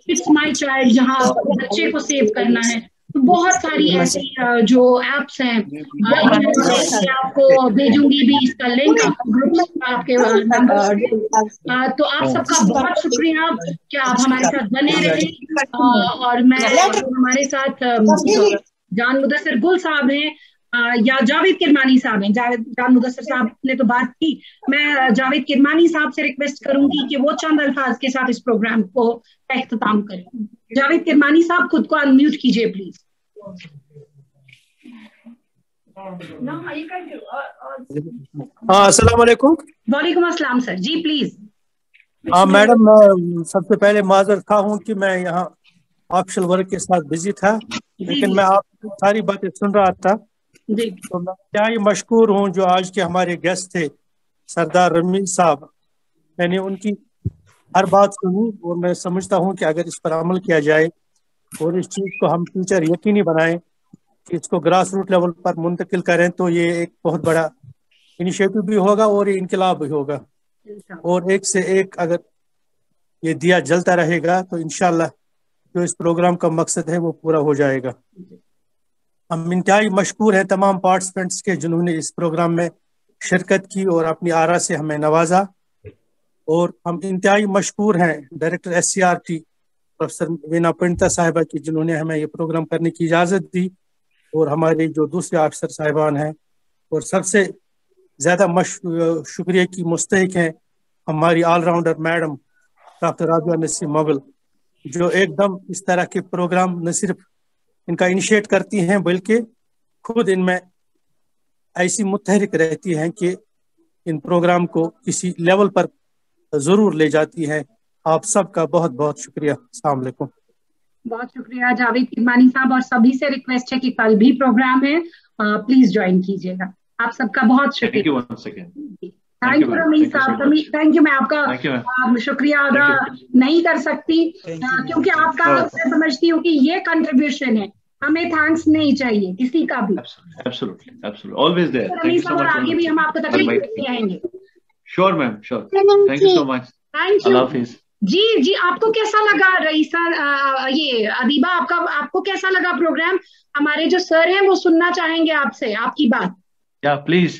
इट्स माई चाइल्ड, जहाँ बच्चे को सेव करना है. तो बहुत सारी ऐसी जो एप्स हैं, आपको भेजूंगी भी इसका लिंक ग्रुप आपके नंबर. तो आप सबका बहुत शुक्रिया कि आप हमारे साथ बने रहे. और मैं हमारे साथ जान मुदस्सिर गुल साहब हैं या जावेद किरमानी साहब हैं. जान मुदस्सिर साहब ने तो बात की, मैं जावेद किरमानी साहब से रिक्वेस्ट करूंगी कि वो चंद अल्फाज के साथ इस प्रोग्राम को इख्तिताम करें. जावेद किरमानी साहब खुद को अनम्यूट कीजिए प्लीज. हाँ, अस्सलाम वालेकुम. वालेकुम अस्सलाम सर जी, प्लीज. हाँ मैडम, मैं सबसे पहले माजर था हूँ कि मैं यहाँ ऑफिशियल वर्क के साथ बिजी था, लेकिन मैं आपकी सारी बातें सुन रहा था. तो मैं क्या ही मशकूर हूँ जो आज के हमारे गेस्ट थे सरदार रमीज साहब. मैंने उनकी हर बात सुनी और मैं समझता हूँ कि अगर इस पर अमल किया जाए और इस चीज़ को हम फ्यूचर यकीनी बनाएं कि इसको ग्रास रूट लेवल पर मुंतकिल करें, तो ये एक बहुत बड़ा इनिशिएटिव भी होगा और ये इनकलाब भी होगा. और एक से एक अगर ये दिया जलता रहेगा तो इंशाल्लाह जो इस प्रोग्राम का मकसद है वो पूरा हो जाएगा। हम इंतहाई मशकूर हैं तमाम पार्टिसिपेंट्स के जिन्होंने इस प्रोग्राम में शिरकत की और अपनी आरा से हमें नवाजा, और हम इंतहाई मशकूर हैं director SCRT professor Veena Pandita साहिबा की जिन्होंने हमें ये प्रोग्राम करने की इजाज़त दी, और हमारे जो दूसरे अफसर साहिबान हैं, और सबसे ज़्यादा शुक्रिया की मुस्तहिक हैं हमारी allrounder madam doctor Rabia Naseem Mughal, जो एकदम इस तरह के प्रोग्राम न सिर्फ इनका इनिशिएट करती हैं बल्कि खुद इनमें ऐसी मुतहरिक रहती हैं कि इन प्रोग्राम को किसी लेवल पर ज़रूर ले जाती हैं। आप सबका बहुत बहुत शुक्रिया। अस्सलाम वालेकुम। बहुत शुक्रिया जावेद किरमानी साहब, और सभी से रिक्वेस्ट है कि कल भी प्रोग्राम है, प्लीज ज्वाइन कीजिएगा। आप सबका बहुत शुक्रिया। थैंक यू रमीज साहब, थैंक यू। मैं आपका शुक्रिया अदा नहीं कर सकती क्योंकि आपका मैं समझती हूँ कि ये कंट्रीब्यूशन है, हमें थैंक्स नहीं चाहिए किसी का भी। Absolutely, always there. रमीज साहब, और आगे भी हम आपको तकलीफ नहीं आएंगे। Sure ma'am, sure. Thank you so much. Thank you. अल्लाह हाफिज। जी, आपको कैसा लगा रईसा, ये अदीबा, आपको कैसा लगा प्रोग्राम? हमारे जो सर हैं वो सुनना चाहेंगे आपसे आपकी बात। प्लीज।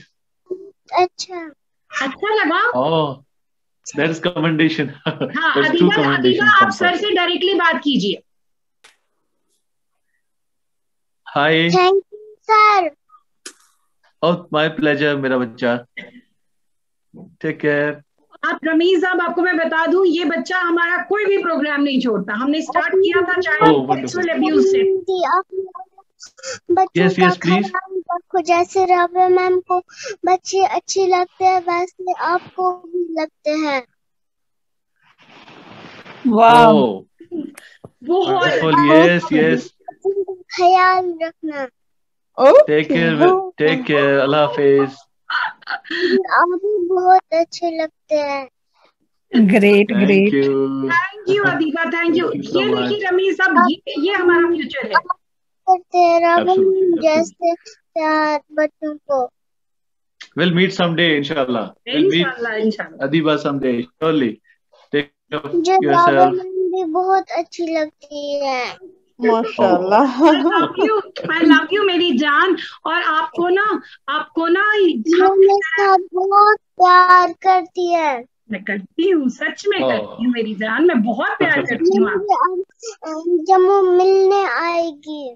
अच्छा लगा? that is commendation. हाँ, अदीबा आप सर से डायरेक्टली बात कीजिए। Hi. Thank you sir. My pleasure मेरा बच्चा। Take care. आप रमीज साहब, आपको मैं बता दूं, ये बच्चा हमारा कोई भी प्रोग्राम नहीं छोड़ता। हमने स्टार्ट किया था चाइल्ड सेक्सुअल अब्यूज से। Yes, please. जैसे राबिया मैम को बच्चे अच्छे लगते हैं वैसे आपको भी लगते हैं। Wow, yes. ख्याल रखना। टेक केयर, अल्लाह हाफिज। आप भी बहुत अच्छे लगते हैं। Great. Thank you Adiba, thank you. ये देखिए रमीज साहब, ये हमारा फ्यूचर है। करते हैं जैसे प्यार बच्चों को। We'll meet someday, inshallah. We'll meet Adiba someday, surely. Take care of yourself. भी बहुत अच्छी लगती है। माशाल्लाह। I love you मेरी जान। और आपको ना बहुत प्यार करती है। मैं करती हूँ, सच में करती हूँ मेरी जान, मैं बहुत प्यार करती हूँ। जब वो मिलने आएगी।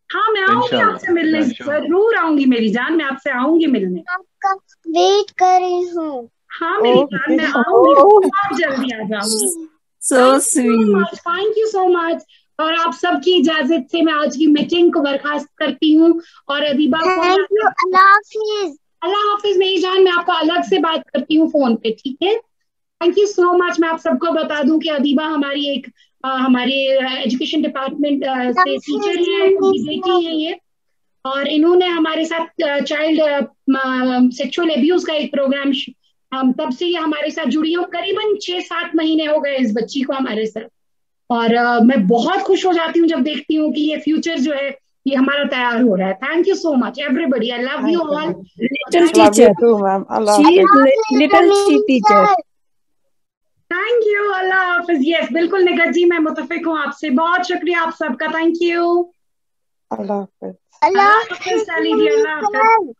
हाँ, मैं आऊंगी आपसे मिलने, जरूर आऊंगी मेरी जान, मैं आपसे आऊंगी मिलने। आपका वेट कर रही हूँ। हाँ मेरी जान, मैं आऊंगी, बहुत जल्दी आ जाऊंगी। So sweet. Thank you so much. और आप सबकी इजाजत से मैं आज की मीटिंग को बर्खास्त करती हूँ। और अदीबा को अल्लाह हाफिज मेरी जान, मैं आपको अलग से बात करती हूँ फोन पे, ठीक है? Thank you so much. मैं आप सबको बता दूं कि अदीबा हमारी एक हमारे एजुकेशन डिपार्टमेंट से टीचर है, बेटी है ये, और इन्होंने हमारे साथ चाइल्ड सेक्सुअल अब्यूज का एक प्रोग्राम, तब से ये हमारे साथ जुड़ी हूँ। करीबन 6-7 महीने हो गए इस बच्ची को हमारे साथ, और मैं बहुत खुश हो जाती हूँ जब देखती हूँ कि ये फ्यूचर जो है ये हमारा तैयार हो रहा है। Thank you so much everybody, I love you all. Little teacher. Thank you, अल्लाह हाफिज। यस बिल्कुल निगत जी, मैं मुतफिक हूँ आपसे। बहुत शुक्रिया आप सबका, थैंक यू। अल्लाह हाफिज। अल्लाह हाफिज।